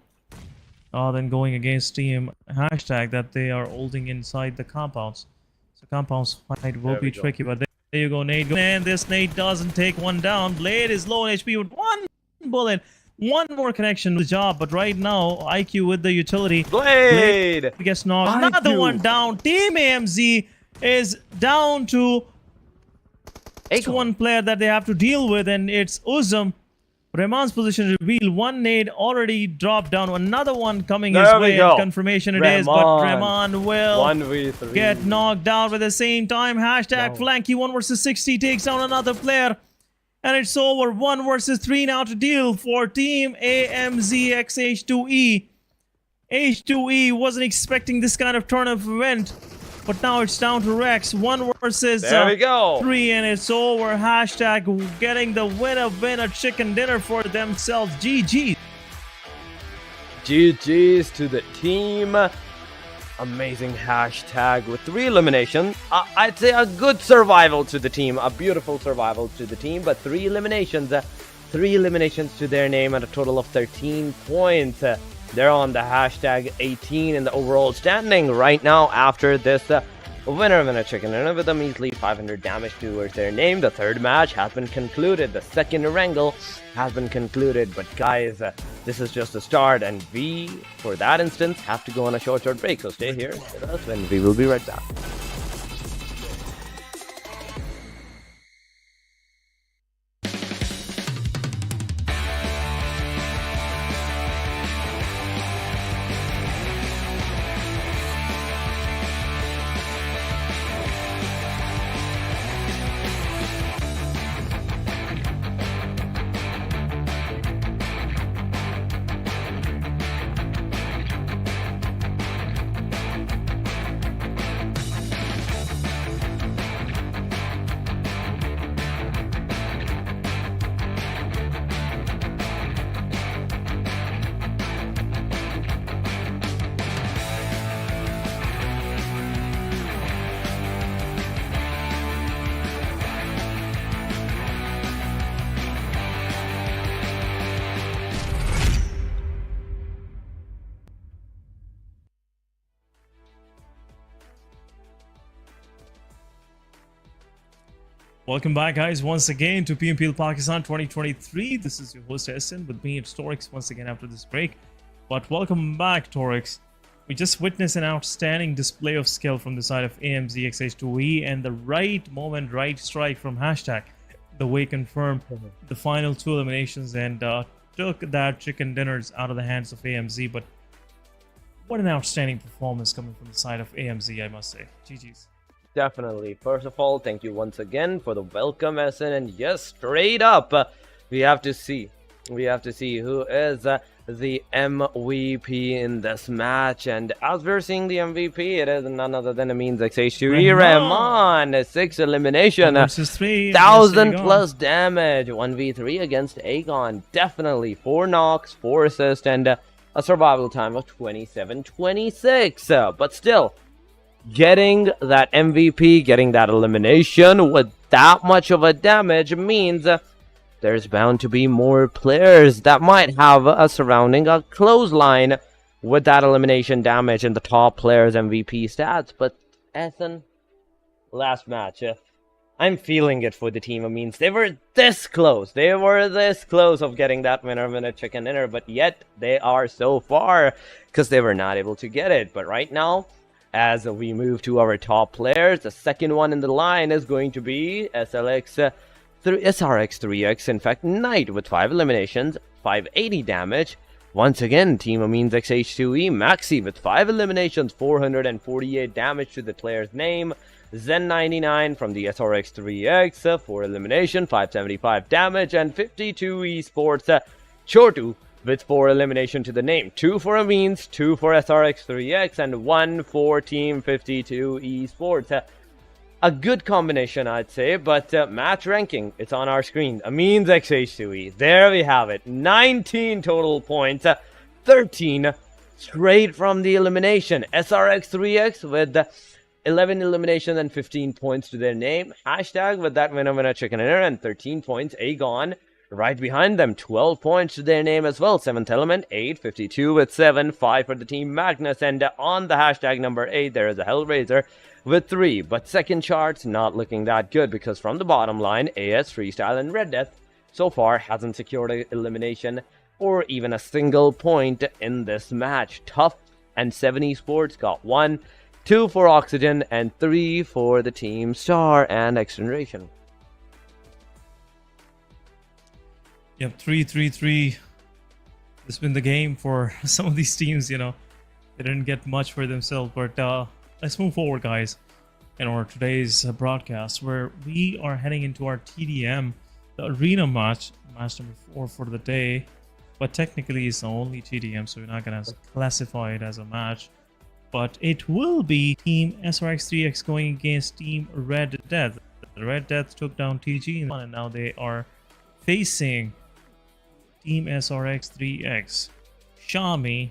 than going against team hashtag that they are holding inside the compounds. So compounds fight will be tricky, but there you go, Nate. And this Nate doesn't take one down. Blade is low on HP with one bullet. One more connection to the job, but right now, IQ with the utility. Blade gets knocked. Another one down. Team AMZ is down to one player that they have to deal with, and it's Uzum. Rahman's position revealed. One nade already dropped down. Another one coming his way. And confirmation it is, but Rahman will get knocked down at the same time. Hashtag Flanky 1 versus 60 takes down another player. And it's over. 1 versus 3 now to deal for Team AMZ XH2E. H2E wasn't expecting this kind of turn of event. But now it's down to Rex. 1 versus 3, and it's over. Hashtag getting the winner chicken dinner for themselves. GG. GG's to the team. Amazing hashtag with 3 eliminations. I'd say a good survival to the team. A beautiful survival to the team. But 3 eliminations. 3 eliminations to their name at a total of 13 points. They're on the hashtag 18 in the overall standing right now after this winner chicken dinner with a measly 500 damage towards their name. The 3rd match has been concluded. The 2nd Erangel has been concluded. But guys, this is just the start, and we, for that instance, have to go on a short break. So stay here with us and we will be right back. Welcome back, guys, once again to PMPL Pakistan 2023. This is your host Se7en. With me, it's Torix once again after this break. But welcome back, Torix. We just witnessed an outstanding display of skill from the side of AMZ XH2E and the right moment, right strike from Hashtag. The way confirmed the final 2 eliminations and took that chicken dinners out of the hands of AMZ. But what an outstanding performance coming from the side of AMZ, I must say. GG's. Definitely. First of all, thank you once again for the welcome, SN. And yes, straight up, we have to see who is the MVP in this match. And as we're seeing the MVP, it is none other than Ameen's XH2E Rahman. 6 elimination, versus 3, 1000 plus damage, 1v3 against Aegon. Definitely 4 knocks, 4 assists, and a survival time of 27-26. But still, getting that MVP, getting that elimination with that much of a damage means there's bound to be more players that might have a surrounding a clothesline with that elimination damage and the top players' MVP stats. But Ethan, last match, I'm feeling it for the team. It means they were this close. They were this close of getting that winner chicken dinner, but yet they are so far because they were not able to get it. But right now, as we move to our top players, the second one in the line is going to be SRX3X, in fact, Knight with 5 eliminations, 580 damage. Once again, Team Ameen's XH2E, Maxi with 5 eliminations, 448 damage to the player's name. Zen99 from the SRX3X, 4 elimination, 575 damage, and 52 Esports, Chotu with 4 elimination to the name. 2 for Ameen's, 2 for SRX3X, and 1 for Team 52 Esports. A good combination, I'd say, but match ranking, it's on our screen. Ameen's XH2E, there we have it. 19 total points, 13 straight from the elimination. SRX3X with 11 eliminations and 15 points to their name. Hashtag with that winner chicken dinner and 13 points. Aegon right behind them, 12 points to their name as well. 7th element, 8, 52 with 7, 5 for the team Magnus. And on the hashtag number 8, there is a HellRaiser with 3. But second charts not looking that good because from the bottom line, AS, Freestyle, and Red Death so far hasn't secured an elimination or even a single point in this match. Tough and Se7en Esports got 1, 2 for Oxygen, and 3 for the team Star and XGeneration. Yep, 3-3-3. It's been the game for some of these teams, you know. They didn't get much for themselves, but let's move forward, guys, in our today's broadcast, where we are heading into our TDM, the arena match number 4 for the day. But technically, it's the only TDM, so we're not going to classify it as a match. But it will be Team SRX3X going against Team Red Death. Red Death took down TG, and now they are facing Team SRX3X. Xiaomi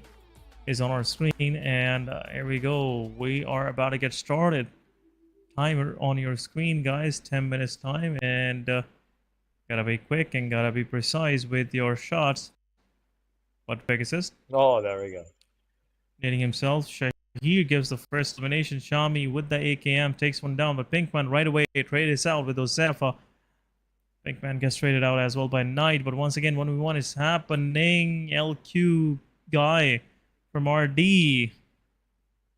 is on our screen, and here we go. We are about to get started. Timer on your screen, guys. 10 minutes time, and gotta be quick and gotta be precise with your shots. But Pegasus. Oh, there we go. Hitting himself. Shahir gives the first elimination. Xiaomi with the AKM takes one down, but Pinkman right away traded out with Ozefa. Pinkman gets traded out as well by Knight, but once again 1v1 is happening. LQ guy from RD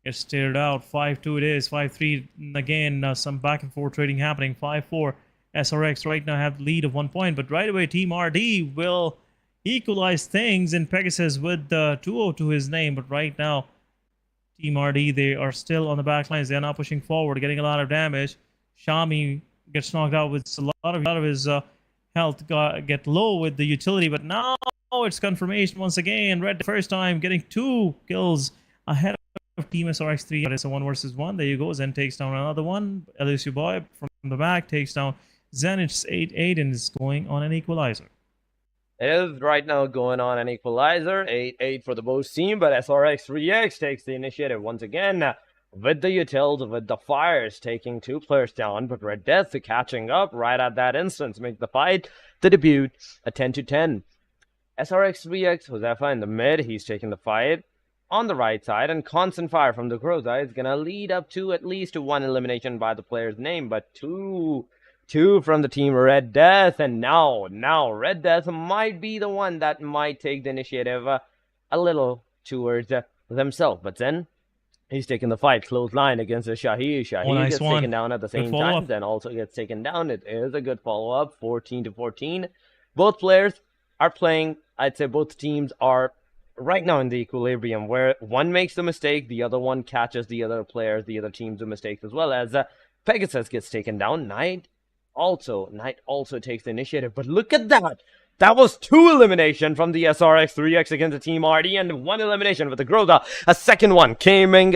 gets stared out. 5-2 it is. 5-3 again. Some back and forth trading happening. 5-4. SRX right now have the lead of 1 point, but right away Team RD will equalize things, and Pegasus with the 2-0 to his name. But right now Team RD, they are still on the back lines. They're not pushing forward, getting a lot of damage. Xiaomi gets knocked out with a lot of his health get low with the utility, but now it's confirmation once again. Red the first time getting 2 kills ahead of Team SRX3. But it's a 1 versus 1. There you go. Zen takes down another one. LSU boy from the back takes down Zen. It's 8-8 and is going on an equalizer. It is right now going on an equalizer. 8-8 for the both team, but SRX3X takes the initiative once again. With the utils, with the fires taking 2 players down, but Red Death catching up right at that instance, make the fight, the debut, a 10-10. SRX3X, Josefa in the mid, he's taking the fight on the right side, and constant fire from the Groza is going to lead up to at least 1 elimination by the player's name, but 2 from the team Red Death, and now Red Death might be the one that might take the initiative a little towards themselves. But then he's taking the fight. Close line against the Shahir. Shahir nice gets one. taken down at the same time. Then also gets taken down. It is a good follow-up. 14-14. Both players are playing. I'd say both teams are right now in the equilibrium where one makes the mistake, the other one catches the other players, the other team's mistakes as well. As Pegasus gets taken down. Knight also takes the initiative. But look at that. That was 2 elimination from the SRX 3X against the Team RD, and 1 elimination with the Groza. A second one coming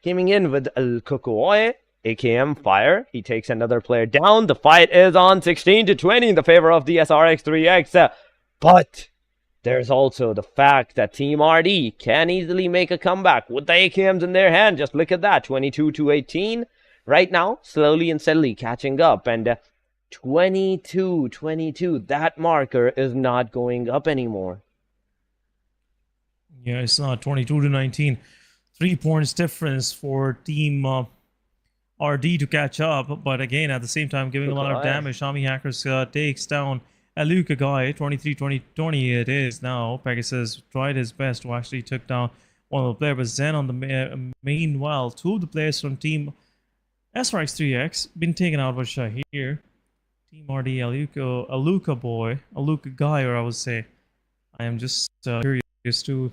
in with El Kokoe. AKM fire. He takes another player down. The fight is on 16-20 in the favor of the SRX 3X. But there's also the fact that Team RD can easily make a comeback with the AKMs in their hand. Just look at that. 22-18. Right now, slowly and steadily catching up. And 22-22. That marker is not going up anymore. Yeah, it's not 22-19. 3 points difference for Team RD to catch up. But again, at the same time, giving a lot of damage. Shami Hackers takes down Aluka Guy. 23-20 it is now. Pegasus tried his best to actually took down one of the players. But Zen on the meanwhile, 2 of the players from Team SRX 3X been taken out by Shahir. Team RD, Aluka Guy, or I would say. I am just curious to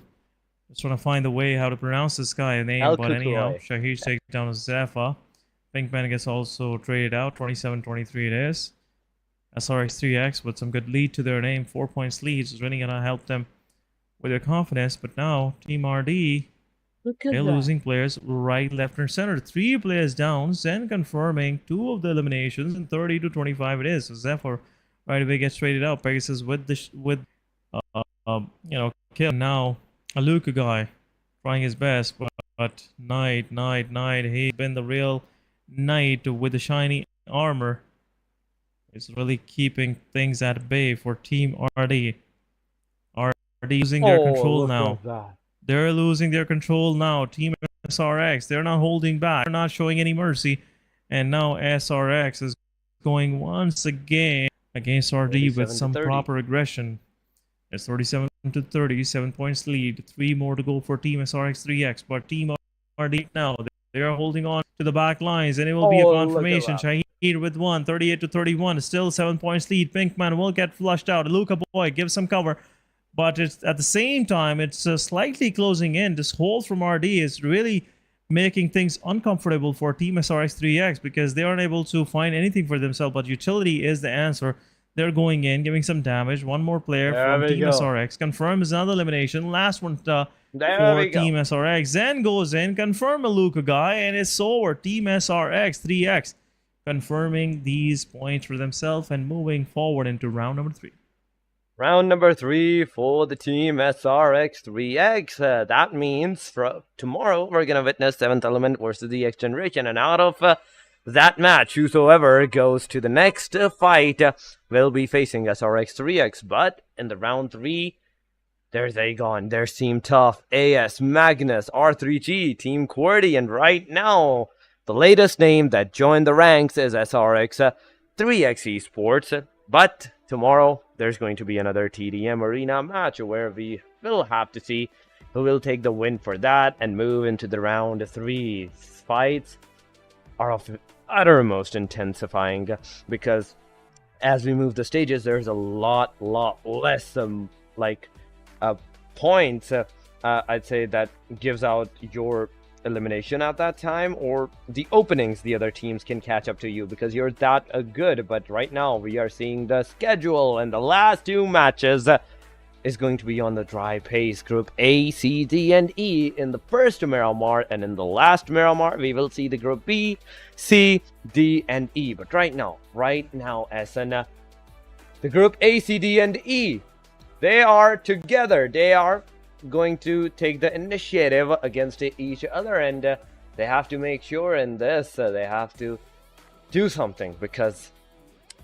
just trying to find the way how to pronounce this guy name. But anyhow, Shahir takes down Zephyr. Pinkman gets also traded out. 27-23 it is. SRX 3X with some good lead to their name. 4 points lead is really going to help them with their confidence. But now, Team RD, they're losing players right, left, and center. 3 players down. Zen confirming 2 of the eliminations, and 30-25 it is. So Zephyr right away gets traded out. Pegasus with kill now. Aluka Guy trying his best, but Knight, he's been the real Knight with the shiny armor. It's really keeping things at bay for Team RD. RD losing their control now. They're losing their control now. Team SRX, they're not holding back. They're not showing any mercy. And now SRX is going once again against RD with some proper aggression. It's 37-30, 7 points lead. 3 more to go for Team SRX 3X. But Team RD now, they are holding on to the back lines, and it will be a confirmation. Shahid with 1, 38-31. Still 7 points lead. Pinkman will get flushed out. Luca Boy gives some cover. But it's at the same time, it's slightly closing in. This hold from RD is really making things uncomfortable for Team SRX 3X because they aren't able to find anything for themselves. But utility is the answer. They're going in, giving some damage. 1 more player from Team SRX. Confirms another elimination. Last one for Team SRX. Zen goes in, confirm a Luca guy, and it's over. Team SRX 3X confirming these points for themselves and moving forward into round number 3. Round number 3 for the Team SRX 3X. That means for tomorrow we're going to witness 7th Element versus the XGeneration. And out of that match, whosoever goes to the next fight will be facing SRX 3X. But in the round 3, there's Aegon, there's Team Tough, AS, Magnus, R3G, Team QWERTY. And right now, the latest name that joined the ranks is SRX 3X Esports. But tomorrow, there's going to be another TDM arena match where we will have to see who will take the win for that and move into the round 3. Fights are of uttermost intensifying because as we move the stages, there's a lot less points, I'd say, that gives out your elimination at that time, or the openings the other teams can catch up to you because you're that good. But right now we are seeing the schedule, and the last 2 matches is going to be on the dry pace. Group A, C, D, and E in the first Miramar, and in the last Miramar we will see the Group B, C, D, and E. But right now, SN, the Group A, C, D, and E, they are together. They are going to take the initiative against each other, and they have to make sure in this they have to do something, because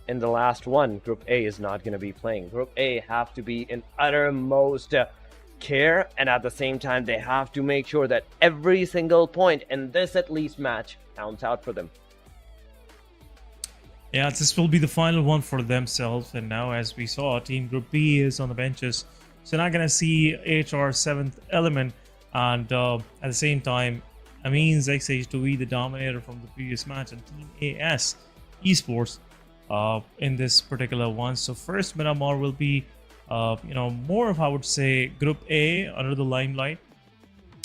in the last one, Group A is not going to be playing. Group A have to be in uttermost care, and at the same time they have to make sure that every single point in this at least match counts out for them. Yeah, this will be the final one for themselves. And now, as we saw, Team Group B is on the benches. So not going to see HR 7th Element And at the same time, Amin's XH2E, the dominator from the previous match, and Team AS Esports in this particular one. So first Miramar will be, more of, I would say, Group A under the limelight,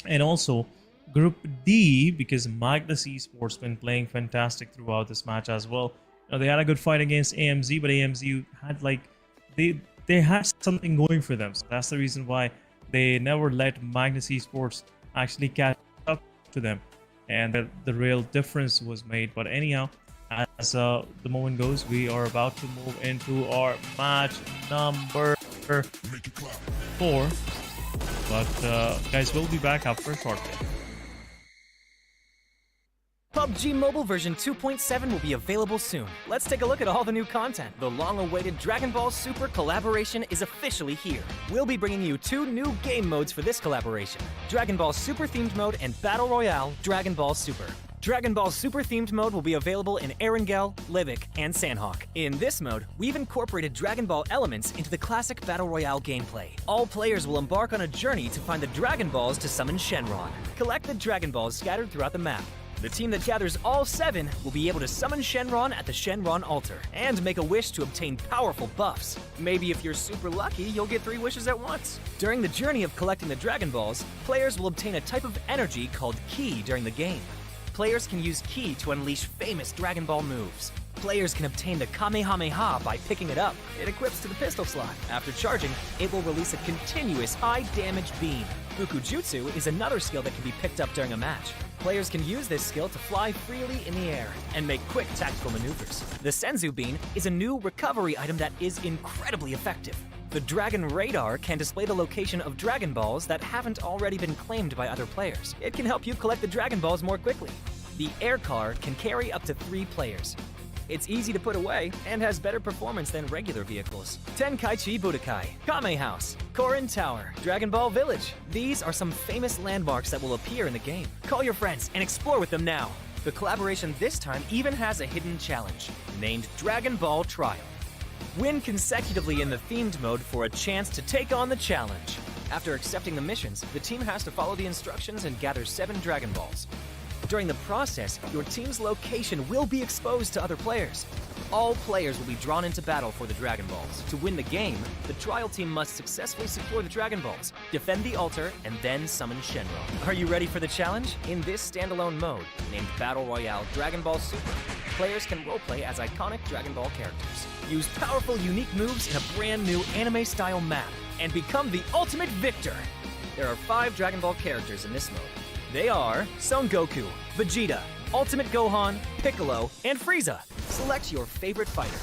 and also Group D, because Magnus Esports been playing fantastic throughout this match as well. They had a good fight against AMZ, but AMZ had they had something going for them. So that's the reason why they never let Magnus Esports actually catch up to them, and the real difference was made. But anyhow, as the moment goes, we are about to move into our match number 4. But guys, we'll be back after a short break. PUBG Mobile version 2.7 will be available soon. Let's take a look at all the new content. The long-awaited Dragon Ball Super collaboration is officially here. We'll be bringing you 2 new game modes for this collaboration: Dragon Ball Super themed mode and Battle Royale Dragon Ball Super. Dragon Ball Super themed mode will be available in Erangel, Livic, and Sanhok. In this mode, we've incorporated Dragon Ball elements into the classic Battle Royale gameplay. All players will embark on a journey to find the Dragon Balls to summon Shenron. Collect the Dragon Balls scattered throughout the map. The team that gathers all 7 will be able to summon Shenron at the Shenron altar and make a wish to obtain powerful buffs. Maybe if you're super lucky, you'll get 3 wishes at once. During the journey of collecting the Dragon Balls, players will obtain a type of energy called Ki during the game. Players can use Ki to unleash famous Dragon Ball moves. Players can obtain the Kamehameha by picking it up. It equips to the pistol slot. After charging, it will release a continuous high-damage beam. Fukujutsu is another skill that can be picked up during a match. Players can use this skill to fly freely in the air and make quick tactical maneuvers. The Senzu Bean is a new recovery item that is incredibly effective. The Dragon Radar can display the location of Dragon Balls that haven't already been claimed by other players. It can help you collect the Dragon Balls more quickly. The Air Car can carry up to 3 players. It's easy to put away and has better performance than regular vehicles. Tenkaichi Budokai, Kame House, Korin Tower, Dragon Ball Village. These are some famous landmarks that will appear in the game. Call your friends and explore with them now. The collaboration this time even has a hidden challenge, named Dragon Ball Trial. Win consecutively in the themed mode for a chance to take on the challenge. After accepting the missions, the team has to follow the instructions and gather 7 Dragon Balls. During the process, your team's location will be exposed to other players. All players will be drawn into battle for the Dragon Balls. To win the game, the trial team must successfully secure the Dragon Balls, defend the altar, and then summon Shenron. Are you ready for the challenge? In this standalone mode, named Battle Royale Dragon Ball Super, players can roleplay as iconic Dragon Ball characters. Use powerful, unique moves in a brand new anime-style map, and become the ultimate victor. There are 5 Dragon Ball characters in this mode. They are Son Goku, Vegeta, Ultimate Gohan, Piccolo, and Frieza. Select your favorite fighter.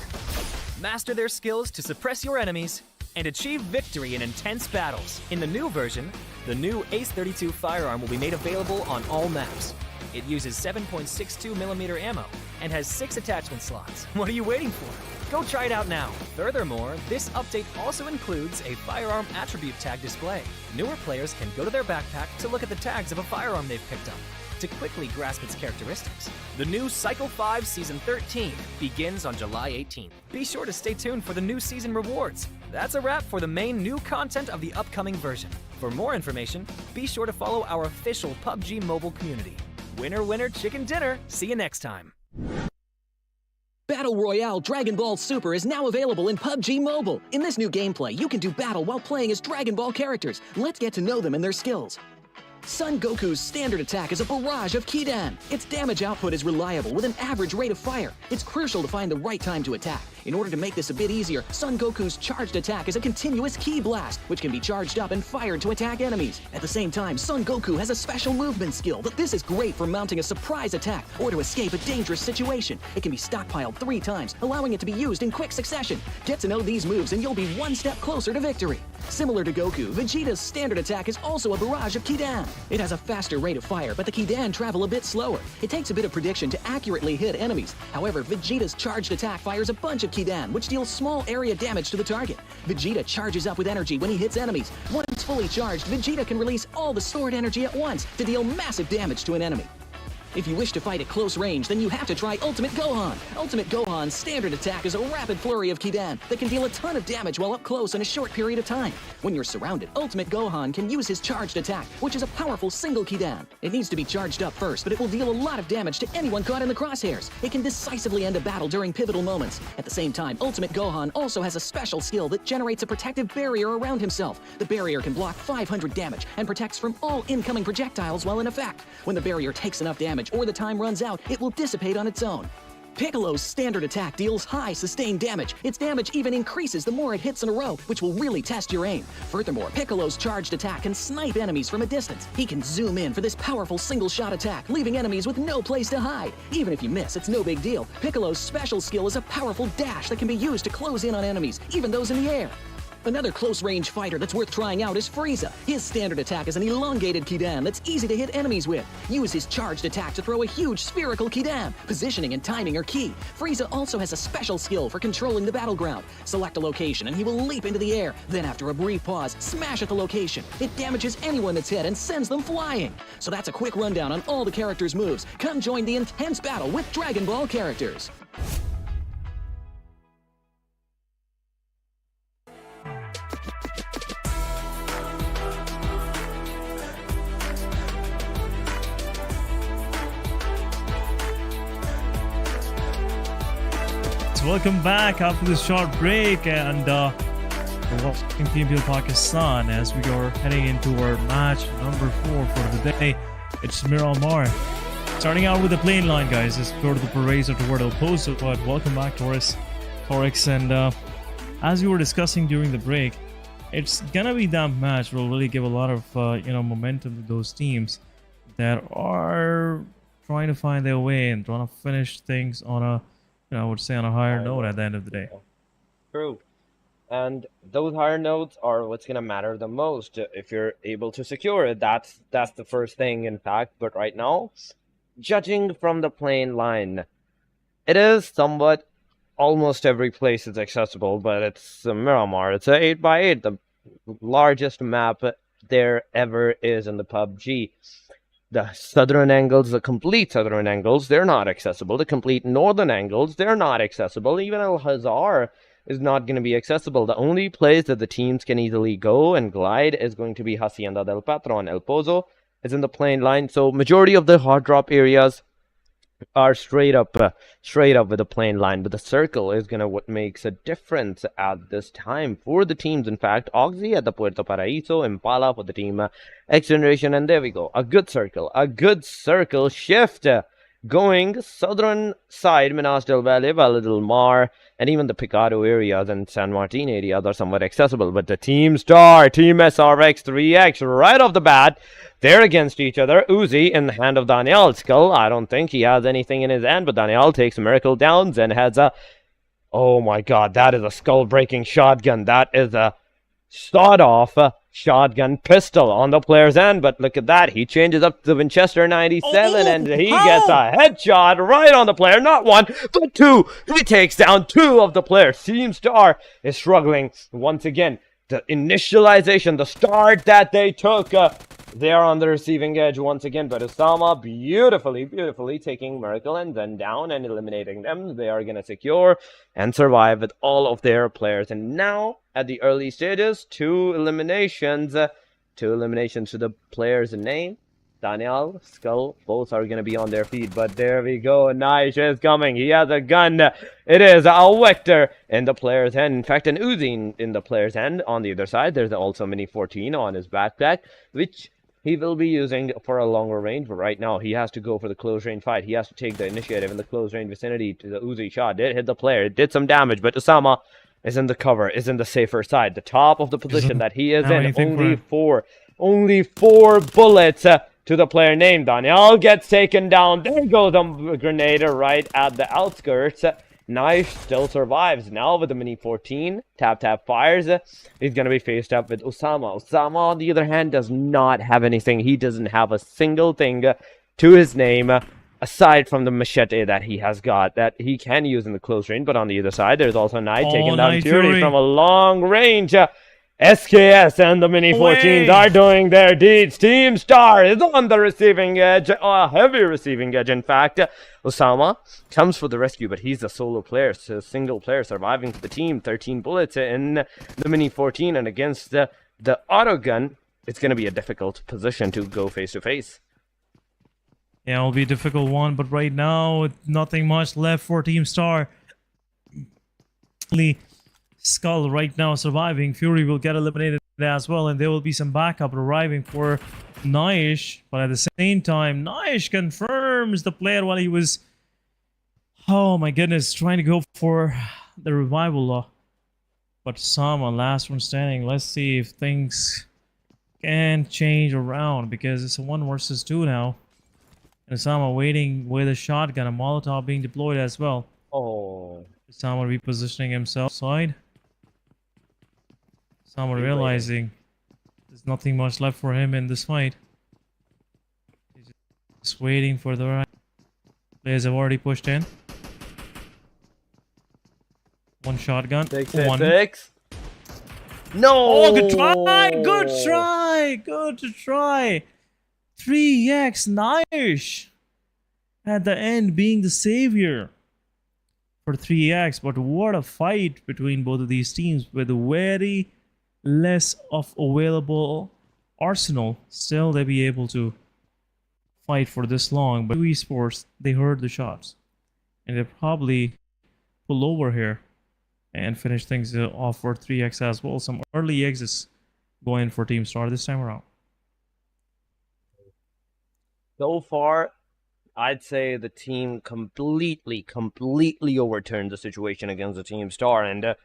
Master their skills to suppress your enemies and achieve victory in intense battles. In the new version, the new Ace 32 firearm will be made available on all maps. It uses 7.62mm ammo and has 6 attachment slots. What are you waiting for? Go try it out now. Furthermore, this update also includes a firearm attribute tag display. Newer players can go to their backpack to look at the tags of a firearm they've picked up to quickly grasp its characteristics. The new Cycle 5 Season 13 begins on July 18th. Be sure to stay tuned for the new season rewards. That's a wrap for the main new content of the upcoming version. For more information, be sure to follow our official PUBG Mobile community. Winner, winner, chicken dinner. See you next time. Battle Royale Dragon Ball Super is now available in PUBG Mobile. In this new gameplay, you can do battle while playing as Dragon Ball characters. Let's get to know them and their skills. Son Goku's standard attack is a barrage of Kidan. Its damage output is reliable with an average rate of fire. It's crucial to find the right time to attack. In order to make this a bit easier, Son Goku's charged attack is a continuous Ki blast, which can be charged up and fired to attack enemies. At the same time, Son Goku has a special movement skill that this is great for mounting a surprise attack or to escape a dangerous situation. It can be stockpiled 3 times, allowing it to be used in quick succession. Get to know these moves and you'll be one step closer to victory. Similar to Goku, Vegeta's standard attack is also a barrage of Kidan. It has a faster rate of fire, but the Kidan travel a bit slower. It takes a bit of prediction to accurately hit enemies. However, Vegeta's charged attack fires a bunch of Kidan, which deals small area damage to the target. Vegeta charges up with energy when he hits enemies. Once fully charged, Vegeta can release all the stored energy at once to deal massive damage to an enemy. If you wish to fight at close range, then you have to try Ultimate Gohan. Ultimate Gohan's standard attack is a rapid flurry of Kidan that can deal a ton of damage while up close in a short period of time. When you're surrounded, Ultimate Gohan can use his charged attack, which is a powerful single Kidan. It needs to be charged up first, but it will deal a lot of damage to anyone caught in the crosshairs. It can decisively end a battle during pivotal moments. At the same time, Ultimate Gohan also has a special skill that generates a protective barrier around himself. The barrier can block 500 damage and protects from all incoming projectiles while in effect. When the barrier takes enough damage or the time runs out, it will dissipate on its own. Piccolo's standard attack deals high sustained damage. Its damage even increases the more it hits in a row, which will really test your aim. Furthermore, Piccolo's charged attack can snipe enemies from a distance. He can zoom in for this powerful single-shot attack, leaving enemies with no place to hide. Even if you miss, it's no big deal. Piccolo's special skill is a powerful dash that can be used to close in on enemies, even those in the air. Another close-range fighter that's worth trying out is Frieza. His standard attack is an elongated Kidan that's easy to hit enemies with. Use his charged attack to throw a huge spherical Kidan. Positioning and timing are key. Frieza also has a special skill for controlling the battleground. Select a location and he will leap into the air. Then after a brief pause, smash at the location. It damages anyone that's hit and sends them flying. So that's a quick rundown on all the characters' moves. Come join the intense battle with Dragon Ball characters. Welcome back after this short break, and we're watching PMPL Pakistan as we are heading into our match number 4 for the day. It's Miramar. Starting out with the plane line, guys. Let's go to the Razor toward El Pozo. But welcome back, Torex. And as we were discussing during the break, it's gonna be that match will really give a lot of momentum to those teams that are trying to find their way and trying to finish things on a I would say on a higher note at the end of the day. True. And those higher notes are what's going to matter the most. If you're able to secure it, that's the first thing, in fact. But right now, judging from the plane line, it is somewhat almost every place is accessible, but it's Miramar. It's a 8x8, the largest map there ever is in the PUBG. The southern angles, the complete southern angles, they're not accessible. The complete northern angles, they're not accessible. Even Al-Hazar is not going to be accessible. The only place that the teams can easily go and glide is going to be Hacienda del Patron. El Pozo is in the plain line. So majority of the hard drop areas are straight up with the plain line, but the circle is gonna what makes a difference at this time for the teams. In fact, Oxy at the Puerto Paraíso, Impala for the team XGeneration, and there we go, a good circle shift going southern side. Minas del Valle, Valle del Mar, and even the Picado areas and San Martin areas are somewhat accessible. But the Team Star, Team SRX 3X, right off the bat, they're against each other. Uzi in the hand of Daniel. Skull, I don't think he has anything in his hand, but Daniel takes Miracle Downs and has a... Oh my god, that is a skull-breaking shotgun. That is a sawed-off shotgun pistol on the player's end. But look at that. He changes up to the Winchester 97 and he gets a headshot right on the player. Not one, but two. He takes down two of the players. Team Star is struggling once again. The initialization, the start that they took, they are on the receiving edge once again, but Osama beautifully taking Miracle and then down and eliminating them. They are going to secure and survive with all of their players. And now, at the early stages, two eliminations to the player's name. Daniel, Skull, both are going to be on their feet, but there we go. Nice is coming. He has a gun. It is a Vector in the player's hand. In fact, an Uzi in the player's hand. On the other side, there's also Mini 14 on his backpack, which he will be using for a longer range. But right now, he has to go for the close range fight. He has to take the initiative in the close range vicinity to the Uzi shot. Did hit the player. It did some damage, but Osama is in the cover, is in the safer side. The top of the position that he is in. Only four bullets to the player named Daniel gets taken down. There goes a grenade right at the outskirts. Knife still survives now with the Mini 14. Tap fires. He's going to be faced up with Osama. Osama, on the other hand, does not have anything. He doesn't have a single thing to his name aside from the machete that he has got that he can use in the close range. But on the other side, there's also Knight taking down Fury from a long range. SKS and the Mini 14s Away. are doing their deeds. Team Star is on the receiving edge, a heavy receiving edge in fact. Osama comes for the rescue, but he's a solo player, so single player surviving for the team. 13 bullets in the Mini 14, and against the auto gun, it's going to be a difficult position to go face to face. Yeah, it'll be a difficult one, but right now, nothing much left for Team Star. Skull right now surviving. Fury will get eliminated as well, and there will be some backup arriving for Naish. But at the same time, Naish confirms the player while he was, oh my goodness, trying to go for the revival. But Sama, last one standing. Let's see if things can change around, because it's a 1 versus 2 now. And Sama waiting with a shotgun, a Molotov being deployed as well. Oh. Sama repositioning himself side. Sama realizing there's nothing much left for him in this fight. He's just waiting for the right. Players have already pushed in. One shotgun. 6 No! Oh, good try! Good try! Good try! 3x Naish at the end being the savior for 3x, but what a fight between both of these teams with very less of available arsenal. Still they be able to fight for this long, but Esports, they heard the shots and they probably pull over here and finish things off for 3x as well. Some early exits going for Team Star this time around. So far, I'd say the team completely overturned the situation against the Team Star, and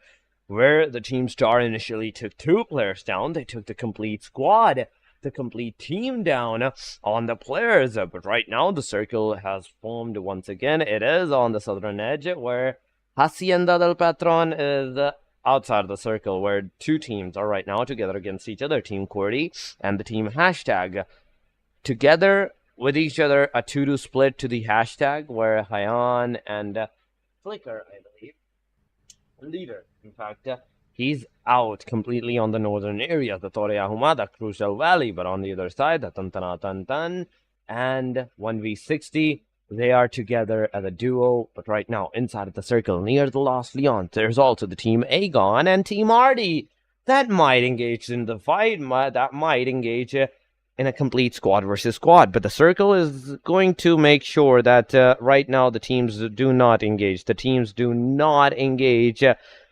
where the Team Star initially took 2 players down, they took the complete squad, the complete team down on the players. But right now, the circle has formed once again. It is on the southern edge, where Hacienda del Patron is outside of the circle, where 2 teams are right now together against each other, Team QWERTY and the Team Hashtag. Together with each other, a 2-2 split to the Hashtag, where Hayan and Flicker, I believe, leader, in fact, he's out completely on the northern area, the Torea Humada, Crucial Valley, but on the other side, the Tantana Tantan and 1v60, they are together as a duo, but right now, inside of the circle, near the Lost Leon, there's also the Team Aegon and Team Artie that might engage in the fight, that might engage in a complete squad versus squad, but the circle is going to make sure that right now the teams do not engage. The teams do not engage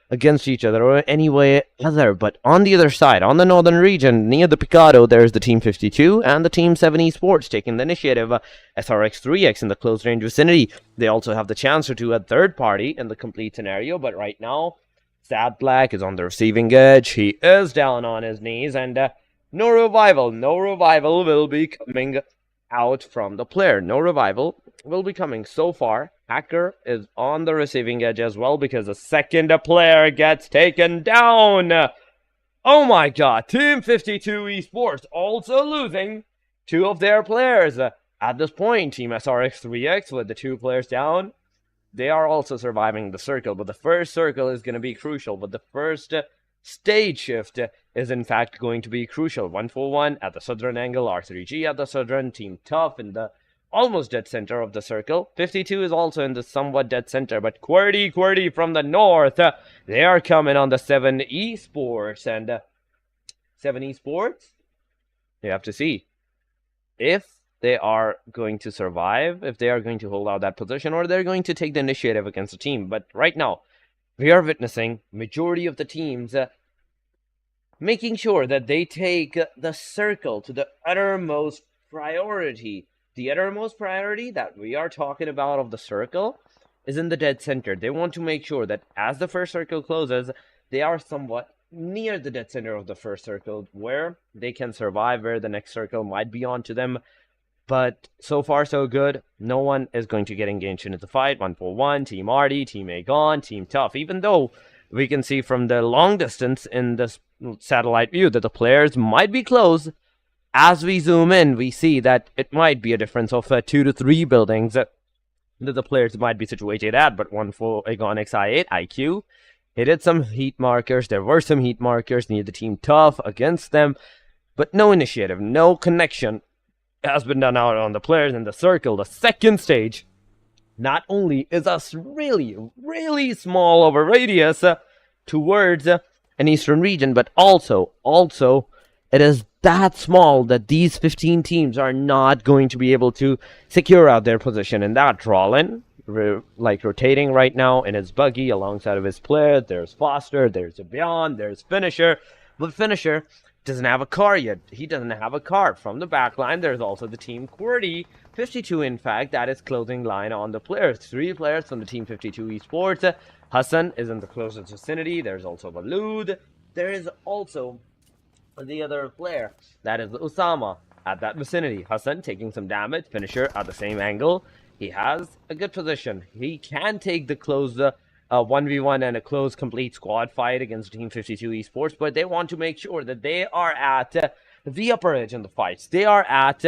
against each other or any way other. But on the other side, on the northern region, near the Picado, there's the Team 52 and the Team Se7en Esports taking the initiative. SRX3X in the close range vicinity. They also have the chance to a third party in the complete scenario, but right now, Sad Black is on the receiving edge. He is down on his knees, and no revival will be coming out from the player. No revival will be coming so far. Hacker is on the receiving edge as well, because the second player gets taken down. Oh my god, Team 52 Esports also losing 2 of their players. At this point, Team SRX3X with the 2 players down, they are also surviving the circle, but the first circle is going to be crucial. But the first stage shift is in fact going to be crucial. 1-4-1 at the southern angle, R3G at the southern, Team Tough in the almost dead center of the circle. 52 is also in the somewhat dead center, but QWERTY from the north, they are coming on the Se7en Esports, and Se7en Esports, you have to see if they are going to survive, if they are going to hold out that position, or they're going to take the initiative against the team. But right now, we are witnessing majority of the teams making sure that they take the circle to the uttermost priority. The uttermost priority that we are talking about of the circle is in the dead center. They want to make sure that as the first circle closes, they are somewhat near the dead center of the first circle, where they can survive, where the next circle might be onto them. But so far, so good. No one is going to get engaged into the fight. 1-4-1, Team Artie, Team Aegon, Team Tough. Even though we can see from the long distance in this satellite view that the players might be close, as we zoom in, we see that it might be a difference of 2 to 3 buildings that the players might be situated at. But 1-4 Aegon XI8, IQ He did some heat markers. There were some heat markers near the team Tough against them. But no initiative, no connection has been done out on the players in the circle. The second stage not only is a really small over radius towards an eastern region, but also it is that small that these 15 teams are not going to be able to secure out their position in that. Rollin, like rotating right now in his buggy alongside of his player. There's Foster, there's Beyond, there's Finisher. But Finisher doesn't have a car yet. He doesn't have a car. From the back line, there's also the team QWERTY, 52 in fact, that is closing line on the players. 3 players from the team 52 Esports. Hassan is in the closest vicinity. There's also Walud. There is also the other player, that is Osama, at that vicinity. Hassan taking some damage. Finisher at the same angle. He has a good position. He can take the close 1v1 and a close complete squad fight against Team 52 Esports, but they want to make sure that they are at the upper edge in the fights. They are at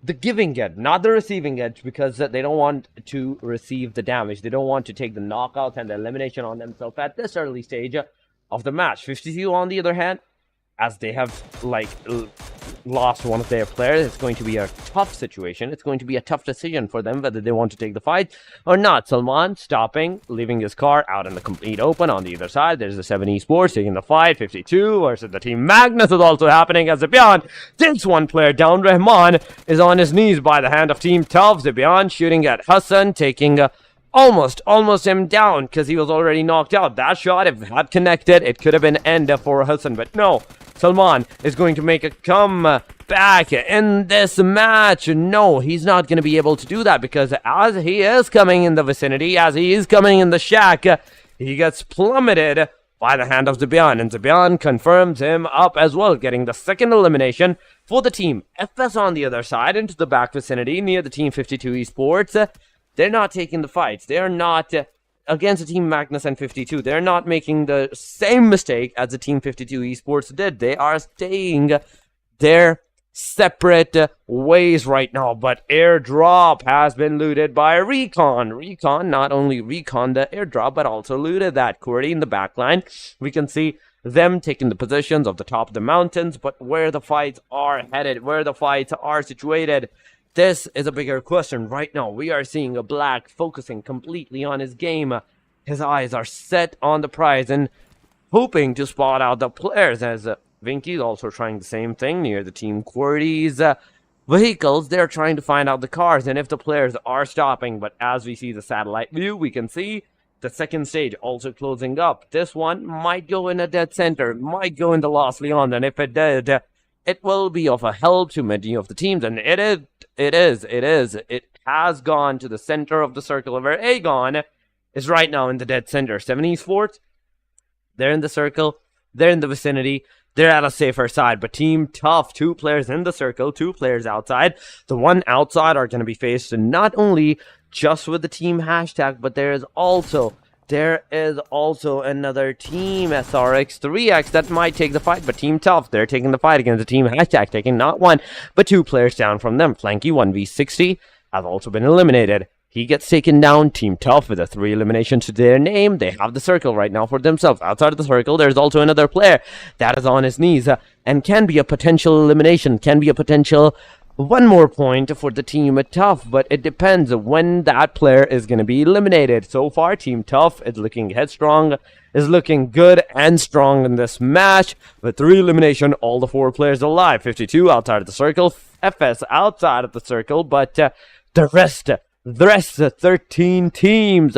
the giving edge, not the receiving edge, because they don't want to receive the damage. They don't want to take the knockouts and the elimination on themselves at this early stage of the match. 52 on the other hand, as they have lost one of their players, it's going to be a tough situation. It's going to be a tough decision for them whether they want to take the fight or not. Se7en stopping, leaving his car out in the complete open. On the other side, there's the Se7en Esports taking the fight. 52 versus the team Magnus is also happening as Se7en takes one player down. Rahman is on his knees by the hand of team Tough. Se7en shooting at Hassan, taking almost him down because he was already knocked out. That shot, if it had connected, it could have been end for Hassan, but no. Se7en is going to make a comeback in this match. No, he's not going to be able to do that because as he is coming in the vicinity, as he is coming in the shack, he gets plummeted by the hand of Se7en, and Se7en confirms him up as well, getting the second elimination for the team. FS on the other side, into the back vicinity near the team 52 Esports. They're not taking the fights. They are not against the team Magnus and 52. They're not making the same mistake as the team 52 Esports did. They are staying their separate ways right now. But airdrop has been looted by Recon. Recon not only recon the airdrop, but also looted that. QWERTY in the backline. We can see them taking the positions of the top of the mountains, but where the fights are headed, where the fights are situated, this is a bigger question. Right now, we are seeing a Black focusing completely on his game. His eyes are set on the prize and hoping to spot out the players, as Vinky is also trying the same thing near the team QWERTY's vehicles. They're trying to find out the cars and if the players are stopping. But as we see the satellite view, we can see the second stage also closing up. This one might go in a dead center, might go in the Lost Leon, and if it did, it will be of a help to many of the teams, and it has gone to the center of the circle, where Aegon is right now in the dead center. Se7en Esports, they're in the circle, they're in the vicinity, they're at a safer side, but Team Tough, 2 players in the circle, 2 players outside. The one outside are going to be faced not only just with the team hashtag, but there is also another team, SRX 3X, that might take the fight, but Team Tough, they're taking the fight against the team hashtag, taking not 1, but 2 players down from them. Flanky, 1v60, has also been eliminated. He gets taken down. Team Tough with a 3 eliminations to their name. They have the circle right now for themselves. Outside of the circle, there's also another player that is on his knees and can be a potential elimination, can be a potential 1 more point for the team Tough, but it depends when that player is going to be eliminated. So far, Team Tough is looking headstrong, is looking good and strong in this match. With 3 elimination, all the 4 players alive. 52 outside of the circle, FS outside of the circle, but the rest, 13 teams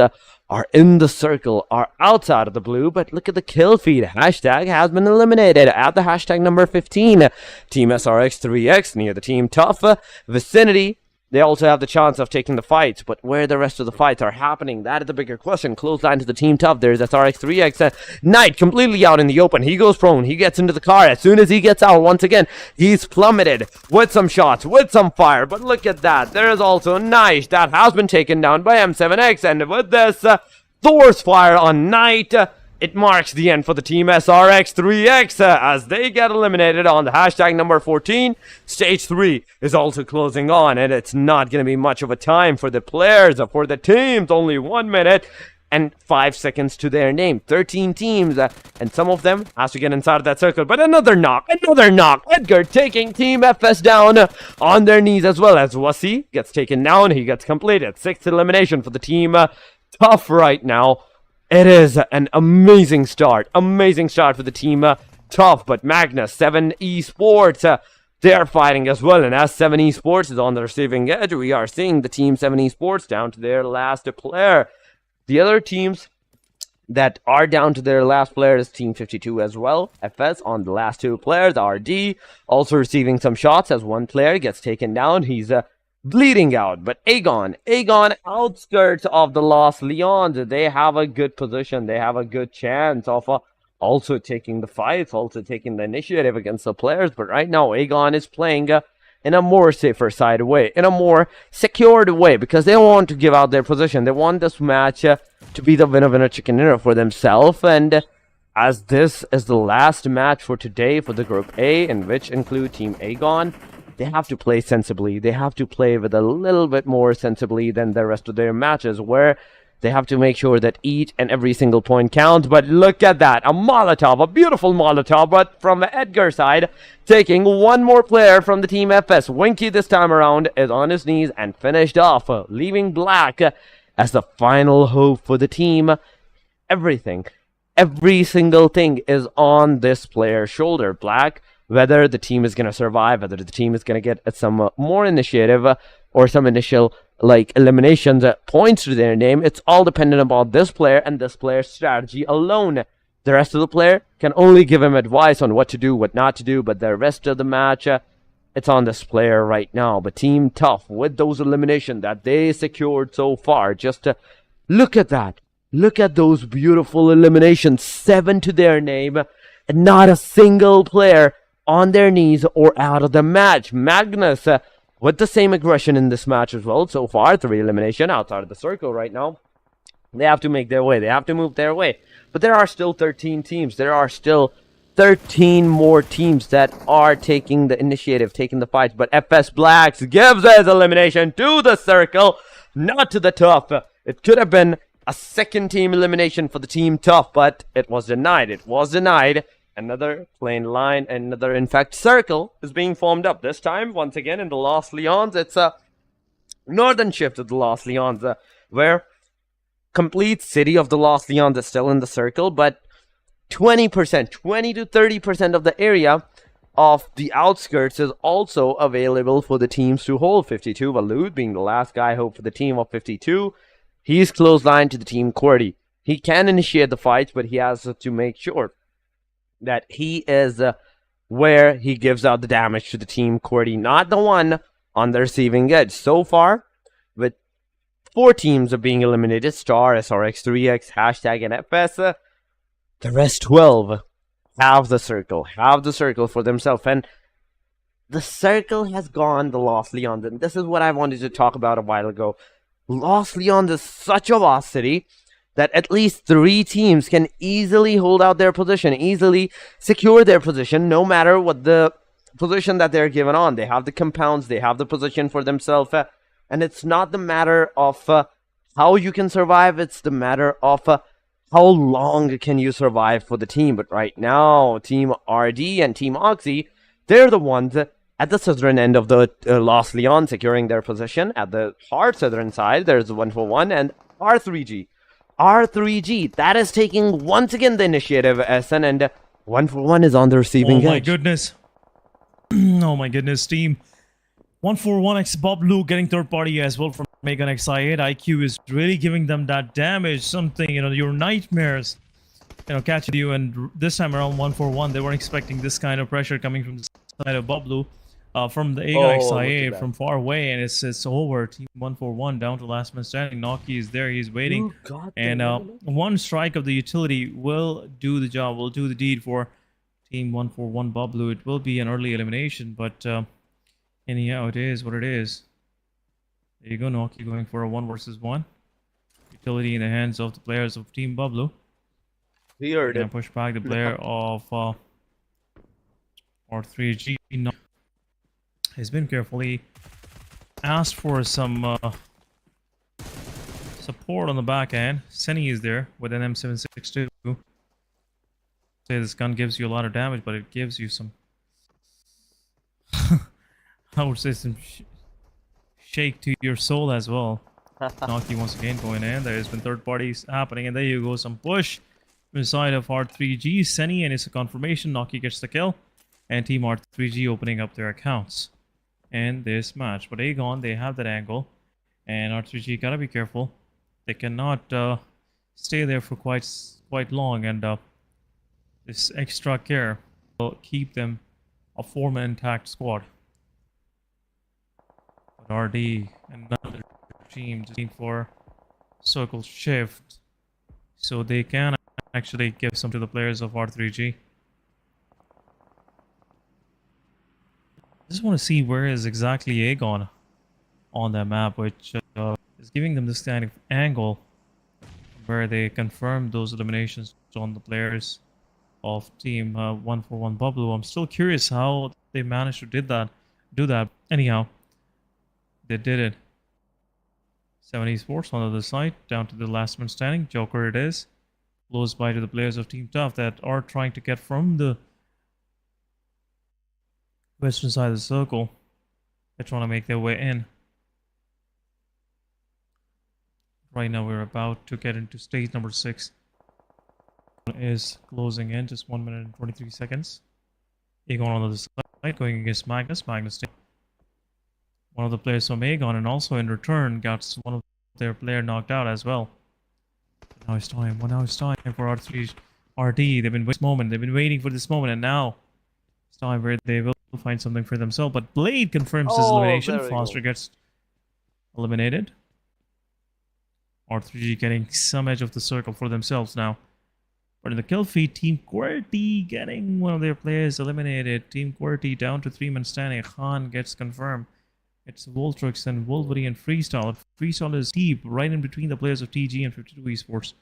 are in the circle, are outside of the blue, but look at the kill feed. Hashtag has been eliminated at the hashtag number 15. Team SRX3X near the Team Tough vicinity. They also have the chance of taking the fights, but where the rest of the fights are happening, that is the bigger question. Close line to the Team Tough. There's SRX3X. Knight completely out in the open. He goes prone. He gets into the car. As soon as he gets out, once again, he's plummeted with some shots, with some fire. But look at that. There is also Knight that has been taken down by M7X. And with this Thor's fire on Knight, it marks the end for the team SRX3X as they get eliminated on the hashtag number 14. Stage 3 is also closing on, and it's not going to be much of a time for the players or for the teams. Only 1 minute and 5 seconds to their name. 13 teams, and some of them has to get inside of that circle. But another knock. Edgar taking Team FS down on their knees, as well as Wasi gets taken down. He gets completed. 6th elimination for the team Tough right now. It is an amazing start for the team Tough. But Magnus, Se7en Esports, they're fighting as well. And as Se7en Esports is on the receiving edge, we are seeing the team Se7en Esports down to their last player. The other teams that are down to their last player is Team 52 as well. FS on the last 2 players. RD also receiving some shots as one player gets taken down. He's bleeding out. But Aegon outskirts of the Los Leons. They have a good position. They have a good chance of also taking the fights, also taking the initiative against the players. But right now, Aegon is playing in a more safer side way, in a more secured way, because they want to give out their position. They want this match to be the winner chicken dinner for themselves. And as this is the last match for today for the Group A, in which include Team Aegon, they have to play sensibly. They have to play with a little bit more sensibly than the rest of their matches, where they have to make sure that each and every single point counts. But look at that. A Molotov, a beautiful Molotov, but from the Edgar side, taking one more player from the Team FS. Winky this time around is on his knees and finished off, leaving Black as the final hope for the team. Everything, every single thing is on this player's shoulder. Black, whether the team is going to survive, whether the team is going to get some more initiative or some initial eliminations points to their name, it's all dependent upon this player and this player's strategy alone. The rest of the player can only give him advice on what to do, what not to do, but the rest of the match, it's on this player right now. But Team Tough, with those eliminations that they secured so far, just look at that. Look at those beautiful eliminations. 7 to their name, and not a single player on their knees or out of the match. Magnus, with the same aggression in this match as well. So far, 3 elimination outside of the circle right now. They have to make their way. They have to move their way. But there are still 13 teams. There are still 13 more teams that are taking the initiative, taking the fights. But FS Blacks gives his elimination to the circle, not to the Tough. It could have been a second team elimination for the Team Tough, but it was denied. It was denied. Another plain line, another, in fact, circle is being formed up. This time, once again, in the Los Leons, it's a northern shift of the Los Leons, where complete city of the Los Leons is still in the circle, but 20% to 30% of the area of the outskirts is also available for the teams to hold. 52, Walud being the last guy hope for the team of 52. He's close line to the Team QWERTY. He can initiate the fights, but he has to make sure that he is where he gives out the damage to the Team QWERTY, not the one on the receiving edge. So far, with 4 teams being eliminated, Star, SRX, 3X, Hashtag, and FS, the rest 12 have the circle for themselves. And the circle has gone the Los Leons, and this is what I wanted to talk about a while ago. Los Leons is such a vast city that at least 3 teams can easily hold out their position, easily secure their position, no matter what the position that they're given on. They have the compounds, they have the position for themselves, and it's not the matter of how you can survive, it's the matter of how long can you survive for the team. But right now, Team RD and Team Oxy, they're the ones at the southern end of the Los Leons securing their position. At the hard southern side, there's 141 and R3G, that is taking once again the initiative, SN, and 141 is on the receiving edge. Oh my goodness. Oh my goodness, team. 141X Bob Lou getting third party as well from Megan XI8. IQ is really giving them that damage, something, your nightmares, catching you. And this time around, 141, they weren't expecting this kind of pressure coming from the side of Bob Lou. From the Megan XI8 from far away, and it's over. Team 141 down to last man standing. Noki is there, he's waiting, and one strike of the utility will do the job, will do the deed for Team 141 Bob Lou. It will be an early elimination, but anyhow, it is what it is. There you go, Noki going for a 1 versus 1. Utility in the hands of the players of Team Bob Lou. He heard it. Push back the player of R3G. He's been carefully asked for some support on the back end. Se7en is there with an M762. Say this gun gives you a lot of damage, but it gives you some I would say some shake to your soul as well. Noki once again going in. There's been third parties happening, and there you go, some push inside of R3G. Se7en, and it's a confirmation. Noki gets the kill, and Team R3G opening up their accounts in this match. But Aegon, they have that angle, and R3G gotta be careful. They cannot stay there for quite long, and this extra care will keep them a 4-man intact squad. But RD, another team for circle shift, so they can actually give some to the players of R3G. Just want to see where is exactly Aegon on that map, which is giving them this kind of angle where they confirm those eliminations on the players of team 141 Bubble. I'm still curious how they managed to do that. Anyhow, they did it. Se7en Esports on the other side, down to the last man standing. Joker it is. Close by to the players of Team Tough that are trying to get from the western side of the circle. They're trying to make their way in. Right now we're about to get into stage number 6. Is closing in, just 1 minute and 23 seconds. Aegon on the other side, going against Magnus. Magnus, one of the players from Aegon, and also in return got one of their player knocked out as well. Now it's time. Well, now it's time for R3 RD. They've been waiting for this moment. They've been waiting for this moment, and now it's time where they will find something for themselves. But Blade confirms his elimination. Foster gets eliminated. R3G getting some edge of the circle for themselves now. But in the kill feed, Team QWERTY getting one of their players eliminated. Team QWERTY down to 3-man standing. Khan gets confirmed. It's Voltrix and Wolverine and Freestyle. Freestyle is deep, right in between the players of TG and 52 Esports.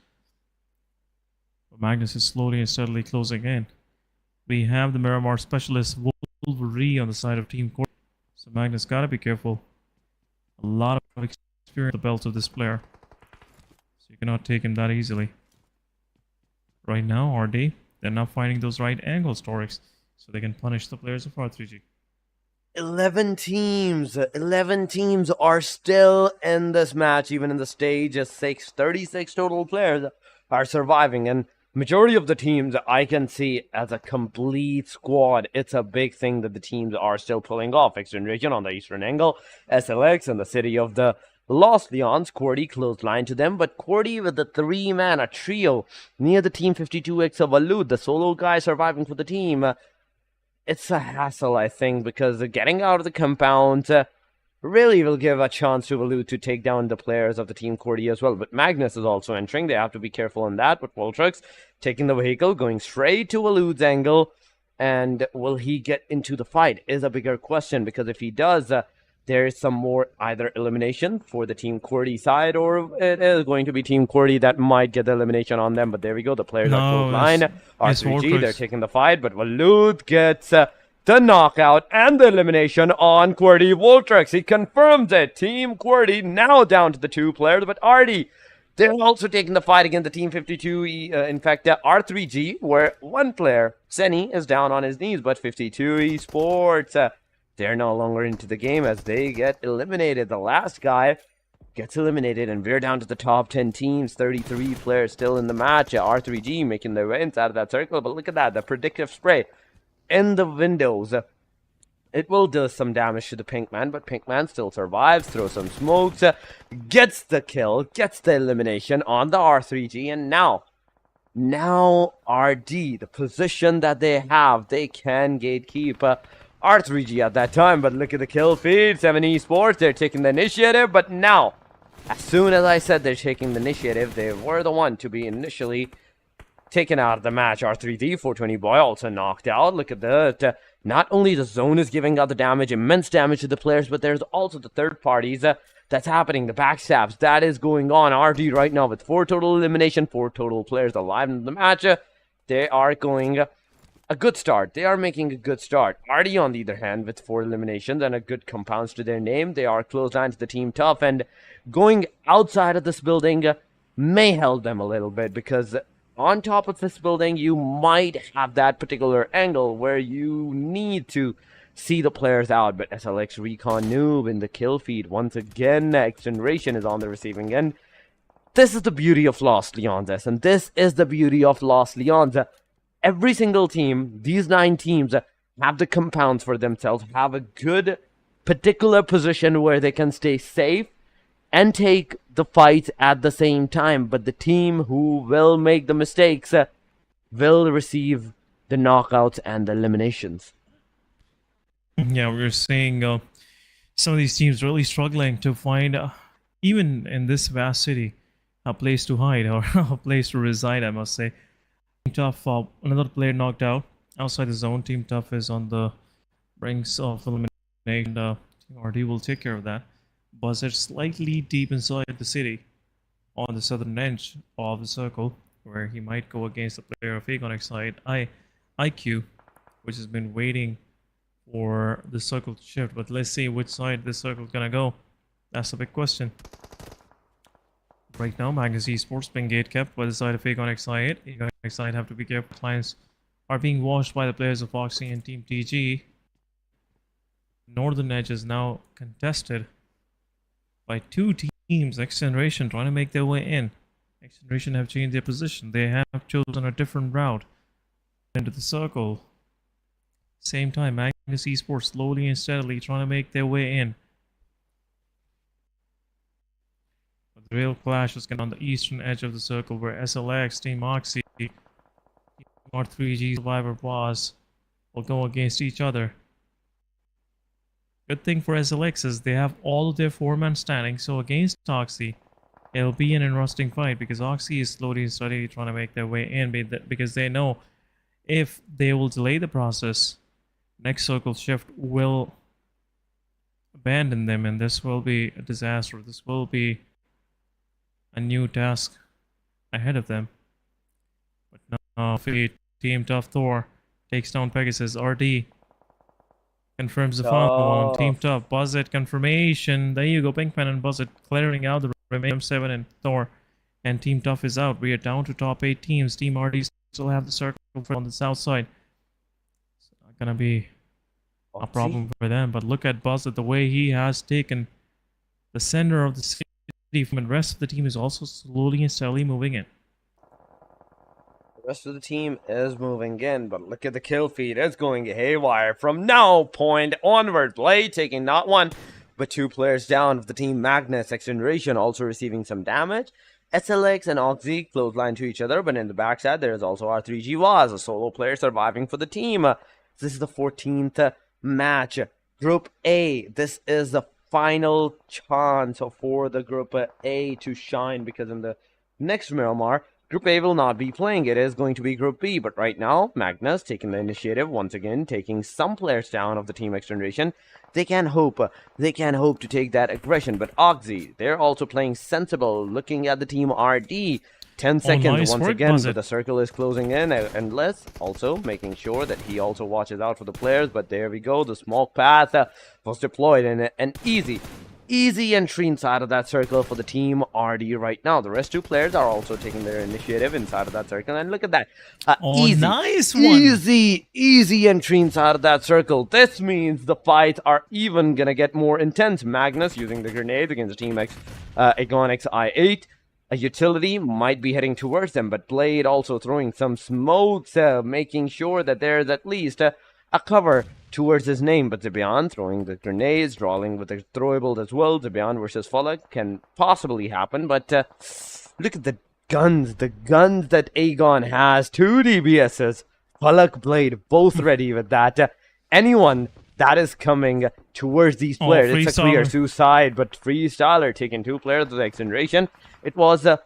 But Magnus is slowly and steadily closing in. We have the Miramar specialist Wolverine on the side of Team QWERTY. So Magnus gotta be careful. A lot of experience on the belt of this player. So you cannot take him that easily. Right now, RD, they're not finding those right angles, Torix, so they can punish the players of R3G. 11 teams are still in this match, even in the stage of 6. 36 total players are surviving, and majority of the teams I can see as a complete squad. It's a big thing that the teams are still pulling off. XGeneration on the eastern angle, SLX in the city of the Lost Leons. QWERTY close line to them, but QWERTY with the 3-man, a trio near the Team 52X of Alud, the solo guy surviving for the team. It's a hassle, I think, because getting out of the compound really will give a chance to Alud to take down the players of the Team QWERTY as well. But Magnus is also entering. They have to be careful on that. But Voltrix taking the vehicle, going straight to Alud's angle. And will he get into the fight is a bigger question, because if he does, there is some more either elimination for the Team QWERTY side, or it is going to be Team QWERTY that might get the elimination on them. But there we go, the players are close line. R3G, they're taking the fight, but Walud gets the knockout and the elimination on QWERTY. Voltrix, he confirms it. Team QWERTY now down to the 2 players, but RD, they're also taking the fight against the Team 52. In fact, R3G, where 1 player, Se7en, is down on his knees, but 52 Esports, they're no longer into the game as they get eliminated. The last guy gets eliminated, and we're down to the top 10 teams. 33 players still in the match. R3G making their way inside of that circle, but look at that, the predictive spray in the windows. It will do some damage to the Pinkman, but Pinkman still survives, throws some smokes, gets the kill, gets the elimination on the R3G, and now RD, the position that they have, they can gatekeep R3G at that time. But look at the kill feed. Se7en Esports, they're taking the initiative, but now, as soon as I said they're taking the initiative, they were the one to be initially taken out of the match. R3D, 420 boy, also knocked out. Look at that. Not only the zone is giving out the damage, immense damage to the players, but there's also the third parties that's happening, the backstabs that is going on. RD right now with 4 total elimination, 4 total players alive in the match. They are going a good start. They are making a good start. RD, on the other hand, with 4 eliminations and a good compounds to their name, they are close line to the team tough, and going outside of this building may help them a little bit, because on top of this building, you might have that particular angle where you need to see the players out. But SLX Recon Noob in the kill feed. Once again, XGeneration is on the receiving end. This is the beauty of Lost Leons, and this is the beauty of Lost Leons. Every single team, these 9 teams, have the compounds for themselves, have a good particular position where they can stay safe and take the fights at the same time. But the team who will make the mistakes will receive the knockouts and the eliminations. Yeah, we're seeing some of these teams really struggling to find, even in this vast city, a place to hide or a place to reside, I must say. Team Tough, another player knocked out outside the zone. Team Tough is on the brinks of elimination. Team RD will take care of that. Buzzard slightly deep inside the city on the southern edge of the circle, where he might go against the player of Aegon side, IQ, which has been waiting for the circle to shift. But let's see which side this circle is gonna go. That's the big question. Right now, Magnus Esports being gate kept by the side of Aegon X8. Aegon X8 have to be careful. Clients are being washed by the players of Oxy and Team TG. Northern edge is now contested by 2 teams. XGeneration trying to make their way in. XGeneration have changed their position. They have chosen a different route into the circle. Same time, Magnus Esports slowly and steadily trying to make their way in. But the real clash is on the eastern edge of the circle, where SLX, Team Oxy, Team R3G, Survivor Boss will go against each other. Good thing for SLX is they have all of their 4-man standing, so against Oxy, it'll be an interesting fight, because Oxy is slowly and steadily trying to make their way in, because they know if they will delay the process, next circle shift will abandon them, and this will be a disaster. This will be a new task ahead of them. But now, Team Tough Thor takes down Pegasus. RD confirms the final one. Team Tough, Buzzet confirmation. There you go, Pinkman and Buzzet clearing out the remaining Se7en and Thor. And Team Tough is out. We are down to top 8 teams. Team RD still have the circle on the south side. It's not gonna be a problem for them. But look at Buzzet, the way he has taken the center of the city. From the rest of the team is also slowly and steadily moving in. The rest of the team is moving in, but look at the kill feed. It's going haywire from now point onward. Play taking not 1, but 2 players down of the team. Magnus XGeneration also receiving some damage. SLX and Oxy clothesline to each other, but in the backside there is also R3G Was, a solo player surviving for the team. This is the 14th match. Group A. This is the final chance for the Group A to shine, because in the next Miramar, Group A will not be playing. It is going to be Group B, but right now, Magnus taking the initiative once again, taking some players down of the team XGeneration. They can hope to take that aggression, but Oxy, they're also playing sensible, looking at the team RD. 10 seconds nice once work, again, Buzzet. but the circle is closing in, and Les also making sure that he also watches out for the players. But there we go, the smoke path was deployed, and an easy entry inside of that circle for the team RD right now. The rest 2 players are also taking their initiative inside of that circle, and look at that. Nice one. Easy entry inside of that circle. This means the fights are even gonna get more intense. Magnus using the grenades against the team Aegon XI8. A utility might be heading towards them, but Blade also throwing some smokes, making sure that there's at least a cover towards his name. But Zebian throwing the grenades, drawing with the throwables as well. Zebian versus Falak can possibly happen, but look at the guns that Aegon has. 2 DBSs, Falak, Blade, both ready with that. Anyone that is coming towards these players, it's a clear suicide, but Freestyler taking 2 players of the XGeneration. It was a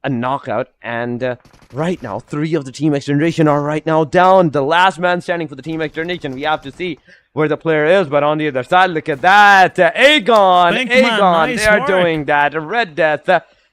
knockout, and right now, 3 of the Team XGeneration are right now down. The last man standing for the Team XGeneration. We have to see where the player is, but on the other side, look at that. Aegon, Nice they are work. doing that. Red Death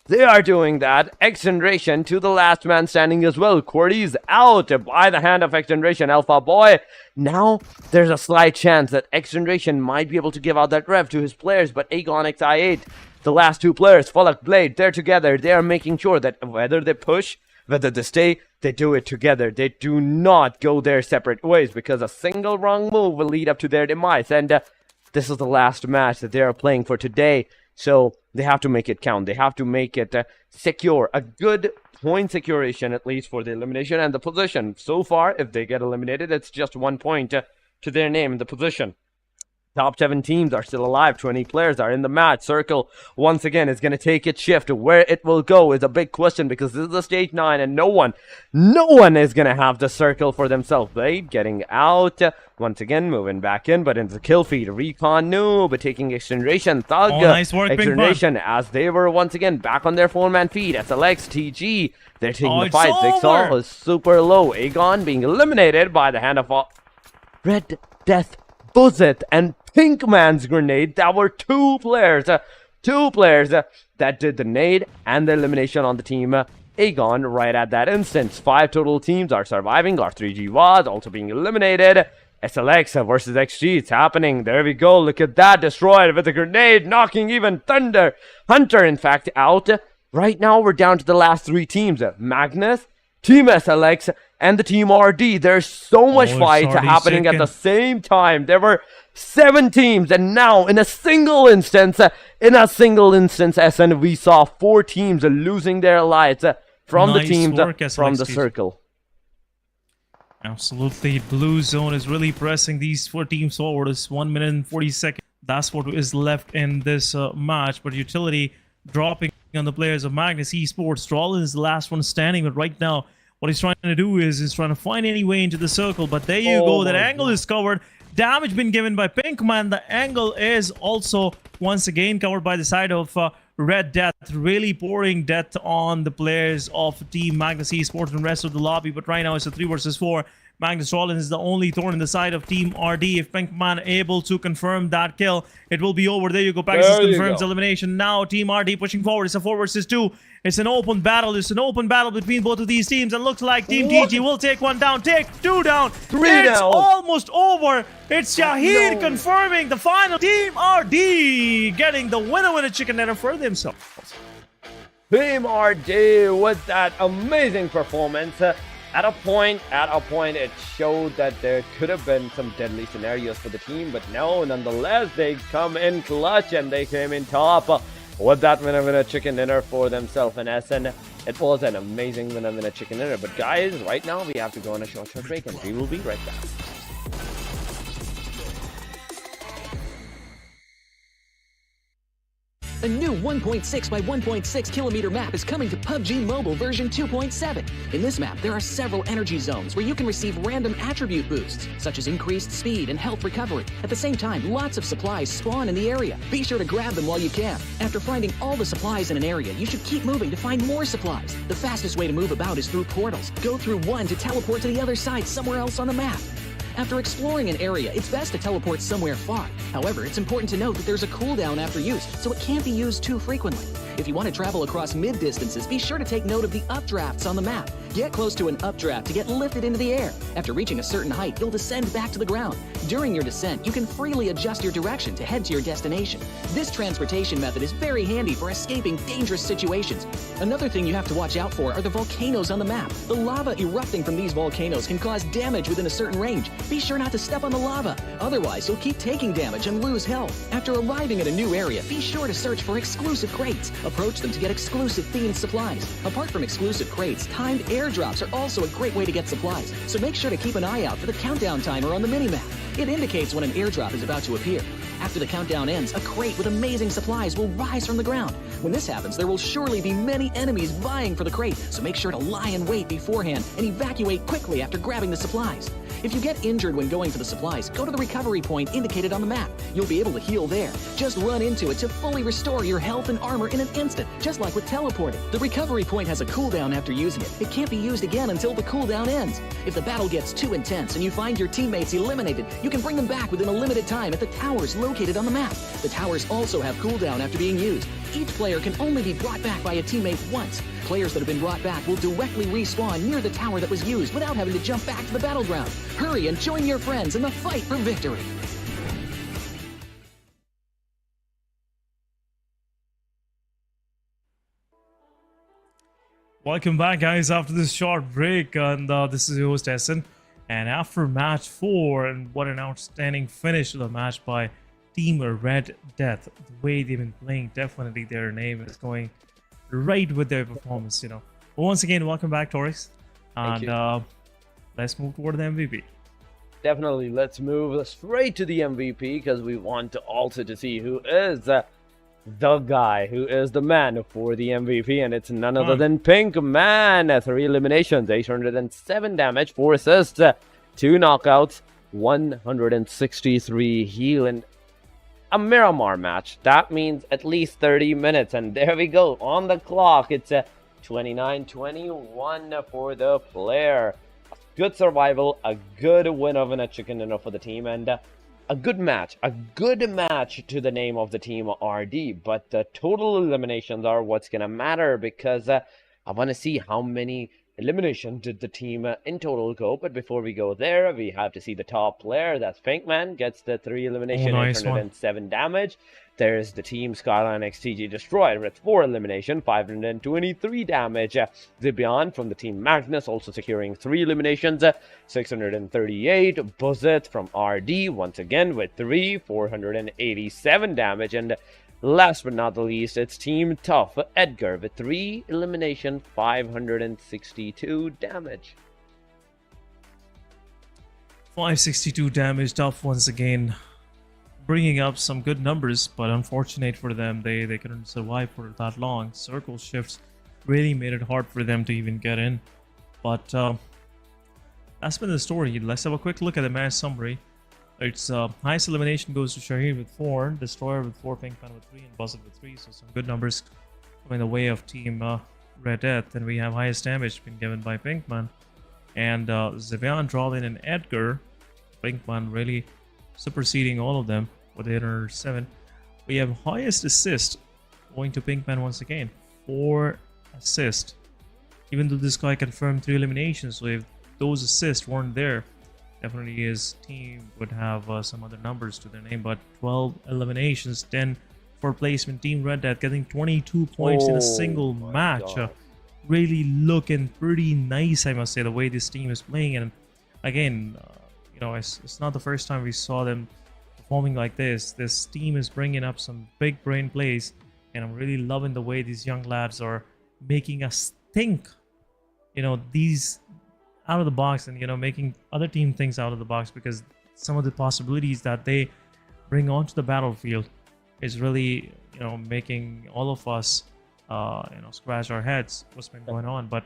They are doing that. XGeneration to the last man standing as well. QWERTY's out by the hand of XGeneration. Alpha Boy. Now, there's a slight chance that XGeneration might be able to give out that rev to his players, but Aegon XI8, the last two players, Falak Blade, they're together. They are making sure that whether they push, whether they stay, they do it together. They do not go their separate ways, because a single wrong move will lead up to their demise. And this is the last match that they are playing for today. So they have to make it count. They have to make it secure. A good point securation, at least, for the elimination and the position. So far, if they get eliminated, it's just 1 point to their name in the position. Top 7 teams are still alive. 20 players are in the match. Circle, once again, is going to take its shift. Where it will go is a big question, because this is the stage 9 and no one is going to have the circle for themselves. Blade getting out. Once again, moving back in, but into the kill feed. Recon Noob taking XGeneration. Thug. Oh, nice work, XGeneration, as they were once again back on their 4-man feed. SLX, TG, they're taking the fight. Zigsaw is super low. Aegon being eliminated by the hand of Red Death Buzzet and Pinkman's grenade. That were two players that did the nade and the elimination on the team Aegon right at that instance. 5 total teams are surviving. R3G was also being eliminated. SLX versus XG, it's happening. There we go. Look at that. Destroyed with a grenade, knocking even Hunter, in fact, out. Right now, we're down to the last 3 teams. Magnus, Team SLX, and the Team RD. There's so much fights happening at the same time. There were 7 teams, and now in a single instance, SN, we saw 4 teams losing their lives from the teams from the circle. Absolutely. Blue zone is really pressing these 4 teams forward. It's 1 minute and 40 seconds. That's what is left in this match. But utility dropping on the players of Magnus Esports. Rollins is the last one standing, but right now what he's trying to do is he's trying to find any way into the circle. But there you go. That angle is covered. Damage been given by Pinkman. The angle is also once again covered by the side of Red Death, really pouring death on the players of Team Magnus Esports and the rest of the lobby. But right now it's a 3 versus 4. Magnus Rollins is the only thorn in the side of Team RD. If Pinkman able to confirm that kill, it will be over. There you go. Pegasus confirms elimination. Now Team RD pushing forward. It's a 4 versus 2. It's an open battle. It's an open battle between both of these teams. And looks like Team TG will take 1 down, take 2 down. 3 it's down. Almost over. It's Shahid confirming the final. Team RD getting the winner chicken dinner for themselves. Team RD with that amazing performance. At a point, it showed that there could have been some deadly scenarios for the team, but no, nonetheless, they come in clutch and they came in top with that winner chicken dinner for themselves. And SN, it was an amazing winner chicken dinner. But guys, right now we have to go on a short break, and we will be right back. A new 1.6 by 1.6 kilometer map is coming to PUBG Mobile version 2.7. In this map, there are several energy zones where you can receive random attribute boosts, such as increased speed and health recovery. At the same time, lots of supplies spawn in the area. Be sure to grab them while you can. After finding all the supplies in an area, you should keep moving to find more supplies. The fastest way to move about is through portals. Go through one to teleport to the other side somewhere else on the map. After exploring an area, it's best to teleport somewhere far. However, it's important to note that there's a cooldown after use, so it can't be used too frequently. If you want to travel across mid-distances, be sure to take note of the updrafts on the map. Get close to an updraft to get lifted into the air. After reaching a certain height, you'll descend back to the ground. During your descent, you can freely adjust your direction to head to your destination. This transportation method is very handy for escaping dangerous situations. Another thing you have to watch out for are the volcanoes on the map. The lava erupting from these volcanoes can cause damage within a certain range. Be sure not to step on the lava, otherwise you'll keep taking damage and lose health. After arriving at a new area, be sure to search for exclusive crates. Approach them to get exclusive themed supplies. Apart from exclusive crates, timed airdrops are also a great way to get supplies, so make sure to keep an eye out for the countdown timer on the minimap. It indicates when an airdrop is about to appear. After the countdown ends, a crate with amazing supplies will rise from the ground. When this happens, there will surely be many enemies vying for the crate, so make sure to lie in wait beforehand and evacuate quickly after grabbing the supplies. If you get injured when going for the supplies, go to the recovery point indicated on the map. You'll be able to heal there. Just run into it to fully restore your health and armor in an instant, just like with teleporting. The recovery point has a cooldown after using it. It can't be used again until the cooldown ends. If the battle gets too intense and you find your teammates eliminated, you can bring them back within a limited time at the towers located on the map. The towers also have cooldown after being used. Each player can only be brought back by a teammate once. Players that have been brought back will directly respawn near the tower that was used without having to jump back to the battleground. Hurry and join your friends in the fight for victory. Welcome back, guys, after this short break, and this is your host Se7en, and after match 4, and what an outstanding finish to the match by Team Red Death. The way they've been playing, definitely their name is going right with their performance, you know. But once again, welcome back, Torix, and let's move toward the MVP. Definitely, let's move straight to the MVP because we want to also to see who is the guy, who is the man for the MVP, and it's none other than Pinkman. 3 eliminations, 807 damage, 4 assists, 2 knockouts, 163 heal, and a Miramar match. That means at least 30 minutes, and there we go. On the clock, it's 29-21 for the player. Good survival, a good win of a chicken dinner for the team, and a good match to the name of the team RD, but the total eliminations are what's gonna matter, because I want to see how many eliminations did the team in total go. But before we go there, we have to see the top player. That's Pinkman, gets the 3 elimination, 807 damage. There's the team Skyline XTG Destroyed with 4 elimination, 523 damage. Zibian from the team Magnus also securing 3 eliminations, 638. Buzzet from RD once again with 3, 487 damage. And last but not the least, it's Team Tough Edgar with 3 elimination, 562 damage. 562 damage, Tough once again bringing up some good numbers, but unfortunate for them, they couldn't survive for that long. Circle shifts really made it hard for them to even get in, but that's been the story. Let's have a quick look at the match summary. It's highest elimination goes to Shaheen with 4, Destroyer with 4, Pinkman with 3, and Buzzet with 3, so some good numbers coming the way of Team Red Death. And we have highest damage been given by Pinkman, and Zibian, Drawlin, and Edgar. Pinkman really superseding all of them with 807. We have highest assist going to Pinkman once again, 4 assists, even though this guy confirmed 3 eliminations. So if those assists weren't there, definitely his team would have some other numbers to their name. But 12 eliminations, 10 for placement. Team Red Death getting 22 points in a single match. Really looking pretty nice, I must say, the way this team is playing. And again, you know, it's not the first time we saw them performing like this. This team is bringing up some big brain plays, and I'm really loving the way these young lads are making us think, you know, these out of the box, and, you know, making other team things out of the box, because some of the possibilities that they bring onto the battlefield is really, you know, making all of us, you know, scratch our heads what's been going on. But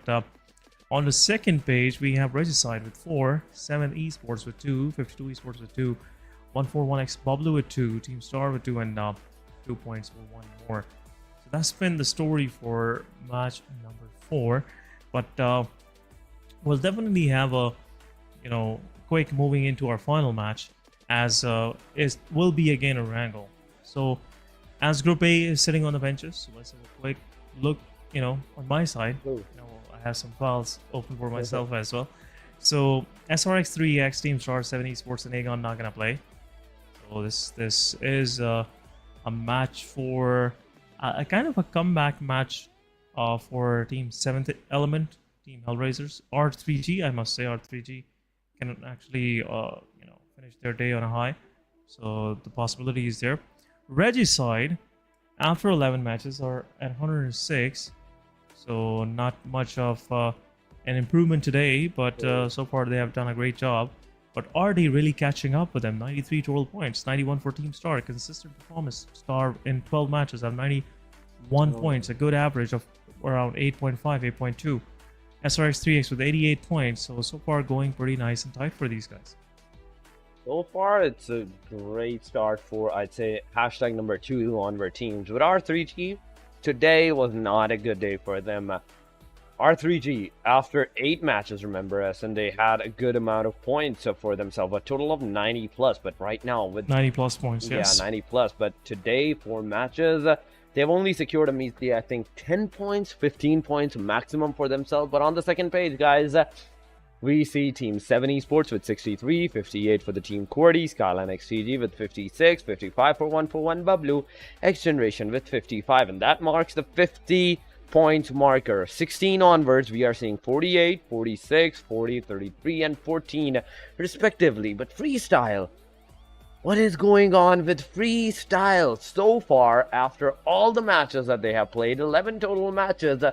on the second page, we have Regicide with 4, Se7en Esports with 2, 52 Esports with 2, 141x Bublu with 2, Team Star with 2, and 2 points for 1 more. So that's been the story for match number 4. But we'll definitely have a, you know, quick moving into our final match, as will be again Erangel. So as Group A is sitting on the benches, so let's have a quick look, you know, on my side. You know, I have some files open for myself as well. So SRX3X, Team Star, Se7en Esports, and Aegon not gonna play. So this is a match for a kind of a comeback match for Team 7th Element, Team HellRaisers. R3G, I must say, R3G can actually you know, finish their day on a high. So the possibility is there. Regicide, after 11 matches, are at 106. So not much of an improvement today, but so far they have done a great job. But RD really catching up with them. 93 total points, 91 for Team Star. Consistent performance. Star in 12 matches have 91 points, a good average of around 8.5, 8.2. SRX3X with 88 points. So far going pretty nice and tight for these guys. So far, it's a great start for, I'd say, hashtag number 2 onward teams. With R3G, today was not a good day for them. R3G, after 8 matches, remember us, and they had a good amount of points for themselves, a total of 90 plus. But right now, with 90 plus points, yes. Yeah, 90 plus. But today, 4 matches, They've only secured a measly, I think, 10 points, 15 points maximum for themselves. But on the second page, guys, we see Team Se7en Esports with 63, 58 for the Team QWERTY, Skyline XGG with 56, 55 for 141 Bablu, XGeneration with 55, and that marks the 50 point marker. 16 onwards, we are seeing 48, 46, 40, 33, and 14 respectively. But Freestyle, what is going on with Freestyle so far? After all the matches that they have played, 11 total matches,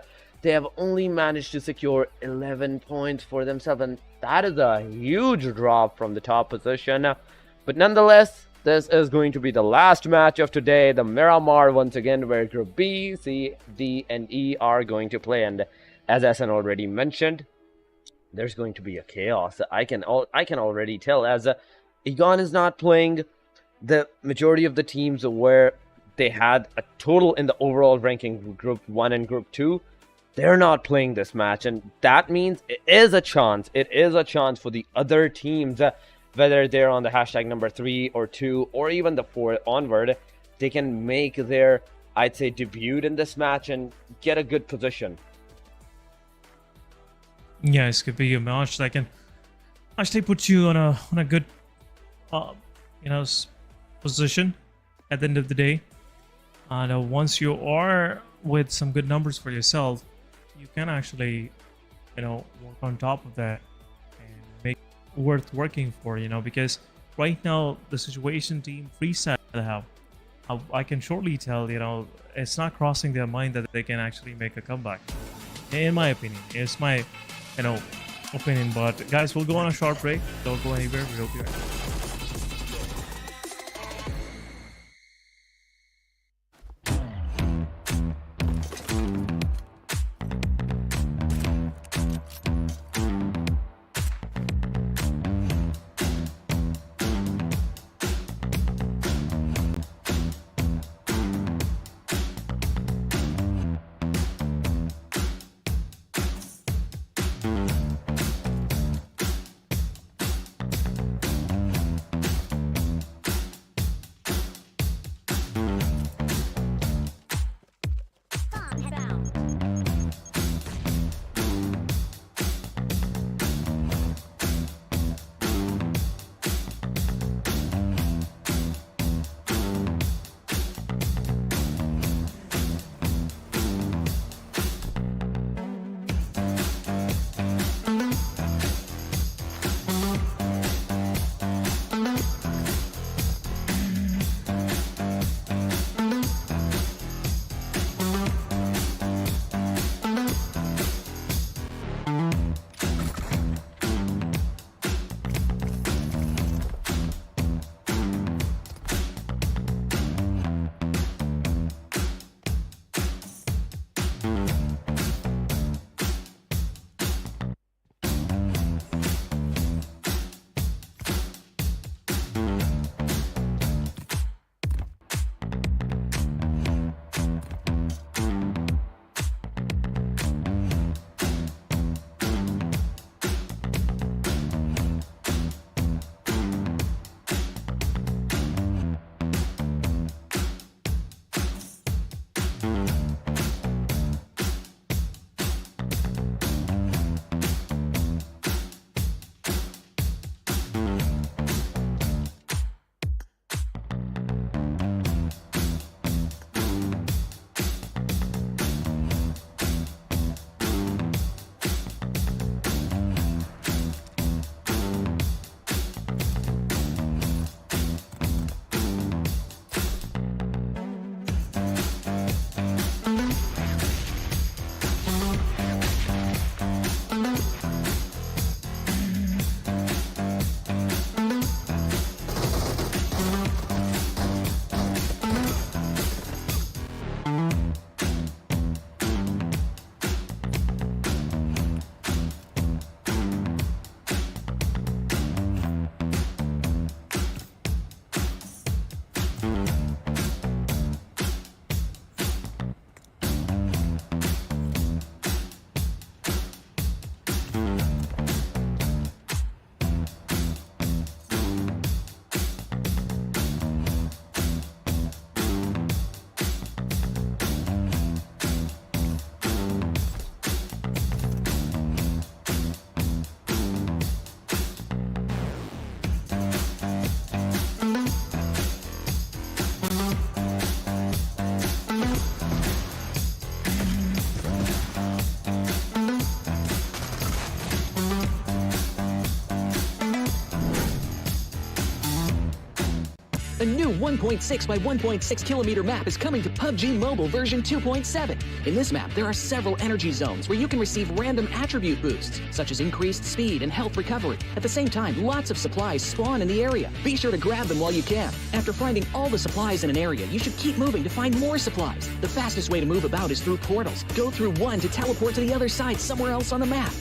they have only managed to secure 11 points for themselves, and that is a huge drop from the top position. But nonetheless, this is going to be the last match of today, the Miramar once again, where Group B, C, D, and E are going to play. And as SN already mentioned, there's going to be a chaos. I can already tell, as Egon is not playing. The majority of the teams where they had a total in the overall ranking, Group 1 and Group 2, they're not playing this match, and that means it is a chance for the other teams, whether they're on the hashtag number 3 or 2 or even the 4 onward, they can make their, I'd say, debut in this match and get a good position. Yeah, it could be a match that can actually put you on a good position at the end of the day. And once you are with some good numbers for yourself, you can actually work on top of that and make it worth working for, because right now the situation Team Freestyle have, I can shortly tell, it's not crossing their mind that they can actually make a comeback, in my opinion. It's my opinion. But guys, we'll go on a short break. Don't go anywhere. We'll be right back. A new 1.6 by 1.6 kilometer map is coming to PUBG Mobile version 2.7. In this map, there are several energy zones where you can receive random attribute boosts, such as increased speed and health recovery. At the same time, lots of supplies spawn in the area. Be sure to grab them while you can. After finding all the supplies in an area, you should keep moving to find more supplies. The fastest way to move about is through portals. Go through one to teleport to the other side somewhere else on the map.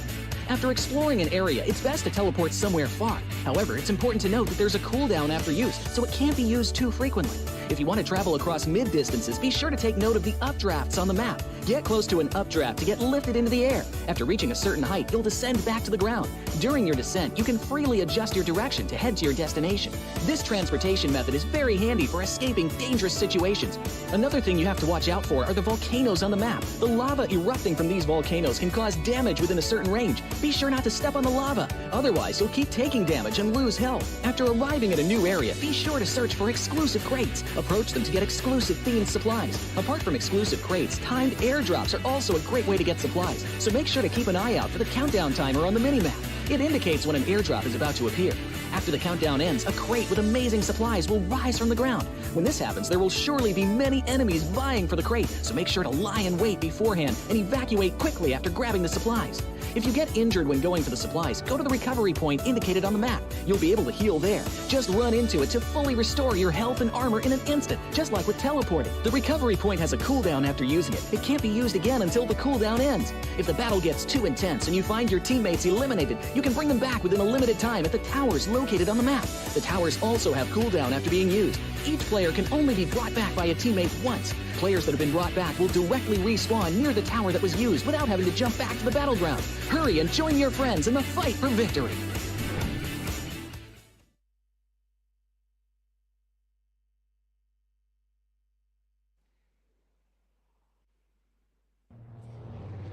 After exploring an area, it's best to teleport somewhere far. However, it's important to note that there's a cooldown after use, so it can't be used too frequently. If you want to travel across mid-distances, be sure to take note of the updrafts on the map. Get close to an updraft to get lifted into the air. After reaching a certain height, you'll descend back to the ground. During your descent, you can freely adjust your direction to head to your destination. This transportation method is very handy for escaping dangerous situations. Another thing you have to watch out for are the volcanoes on the map. The lava erupting from these volcanoes can cause damage within a certain range. Be sure not to step on the lava, otherwise you'll keep taking damage and lose health. After arriving at a new area, be sure to search for exclusive crates. Approach them to get exclusive themed supplies. Apart from exclusive crates, timed airdrops are also a great way to get supplies, so make sure to keep an eye out for the countdown timer on the minimap. It indicates when an airdrop is about to appear. After the countdown ends, a crate with amazing supplies will rise from the ground. When this happens, there will surely be many enemies vying for the crate, so make sure to lie in wait beforehand and evacuate quickly after grabbing the supplies. If you get injured when going for the supplies, go to the recovery point indicated on the map. You'll be able to heal there. Just run into it to fully restore your health and armor in an instant, just like with teleporting. The recovery point has a cooldown after using it. It can't be used again until the cooldown ends. If the battle gets too intense and you find your teammates eliminated, you can bring them back within a limited time at the towers located on the map. The towers also have cooldown after being used. Each player can only be brought back by a teammate once. Players that have been brought back will directly respawn near the tower that was used without having to jump back to the battleground. Hurry and join your friends in the fight for victory.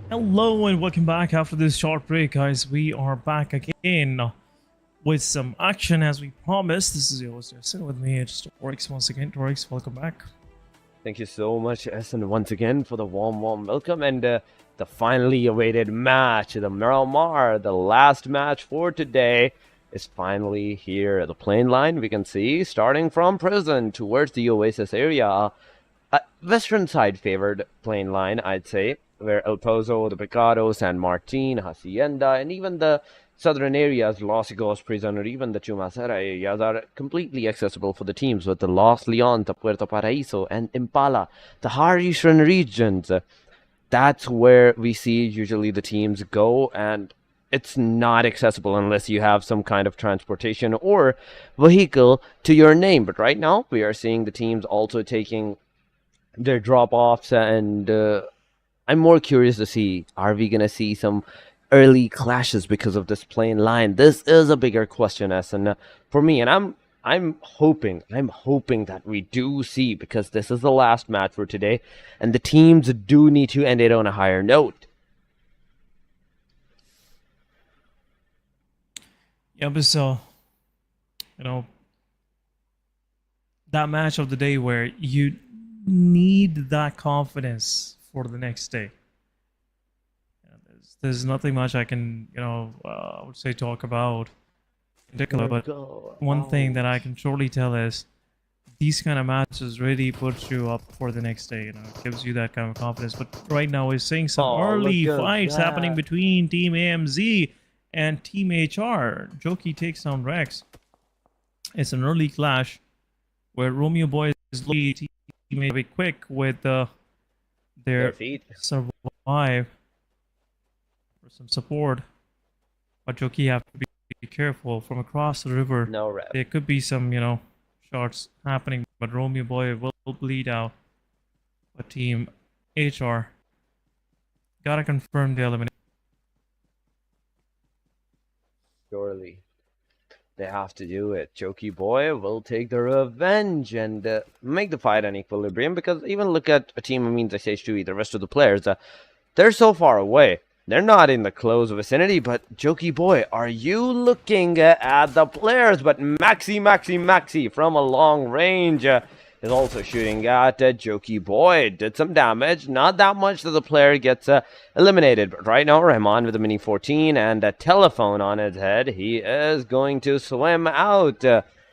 Hello and welcome back after this short break, guys. We are back again with some action as we promised. This is your host, Se7en, with me. It's Torix once again. Torix, welcome back. Thank you so much, Se7en, once again for the warm welcome and the finally awaited match, the Miramar, the last match for today is finally here at the plane line. We can see starting from prison towards the Oasis area, western side favored plane line, I'd say, where El Pozo, the Picado, San Martin, Hacienda, and even the southern areas, Los Higos Prison, or even the Chumacera areas are completely accessible for the teams with the Los Leon, the Puerto Paraíso, and Impala, the higher eastern regions. That's where we see usually the teams go, and it's not accessible unless you have some kind of transportation or vehicle to your name. But right now, we are seeing the teams also taking their drop-offs, and I'm more curious to see, are we going to see some early clashes because of this plane line? This is a bigger question, and for me, and I'm hoping that we do see, because this is the last match for today, and the teams do need to end it on a higher note. Yeah, but so, that match of the day where you need that confidence for the next day. There's nothing much I can, I would say talk about in particular, but one thing that I can surely tell is these kind of matches really put you up for the next day. It gives you that kind of confidence. But right now we're seeing some early fights happening between Team AMZ and Team HR. Jokey takes down Rex. It's an early clash where Romeo Boy is lead. Teammate very quick with their feet. Survive. Some support, but Jokey have to be careful from across the river. No rep. There could be some, shots happening, but Romeo Boy will bleed out. But Team HR gotta confirm the elimination. Surely, they have to do it. Jokey Boy will take the revenge and make the fight an equilibrium, because even look at a team, SH2E, the rest of the players, they're so far away. They're not in the close vicinity, but Jokey Boy, are you looking at the players? But Maxi from a long range is also shooting at Jokey Boy. Did some damage, not that much that the player gets eliminated. But right now, Rahman with a Mini 14 and a telephone on his head. He is going to swim out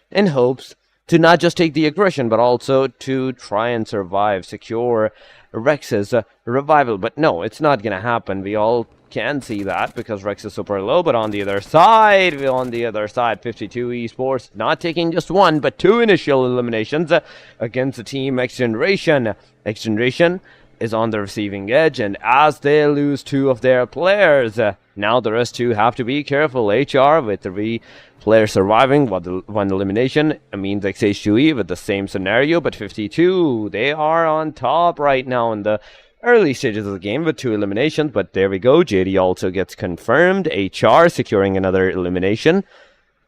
in hopes to not just take the aggression, but also to try and survive, secure Rex's revival. But no, it's not going to happen. We all can see that because Rex is super low. But on the other side, 52 Esports not taking just one, but two initial eliminations against the team XGeneration. XGeneration is on the receiving edge, and as they lose two of their players, now the rest two have to be careful. HR with 3 players surviving, one elimination means XH2E with the same scenario, but 52, they are on top right now in the early stages of the game with 2 eliminations. But there we go, JD also gets confirmed. HR securing another elimination.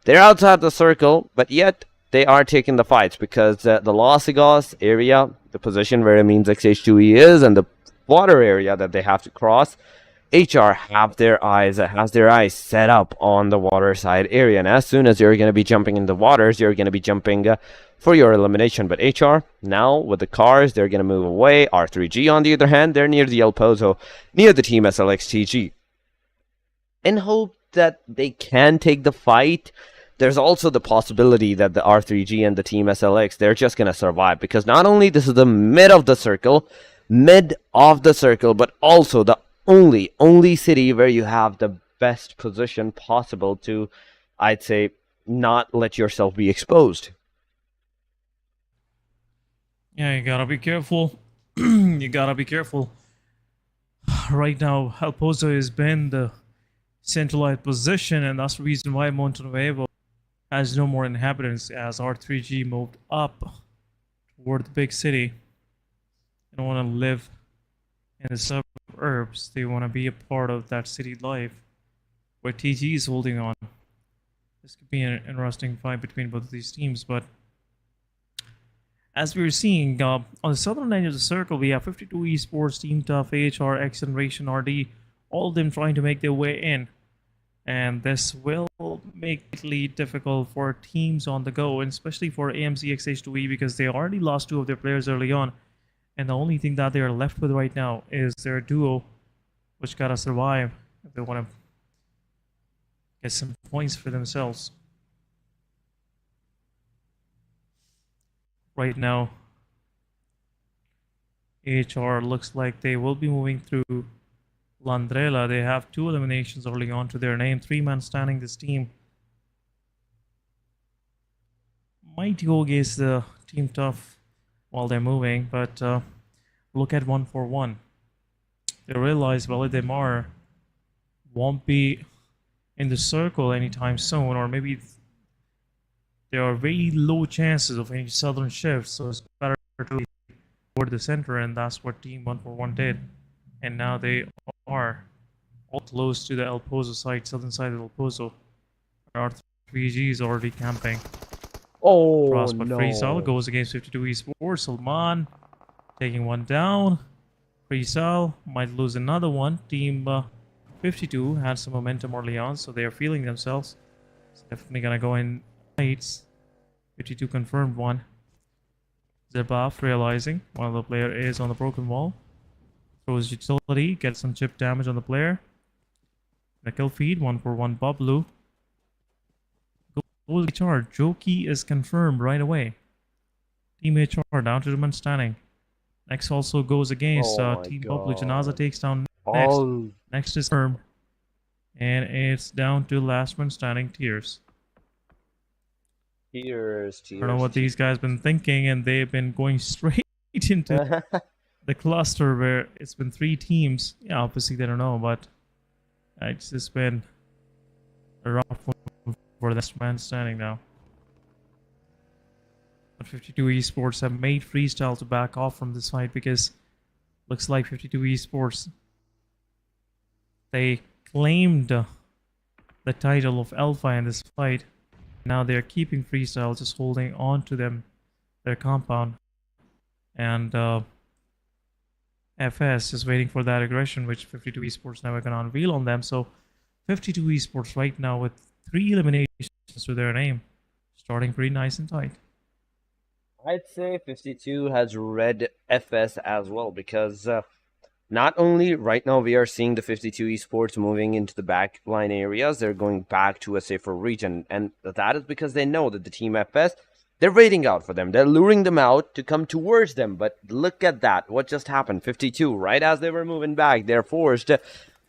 They're outside the circle, but yet they are taking the fights because the Las Vegas area, the position where it means XH2E is, and the water area that they have to cross, HR has their eyes set up on the water side area, and as soon as you're going to be jumping in the waters, you're going to be jumping for your elimination. But HR, now with the cars, they're going to move away. R3G, on the other hand, they're near the El Pozo, near the team SLXTG, in hope that they can take the fight. There's also the possibility that the R3G and the team SLX, they're just going to survive, because not only this is the mid of the circle, but also the only city where you have the best position possible to, I'd say, not let yourself be exposed. Yeah, you gotta be careful. You gotta be careful. Right now, El Pozo has been the centralized position, and that's the reason why Montenuevo has no more inhabitants as R3G moved up toward the big city. They don't want to live in the suburbs. They want to be a part of that city life where TG is holding on. This could be an interesting fight between both of these teams, but as we were seeing, on the southern edge of the circle, we have 52 Esports, Team Tough, AHR, XGeneration, RD, all of them trying to make their way in. And this will make it difficult for teams on the go, and especially for AMC XH2E, because they already lost 2 of their players early on. And the only thing that they are left with right now is their duo, which gotta survive if they want to get some points for themselves. Right now, AHR looks like they will be moving through Landrella. They have 2 eliminations early on to their name. 3-man standing. This team might go against the Team Tough while they're moving, but look at 1-4-1. They realize Miramar won't be in the circle anytime soon, or maybe there are very low chances of any southern shifts, so it's better to be toward the center, and that's what Team 1-4-1 did. And now they are all close to the El Pozo side, southern side of El Pozo. R3G is already camping. Oh, Cross, but no. Freesal goes against 52 Esports. Salman taking one down. Freesal might lose another one. Team 52 had some momentum early on, so they are feeling themselves. It's definitely gonna go in fights. 52 confirmed one. Zebaf realizing while the player is on the broken wall. Throws utility, gets some chip damage on the player. The kill feed, 1-4-1 Bablu. Goes HR. Joki is confirmed right away. Team HR down to the man standing. Next also goes against Team Bablu. Janaza takes down next. Next is confirmed. And it's down to last man standing, Tears. Tears. I don't know what these guys been thinking, and they've been going straight into the cluster where it's been 3 teams. Yeah, obviously they don't know, but it's just been a rough one for the man standing now. But 52 Esports have made Freestyle to back off from this fight, because looks like 52 Esports, they claimed the title of Alpha in this fight. Now they're keeping Freestyle, just holding on to their compound. And FS is waiting for that aggression, which 52 Esports never gonna unveil on them. So 52 Esports right now with 3 eliminations to their name, starting pretty nice and tight. I'd say 52 has read FS as well, because not only right now we are seeing the 52 Esports moving into the backline areas, they're going back to a safer region, and that is because they know that the Team FS, They're waiting out for them. They're luring them out to come towards them. But look at that. What just happened? 52. Right as they were moving back, they're forced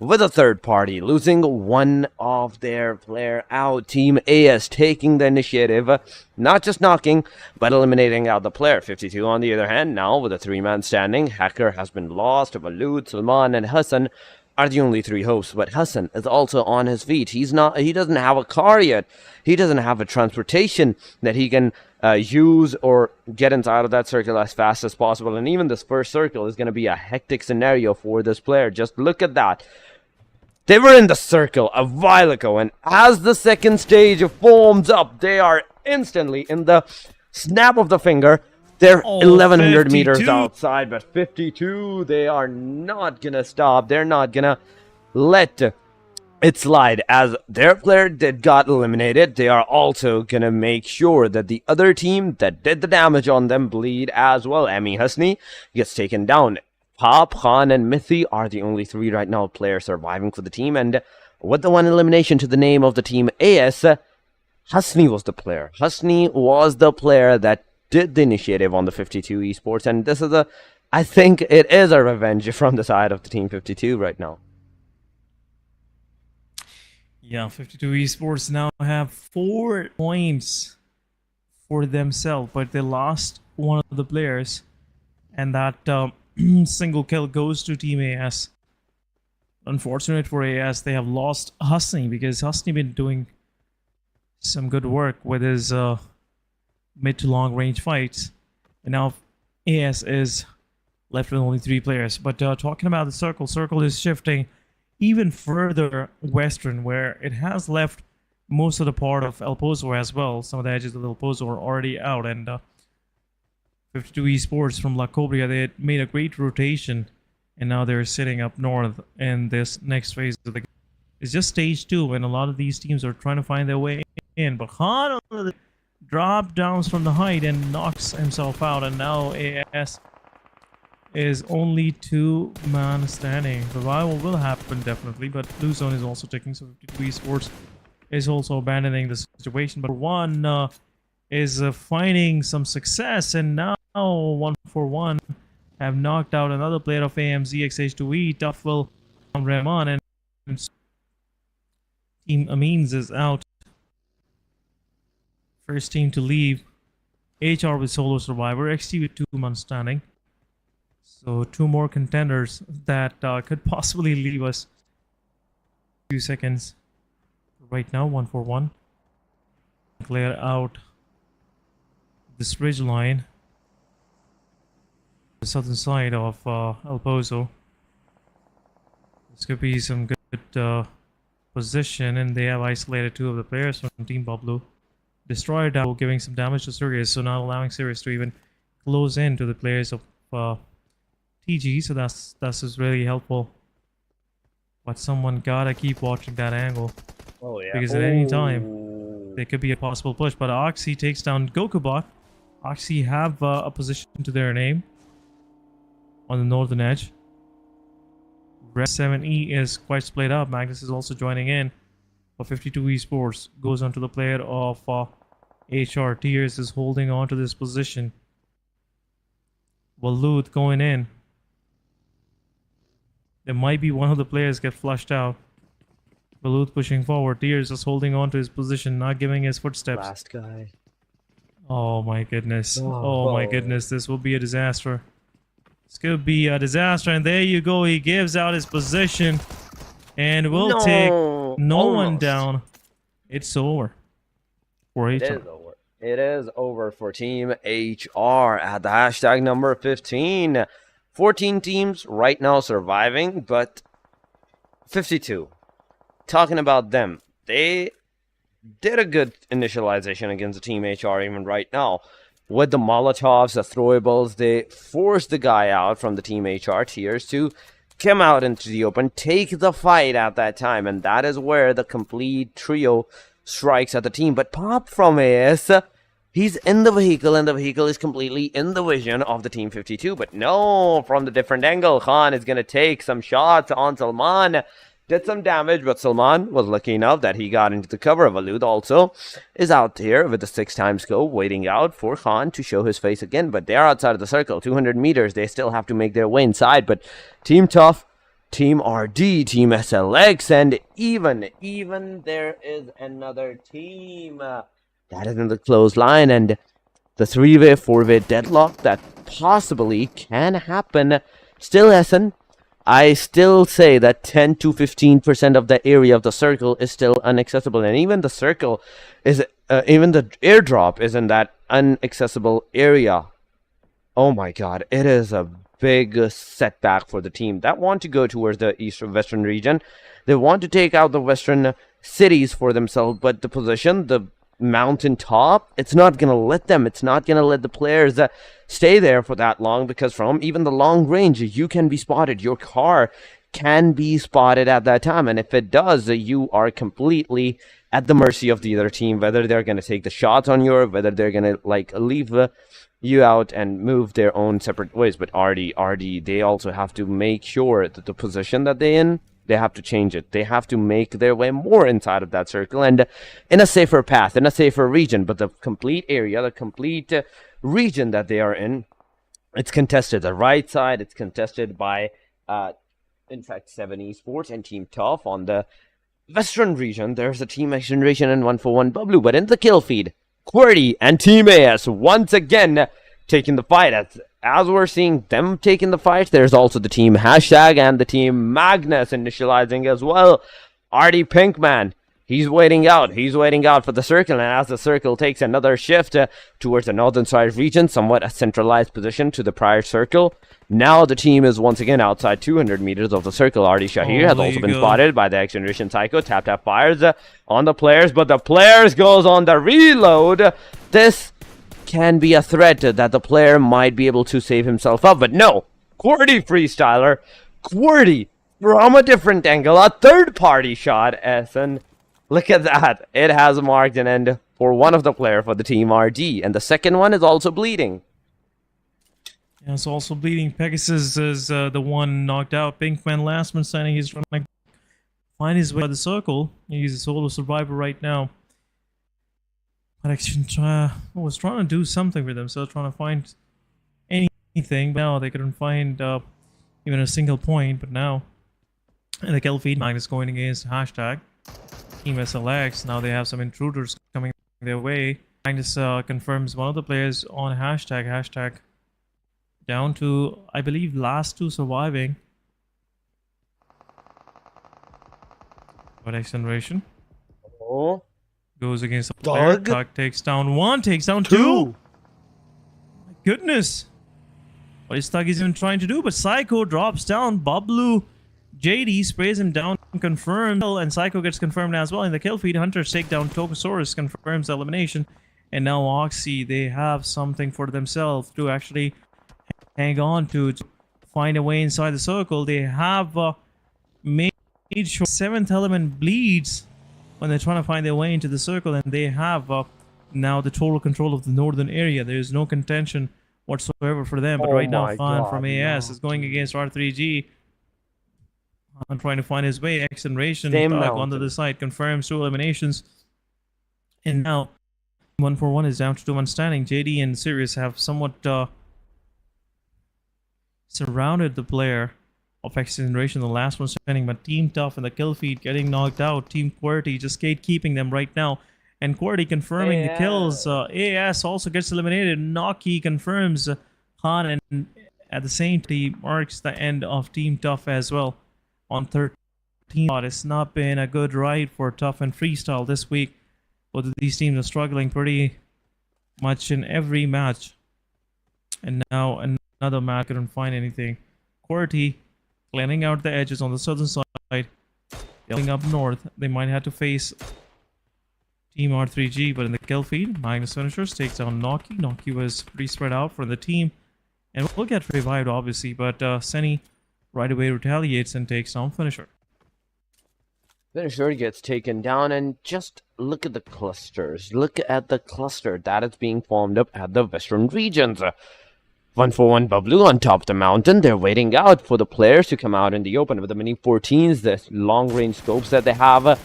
with a third party, losing one of their player out. Team AS taking the initiative, not just knocking, but eliminating out the player. 52 on the other hand, now with a 3-man standing. Hacker has been lost. Walud, Salman, and Hassan are the only 3 hosts, but Hassan is also on his feet. He doesn't have a car yet. He doesn't have a transportation that he can use or get inside of that circle as fast as possible. And even this first circle is going to be a hectic scenario for this player. Just look at that. They were in the circle a while ago, and as the second stage forms up, they are instantly in the snap of the finger. They're 1,100 meters outside, but 52, they are not going to stop. They're not going to let it slide. As their player that got eliminated, they are also going to make sure that the other team that did the damage on them bleed as well. Ami Hasni gets taken down. Pop, Khan, and Mithi are the only 3 right now players surviving for the team. And with the 1 elimination to the name of the team AS, Hasni was the player. Hasni was the player that did the initiative on the 52 Esports, and this is I think it is a revenge from the side of the team 52 right now. Yeah, 52 Esports now have 4 points for themselves, but they lost one of the players, and that single kill goes to Team AS. Unfortunate for AS, they have lost Hasni, because Hasni been doing some good work with his mid to long range fights, and now AS is left with only 3 players. But talking about the circle is shifting even further western, where it has left most of the part of El Pozo as well. Some of the edges of El Pozo are already out, and 52 Esports from La Cobria, they had made a great rotation, and now they're sitting up north in this next phase of the game. It's just stage 2, and a lot of these teams are trying to find their way in. But Han drop downs from the height and knocks himself out, and now AS is only 2-man standing. Revival will happen definitely, but Blue Zone is also taking, so 52 Esports is also abandoning the situation. But one is finding some success, and now 1-for-1 have knocked out another player of AMZ XH2E, Tuffel, Rahman, and Team Amines is out. First team to leave. HR with solo survivor, XT with 2-man standing. So 2 more contenders that could possibly leave us. 2 seconds. Right now, 1-for-1. Clear out this ridge line. The southern side of El Pozo. This could be some good position, and they have isolated 2 of the players from Team Bablu. Destroyer down, giving some damage to Sirius, so not allowing Sirius to even close in to the players of TG, so that's just really helpful. But someone gotta keep watching that angle. Oh yeah. Because at any time, there could be a possible push. But Oxy takes down Gokubot. Oxy have a position to their name on the northern edge. Se7en is quite split up. Magnus is also joining in. But 52 Esports goes on to the player of HR. Tears is holding on to this position. Walud going in. There might be one of the players get flushed out. Walud pushing forward. Tears is holding on to his position, not giving his footsteps. Last guy. Oh my goodness. Oh my goodness. This will be a disaster. This could be a disaster. And there you go. He gives out his position. And we'll take no one down. It's over for HR. It is over. It is over for Team HR at the hashtag number 15. 14 teams right now surviving, but 52. Talking about them, they did a good initialization against the Team HR even right now. With the Molotovs, the throwables, they forced the guy out from the Team HR tiers to come out into the open, take the fight at that time, and that is where the complete trio strikes at the team. But Pop from AS, he's in the vehicle, and the vehicle is completely in the vision of the Team 52. But no, from the different angle, Khan is going to take some shots on Salman. did some damage, but Salman was lucky enough that he got into the cover of Alud. Also is out here with the 6x scope, waiting out for Khan to show his face again, but they're outside of the circle. 200 meters, they still have to make their way inside, but Team Tough, Team RD, Team SLX, and even there is another team that is in the close line, and the 3-way, 4-way deadlock that possibly can happen. Still, Essen, I still say that 10 to 15% of the area of the circle is still inaccessible, and even the circle is, even the airdrop is in that inaccessible area. Oh my god, it is a big setback for the team that want to go towards the western region. They want to take out the western cities for themselves, but the position, the mountain top, it's not gonna let them. It's not gonna let the players stay there for that long, because from even the long range you can be spotted. Your car can be spotted at that time, and if it does, you are completely at the mercy of the other team, whether they're gonna take the shots on you or whether they're gonna like leave you out and move their own separate ways. But RD, they also have to make sure that the position that they're in, they have to change it. They have to make their way more inside of that circle and in a safer path, in a safer region. But the complete area, the complete region that they are in, it's contested. The right side, it's contested by, in fact, Se7en Esports and Team Tough. On the western region, there's a Team XGeneration and 141 Bablu. But in the kill feed, QWERTY and Team AS once again taking the fight. As we're seeing them taking the fight, there's also the Team Hashtag and the Team Magnus initializing as well. RD Pinkman, he's waiting out. He's waiting out for the circle, and as the circle takes another shift towards the northern side region, somewhat a centralized position to the prior circle, now the team is once again outside 200 meters of the circle. RD Shahir has also been spotted by the XGeneration Psycho. Tap fires on the players, but the players goes on the reload. This can be a threat that the player might be able to save himself up, but no. QWERTY freestyler, QWERTY from a different angle, a third-party shot, and look at that. It has marked an end for one of the player for the Team RD, and the second one is also bleeding. Yeah, it's also bleeding. Pegasus is the one knocked out. Pinkman last man standing. He's trying to find his way out of the circle. He's a solo survivor right now. But I was trying to do something with themselves, trying to find anything. But now they couldn't find even a single point. But now, in the kill feed, Magnus going against Hashtag. Team SLX. Now they have some intruders coming their way. Magnus confirms one of the players on Hashtag. Hashtag down to, I believe, last two surviving. But XGeneration goes against the player. Tuck takes down one, takes down two. My goodness. What is Thug even trying to do? But Psycho drops down. Bablu JD sprays him down, confirmed, and Psycho gets confirmed as well. In the kill feed, Hunters take down Tokosaurus, confirms the elimination. And now Oxy, they have something for themselves to actually hang on to find a way inside the circle. They have made sure 7th element bleeds when they're trying to find their way into the circle, and they have now the total control of the northern area. There is no contention whatsoever for them. But right now, Khan from AS is going against R3G. I'm trying to find his way. XGeneration on the other side confirms 2 eliminations, and now 1-for-1 is down to 2-1 standing. JD and Sirius have somewhat surrounded the player of XGeneration, the last one standing, but Team Tough in the kill feed getting knocked out. Team QWERTY just gatekeeping them right now, and QWERTY confirming the kills. AS also gets eliminated. Naki confirms Khan, and at the same time marks the end of Team Tough as well on 13. It's not been a good ride for Tough and Freestyle this week. Both of these teams are struggling pretty much in every match, and now another match couldn't find anything. QWERTY cleaning out the edges on the southern side, going up north. They might have to face Team R3G, but in the kill feed, Magnus finishers takes down Naki. Naki was pretty spread out for the team, and will get revived obviously, but Seni right away retaliates and takes down Finisher. Finisher gets taken down, and just look at the clusters. Look at the cluster that is being formed up at the western regions. 141 Bablu on top of the mountain. They're waiting out for the players to come out in the open with the mini 14s, the long-range scopes that they have.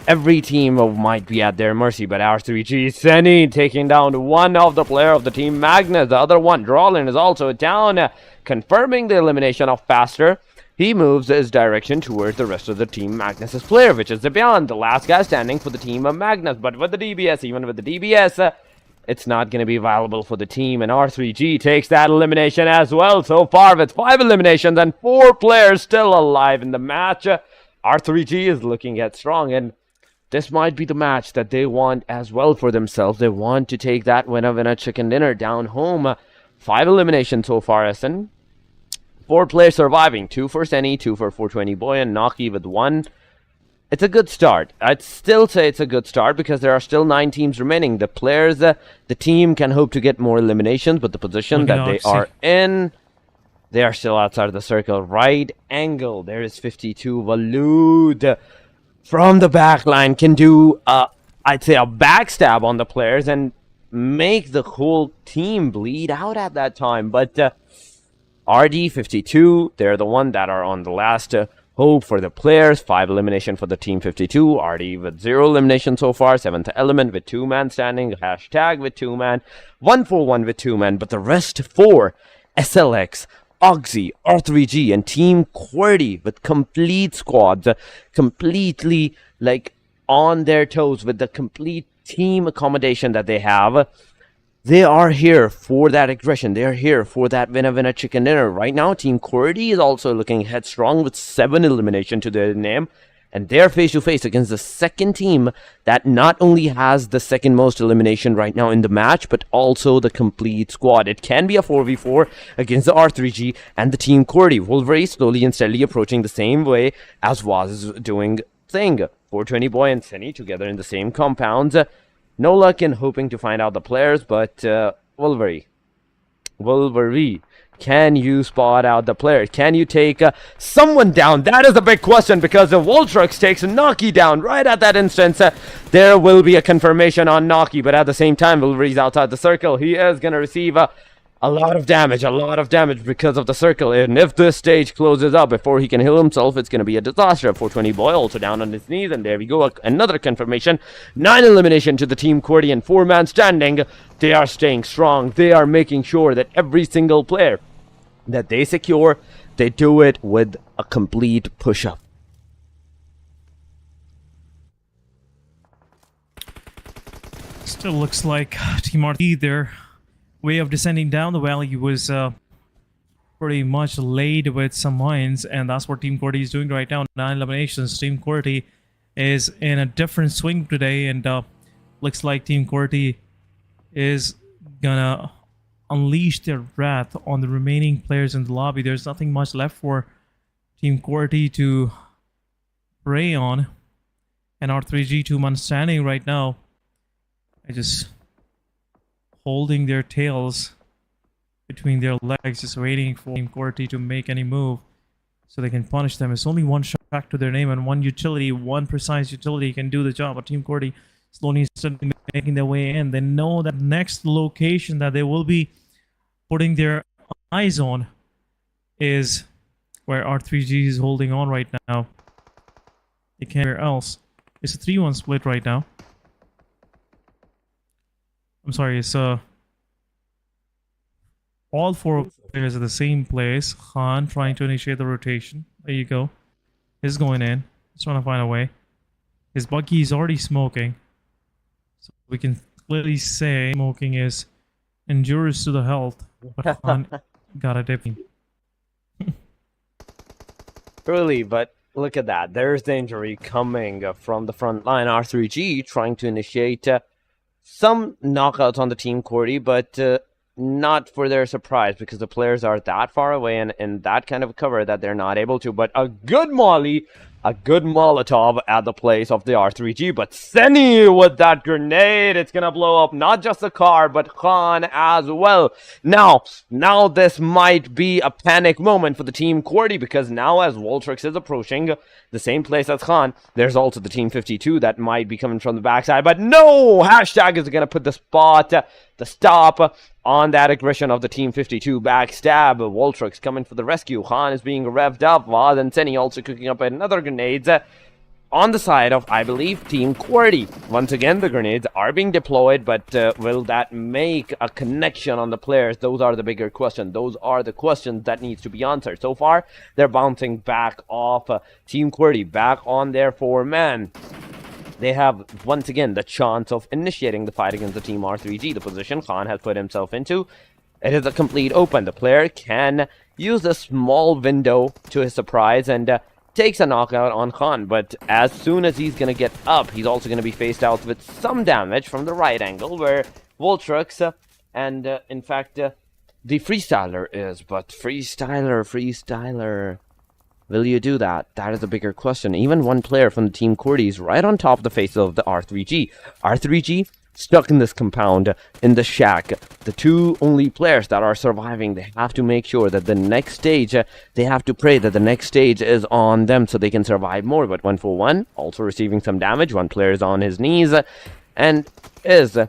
Every team might be at their mercy, but R3G Se7en taking down one of the player of the team, Magnus. The other one, Drawlin, is also down, confirming the elimination of Faster. He moves his direction towards the rest of the team Magnus's player, which is Beyond, the last guy standing for the team of Magnus. But with the DBS, even with the DBS, it's not going to be viable for the team, and R3G takes that elimination as well. So far, with 5 eliminations and 4 players still alive in the match, R3G is looking at strong, and this might be the match that they want as well for themselves. They want to take that winner chicken dinner down home. 5 eliminations so far, SN. 4 players surviving, 2 for Se7en, 2 for 420 Boy, and Naki with 1. It's a good start. I'd still say it's a good start because there are still 9 teams remaining. The players, the team can hope to get more eliminations, but the position that they are in, they are still outside of the circle. Right angle, there is 52. Walud from the back line can do, I'd say, a backstab on the players and make the whole team bleed out at that time. But RD 52, they're the one that are on the last hope for the players. 5 elimination for the team 52. RD with 0 elimination so far. 7th element with 2-man standing. Hashtag with 2-man. 141 with 2-man. But the rest 4, SLX, Oxy, R3G, and Team QWERTY with complete squads, completely like on their toes with the complete team accommodation that they have. They are here for that aggression. They are here for that winner chicken dinner. Right now, Team QWERTY is also looking headstrong with 7 elimination to their name. And they're face-to-face against the second team that not only has the second most elimination right now in the match, but also the complete squad. It can be a 4v4 against the R3G and the Team QWERTY. Wolverine slowly and steadily approaching the same way as Waz is doing thing. 420 Boy and Se7en together in the same compounds. No luck in hoping to find out the players, but Wolverine, can you spot out the player? Can you take someone down? That is a big question because if Voltrux takes Naki down right at that instance, there will be a confirmation on Naki, but at the same time, Wolverine's outside the circle. He is going to receive a lot of damage because of the circle, and if this stage closes up before he can heal himself, it's going to be a disaster. 420 Boy also down on his knees, and there we go, another confirmation. 9 elimination to the Team QWERTY and 4-man standing. They are staying strong. They are making sure that every single player that they secure, they do it with a complete push-up. Still looks like Team RT, their way of descending down the valley was pretty much laid with some mines, and that's what Team QWERTY is doing right now. 9 eliminations. Team QWERTY is in a different swing today, and looks like Team QWERTY is gonna unleash their wrath on the remaining players in the lobby. There's nothing much left for Team QWERTY to prey on, and R3G 2-man standing right now. I just holding their tails between their legs, just waiting for Team QWERTY to make any move so they can punish them. It's only 1 shot to their name, and 1 utility, 1 precise utility can do the job. But Team QWERTY slowly starting making their way in. They know that next location that they will be putting their eyes on is where R3G is holding on right now. They can't where else. It's a 3-1 split right now. I'm sorry, it's all 4 players at the same place. Khan trying to initiate the rotation. There you go. He's going in. He's trying to find a way. His buggy is already smoking. So we can clearly say smoking is injurious to the health. But Khan got a dipping. Really, but look at that. There's the injury coming from the front line. R3G trying to initiate some knockouts on the Team QWERTY, but not for their surprise because the players are that far away and in that kind of cover that they're not able to. But a good molly A good Molotov at the place of the R3G, but Se7en with that grenade, it's gonna blow up not just the car, but Khan as well. Now this might be a panic moment for the Team QWERTY, because now as Voltrix is approaching the same place as Khan, there's also the Team 52 that might be coming from the backside, but no! Hashtag is gonna put the stop on that aggression of the Team 52 backstab. Voltrix coming for the rescue. Khan is being revved up. Vaz and Se7en also cooking up another grenades on the side of, I believe, Team QWERTY. Once again, the grenades are being deployed, but will that make a connection on the players? Those are the bigger questions. Those are the questions that needs to be answered. So far, they're bouncing back off Team QWERTY, back on their 4-man. They have, once again, the chance of initiating the fight against the Team R3G. The position Khan has put himself into, it is a complete open. The player can use a small window to his surprise and takes a knockout on Khan. But as soon as he's going to get up, he's also going to be faced out with some damage from the right angle, where Voltrix and, in fact, the Freestyler is. But Freestyler... Will you do that? That is a bigger question. Even one player from the Team QWERTY is right on top of the face of the R3G. R3G stuck in this compound, in the shack. The two only players that are surviving, they have to make sure that the next stage, they have to pray that the next stage is on them so they can survive more. But 141 also receiving some damage. One player is on his knees and is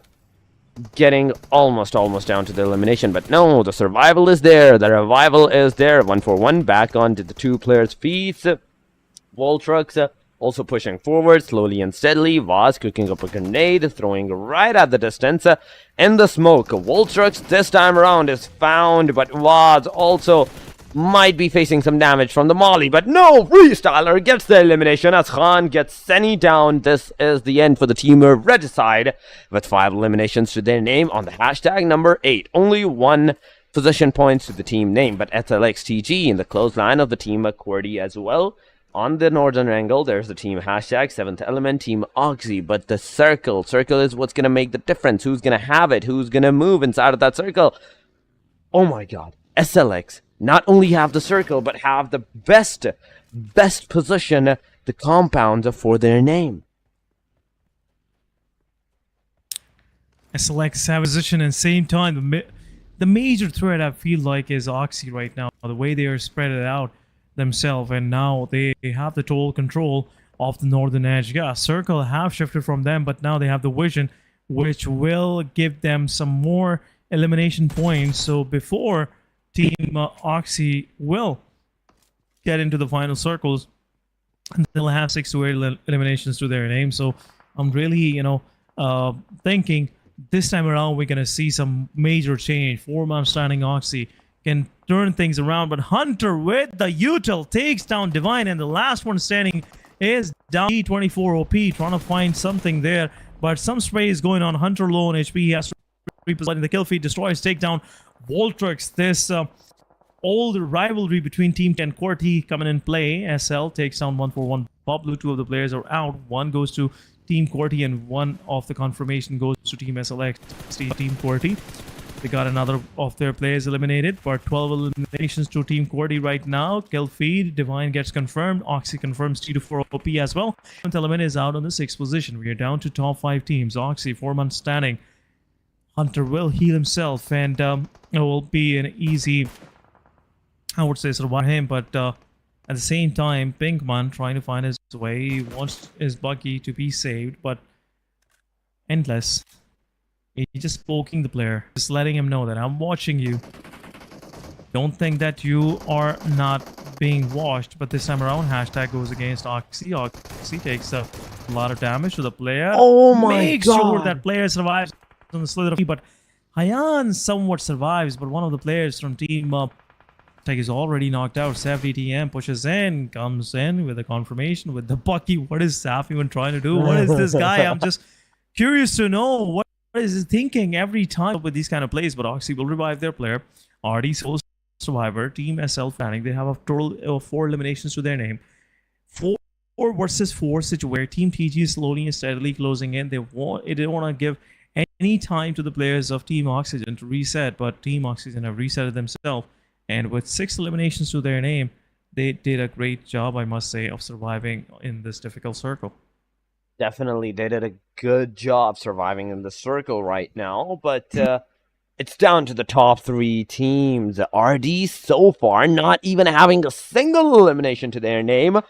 getting almost down to the elimination, but no, the survival is there, the revival is there. 141 back onto the two players' feet. Voltrix also pushing forward slowly and steadily. Vaz cooking up a grenade, throwing right at the distance in the smoke. Voltrix this time around is found, but Vaz also might be facing some damage from the molly, but no, Freestyler gets the elimination as Khan gets Se7en down. This is the end for the Team Regicide, with 5 eliminations to their name on the hashtag number 8. Only 1 position points to the team name, but SLXTG in the clothesline of the Team QWERTY as well. On the northern angle, there's the team hashtag 7th Element, Team Oxy, but the circle is what's going to make the difference. Who's going to have it? Who's going to move inside of that circle? Oh my god, SLX not only have the circle, but have the best position, the compound for their name. SLX have position and same time. The major threat I feel like is Oxy right now. The way they are spread it out themselves, and now they have the total control of the northern edge. Yeah, circle have shifted from them, but now they have the vision, which will give them some more elimination points. So before Team Oxy will get into the final circles, and they'll have 6 to 8 eliminations to their name. So I'm really, thinking this time around we're gonna see some major change. 4-man standing Oxy can turn things around, but Hunter with the util takes down Divine, and the last one standing is down. E24 OP trying to find something there, but some spray is going on. Hunter low on HP. He has to reposition the kill feed, destroys, takedown Voltrix. This old rivalry between Team and QWERTY coming in play. SL takes down 141 Bob Blue. 2 of the players are out. 1 goes to Team QWERTY and 1 of the confirmation goes to Team SLX. Team QWERTY, they got another of their players eliminated, but 12 eliminations to Team QWERTY right now. Kill feed, Divine gets confirmed. Oxy confirms T24 OP as well. 7th Element is out on the 6th position. We are down to top 5 teams. Oxy, 4-man standing. Hunter will heal himself, and it will be an easy, I would say, survive him. But at the same time, Pinkman trying to find his way. He wants his buggy to be saved, but Endless, he's just poking the player, just letting him know that I'm watching you. Don't think that you are not being watched. But this time around, hashtag goes against Oxy. Oxy takes a lot of damage to the player. Oh my god! Make sure that player survives on the slither of, but Hayan somewhat survives, but one of the players from Team is already knocked out. Safety TM pushes in, comes in with a confirmation with the Bucky. What is Saf even trying to do? What is this guy? I'm just curious to know what is he thinking every time with these kind of plays. But Oxy will revive their player. Already solo survivor. Team SL planning. They have a total of 4 eliminations to their name. 4 versus 4 situation where Team TG is slowly and steadily closing in. They didn't want to give any time to the players of Team Oxygen to reset, but Team Oxygen have resetted themselves, and with 6 eliminations to their name, they did a great job, I must say, of surviving in this difficult circle. Definitely, they did a good job surviving in the circle right now, but it's down to the top 3 teams. RD so far not even having a single elimination to their name.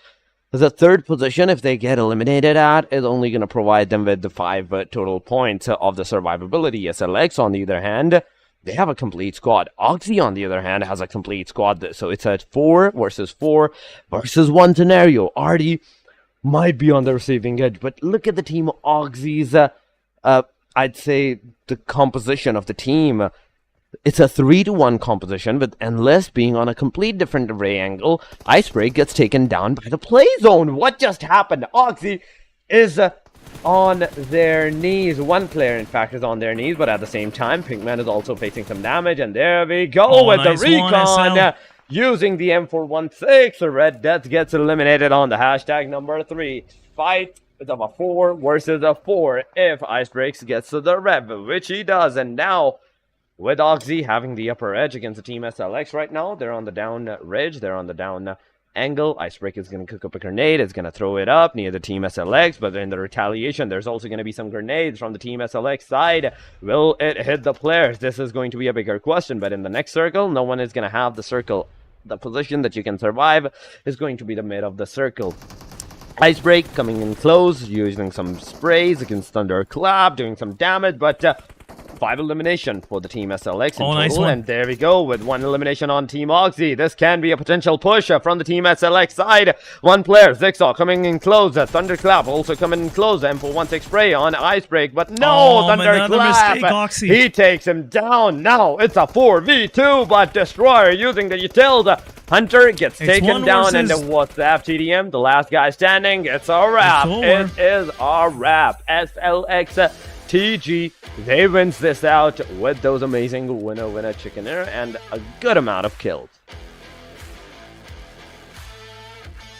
The 3rd position, if they get eliminated at, is only going to provide them with the 5 total points of the survivability. SLX, on the other hand, they have a complete squad. Oxy, on the other hand, has a complete squad. So it's a 4 versus 1 scenario. RD might be on the receiving edge, but look at the team Oxy's, I'd say, the composition of the team. It's a 3-1 composition, with Endless being on a complete different array angle. Icebreak gets taken down by the play zone. What just happened? Oxy is on their knees. One player, in fact, is on their knees, but at the same time, Pinkman is also facing some damage, and there we go with nice the recon. Using the M416, the Red Death gets eliminated on the hashtag number 3. Fight of a 4 versus a 4 if Icebreaks gets to the rev, which he does. And now, with Oxy having the upper edge against the team SLX right now, they're on the down ridge, they're on the down angle. Icebreak is going to cook up a grenade, it's going to throw it up near the team SLX, but in the retaliation, there's also going to be some grenades from the team SLX side. Will it hit the players? This is going to be a bigger question, but in the next circle, no one is going to have the circle. The position that you can survive is going to be the mid of the circle. Icebreak coming in close, using some sprays against Thunderclap, doing some damage, but 5 elimination for the team SLX in total, nice one. and there we go with 1 elimination on team Oxy. This can be a potential push from the team SLX side. 1 player, Zigsaw, coming in close. Thunderclap also coming in close. M416 spray on Icebreak, but no, Thunderclap, he takes him down. Now it's a 4v2, but Destroyer using the utils. Hunter gets taken down, and then what's the FTDM? The last guy standing. It's a wrap. It is a wrap. SLX TG, they wins this out with those amazing winner chicken dinner and a good amount of kills.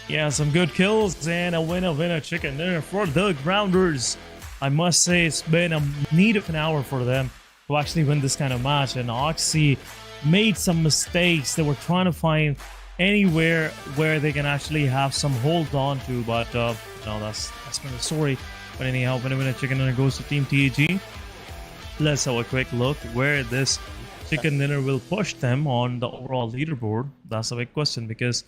Yeah, some good kills and a winner chicken dinner for the Grounders. I must say it's been a need of an hour for them to actually win this kind of match, and Oxy made some mistakes. They were trying to find anywhere where they can actually have some hold on to, but no, that's been the story. But anyhow, winner chicken dinner goes to Team TG. Let's have a quick look where this chicken dinner will push them on the overall leaderboard. That's a big question, because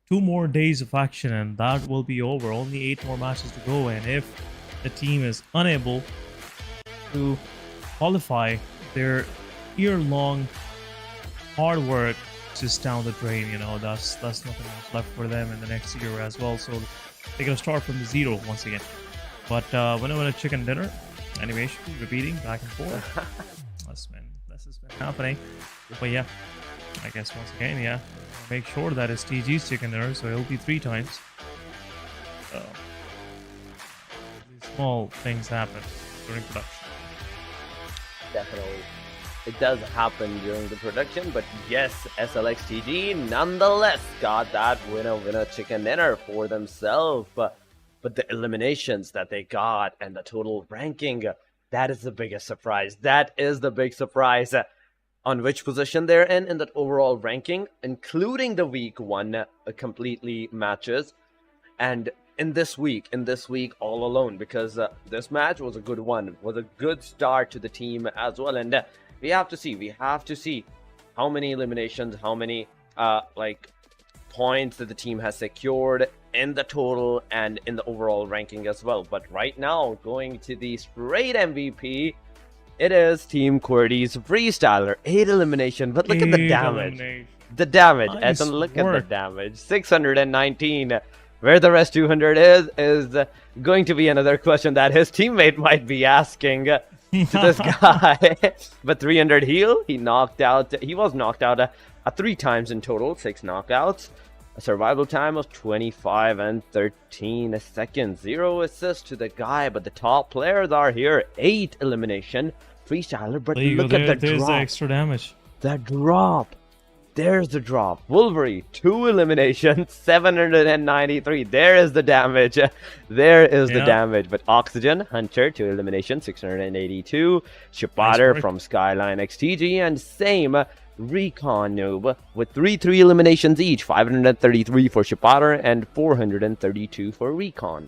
2 more days of action and that will be over. Only 8 more matches to go, and if the team is unable to qualify, their year-long hard work just down the drain. You know, that's nothing else left for them in the next year as well. So they're gonna start from the 0 once again. But winner chicken dinner animation repeating back and forth. This has been happening. But yeah, I guess once again, yeah, make sure that it's TG's chicken dinner, so it'll be 3 times. These small things happen during production. Definitely. It does happen during the production, but yes, SLX TG nonetheless got that winner chicken dinner for themselves. But the eliminations that they got and the total ranking, that is the biggest surprise. That is the big surprise. On which position they're in that overall ranking, including the week 1 completely matches. And in this week all alone, because this match was a good one, was a good start to the team as well. And we have to see how many eliminations, how many points that the team has secured in the total and in the overall ranking as well. But right now, going to the straight MVP, it is Team QWERTY's Freestyler. 8 elimination, but look at the damage. The damage, nice and look at the damage. 619. Where the rest 200 is going to be another question that his teammate might be asking to this guy. But 300 heal, he was knocked out 3 times in total, 6 knockouts. A survival time of 25 and 13 seconds. 0 assist to the guy, but the top players are here. 8 elimination. Freestyler, but look at the drop. There's the extra damage. The drop. There's the drop. Wolverine, 2 eliminations, 793. There is the damage. There is the damage. But Oxygen, Hunter, 2 eliminations, 682. Shapater from Skyline XTG, and same Recon Noob with 3 eliminations each. 533 for Shapater and 432 for Recon.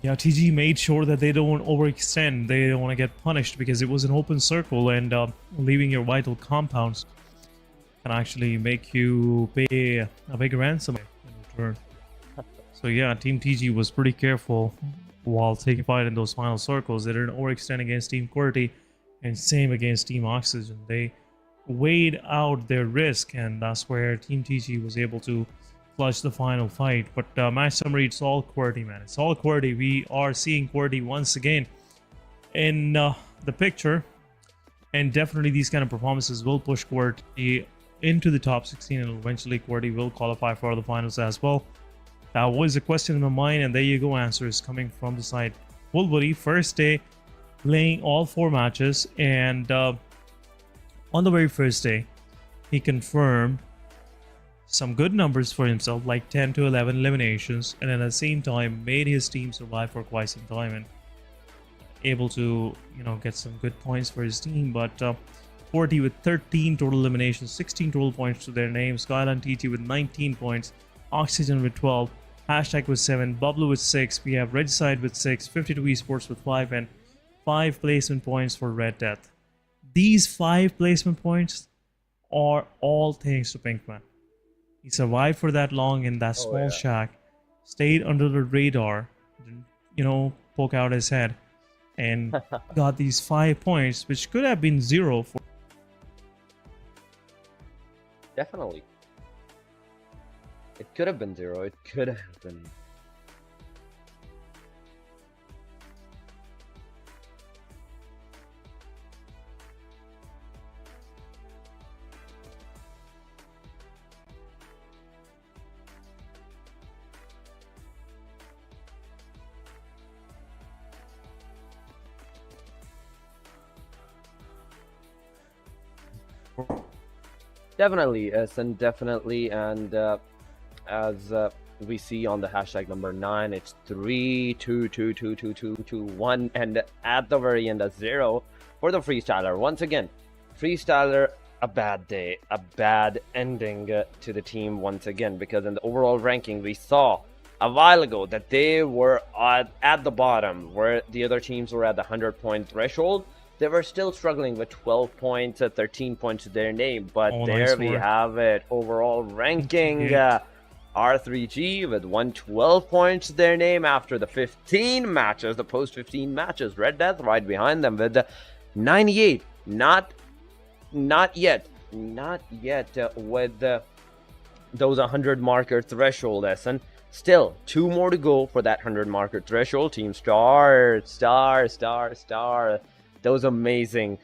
Yeah, TG made sure that they don't overextend. They don't want to get punished because it was an open circle, and leaving your vital compounds can actually make you pay a big ransom in return. So yeah, Team TG was pretty careful while taking part in those final circles. They didn't overextend against Team QWERTY, and same against Team Oxygen. They weighed out their risk, and that's where Team TG was able to clutch the final fight. But match summary, it's all QWERTY, man. It's all QWERTY. We are seeing QWERTY once again in the picture, and definitely these kind of performances will push QWERTY into the top 16, and eventually QWERTY will qualify for the finals as well. That was a question in my mind, and there you go, answers coming from the side. Wolverine, first day playing all 4 matches, and on the very first day he confirmed some good numbers for himself, like 10 to 11 eliminations, and at the same time made his team survive for quite some time and able to, you know, get some good points for his team. But QWERTY with 13 total eliminations, 16 total points to their name. Skyline TT with 19 points, Oxygen with 12, Hashtag with 7, Bubble with 6, we have Redside with 6, 52 Esports with 5, and 5 placement points for Red Death. These 5 placement points are all thanks to Pinkman. He survived for that long in that small shack, stayed under the radar, didn't, you know, poke out his head, and got these 5 points, which could have been 0 for. Definitely. It could have been 0. It could have been. Definitely, and definitely, and as we see on the hashtag number 9, it's 3, 2, 2, 2, 2, 2, 2, 1, and at the very end, a 0 for the Freestyler. Once again, Freestyler, a bad day, a bad ending to the team once again, because in the overall ranking, we saw a while ago that they were at the bottom, where the other teams were at the 100-point threshold. They were still struggling with 12 points, 13 points to their name, but there we have it. Overall ranking, R3G with 112 points to their name after the 15 matches, the post-15 matches. Red Death right behind them with 98. Not yet with those 100 marker threshold, Essen. Still 2 more to go for that 100 marker threshold. Team Star. Those amazing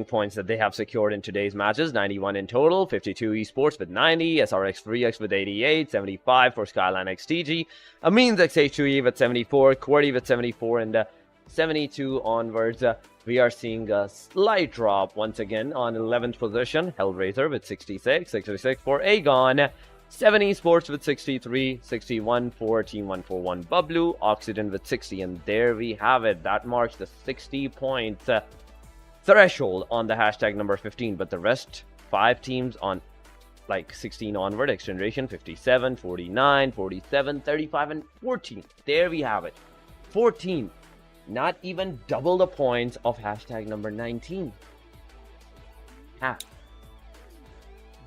points that they have secured in today's matches. 91 in total, 52 Esports with 90, SRX 3X with 88, 75 for Skyline XTG, Amines XH2E with 74, QWERTY with 74, and 72 onwards. We are seeing a slight drop once again on 11th position. HellRaiser with 66, 66 for Aegon, Se7en Esports with 63, 61 for Team 141 Bublu, Oxygen with 60, and there we have it. That marks the 60 points threshold on the hashtag number 15, but the rest 5 teams on like 16 onward, XGeneration 57, 49, 47, 35, and 14. There we have it. 14. Not even double the points of hashtag number 19. Half.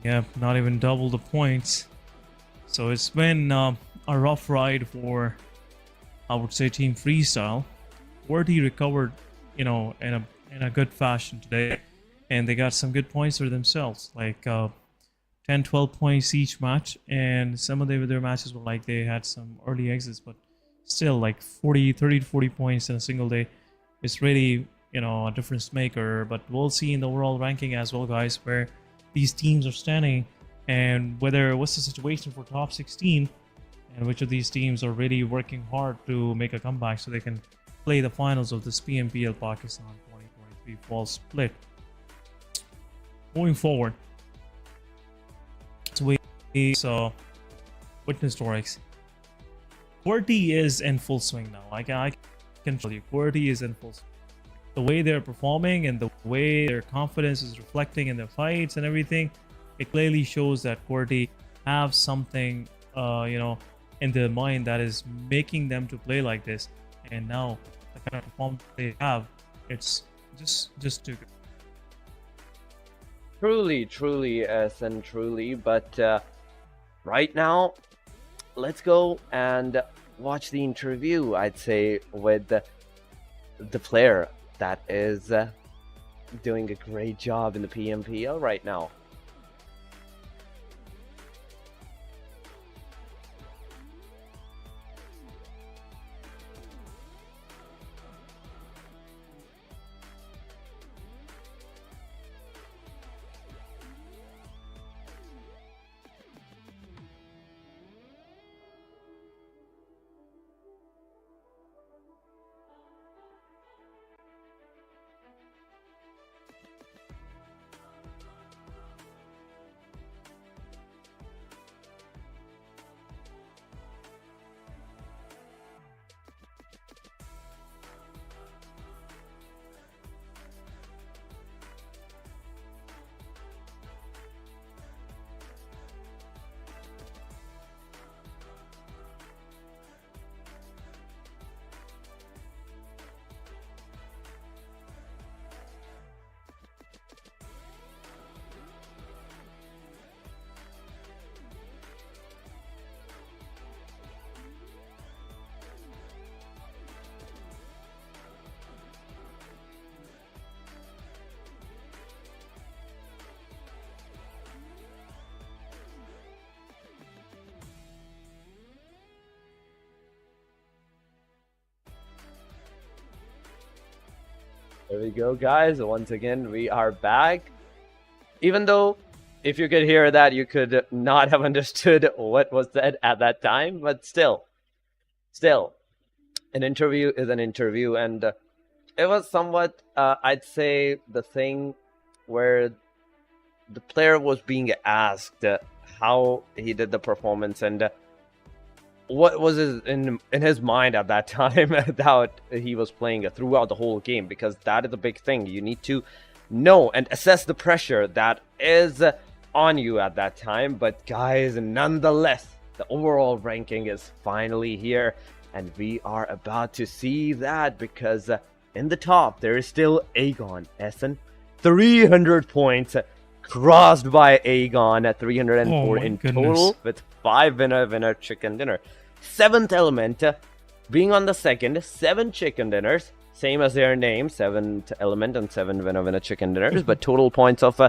Yeah, not even double the points. So it's been a rough ride for, I would say, Team Freestyle. QWERTY recovered, you know, in a good fashion today, and they got some good points for themselves, like 10, 12 points each match, and some of their matches were like they had some early exits, but still like 30 to 40 points in a single day. It's really, you know, a difference maker. But we'll see in the overall ranking as well, guys, where these teams are standing, and what's the situation for top 16, and which of these teams are really working hard to make a comeback so they can play the finals of this PMPL Pakistan 2023 Fall split. Moving forward, So, witness Torix. QWERTY is in full swing now. I can tell you, QWERTY is in full swing. The way they're performing and the way their confidence is reflecting in their fights and everything, it clearly shows that QWERTY have something, in their mind that is making them to play like this. And now, the kind of performance they have, it's just too good. Truly, Se7en, truly. But right now, let's go and watch the interview, I'd say, with the player that is doing a great job in the PMPL right now. There we go, guys. Once again, we are back. Even though, if you could hear that, you could not have understood what was said at that time, but still, an interview is an interview, and it was somewhat, I'd say, the thing where the player was being asked how he did the performance and what was in his mind at that time that he was playing throughout the whole game, because that is a big thing. You need to know and assess the pressure that is on you at that time. But guys, nonetheless, the overall ranking is finally here, and we are about to see that, because in the top there is still Aegon Se7en, 300 points crossed by Aegon at 304 in total, with 5 winner chicken dinner. 7th Element being on the second, 7 chicken dinners, same as their name, 7th Element and 7 winner chicken dinners, but total points of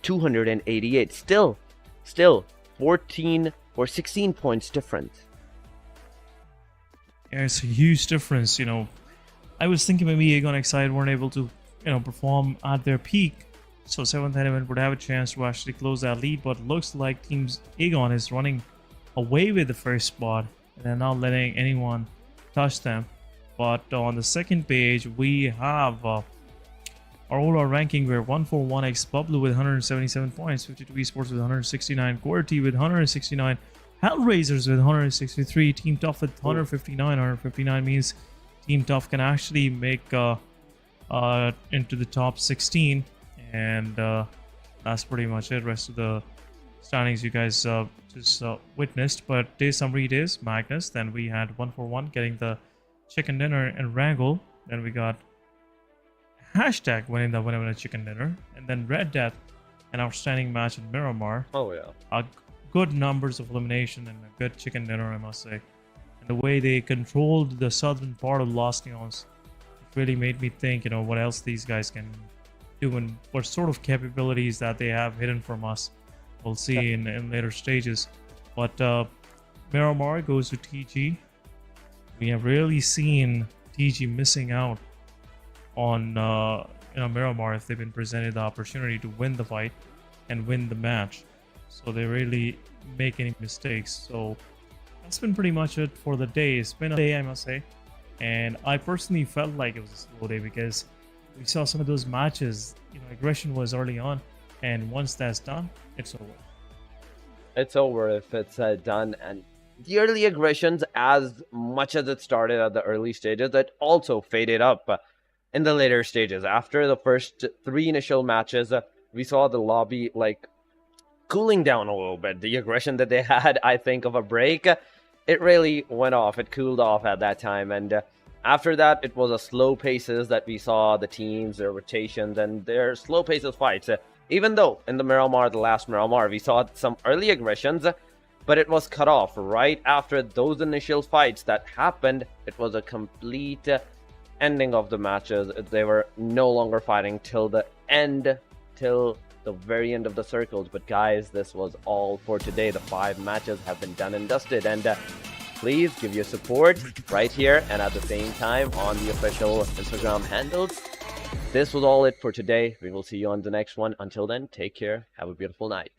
288. Still 14 or 16 points different. Yeah, it's a huge difference. You know, I was thinking maybe Aegon XI weren't able to, perform at their peak, so 7th Element would have a chance to actually close that lead. But looks like Teams Aegon is running away with the first spot, and they're not letting anyone touch them. But on the second page, we have our overall ranking where 141X Pablo with 177 points, 52 Esports with 169, QWERTY with 169, HellRaisers with 163, Team Tough with 159. 159 means Team Tough can actually make into the top 16, and that's pretty much it. Rest of the standings you guys just witnessed. But day summary is Magnus. Then we had 141 getting the chicken dinner and Erangel. Then we got Hashtag winning the winner chicken dinner, and then Red Death, an outstanding match in Miramar. Oh yeah. Good numbers of elimination and a good chicken dinner, I must say. And the way they controlled the southern part of Lost Neons really made me think, what else these guys can do and what sort of capabilities that they have hidden from us. We'll see in later stages. But Miramar goes to TG. We have really seen TG missing out on Miramar if they've been presented the opportunity to win the fight and win the match. So they really make any mistakes. So that's been pretty much it for the day. It's been a day, I must say. And I personally felt like it was a slow day because we saw some of those matches, aggression was early on, and once that's done, it's over. It's over if it's done. And the early aggressions, as much as it started at the early stages, it also faded up in the later stages. After the first 3 initial matches, we saw the lobby like cooling down a little bit. The aggression that they had, I think, of a break, it really went off. It cooled off at that time. And after that, it was a slow paces that we saw the teams, their rotations, and their slow paces fights. Even though in the Miramar, the last Miramar, we saw some early aggressions, but it was cut off right after those initial fights that happened. It was a complete ending of the matches. They were no longer fighting till the end, till the very end of the circles. But guys, this was all for today. The 5 matches have been done and dusted, and please give your support right here and at the same time on the official Instagram handles. This was all it for today. We will see you on the next one. Until then, take care. Have a beautiful night.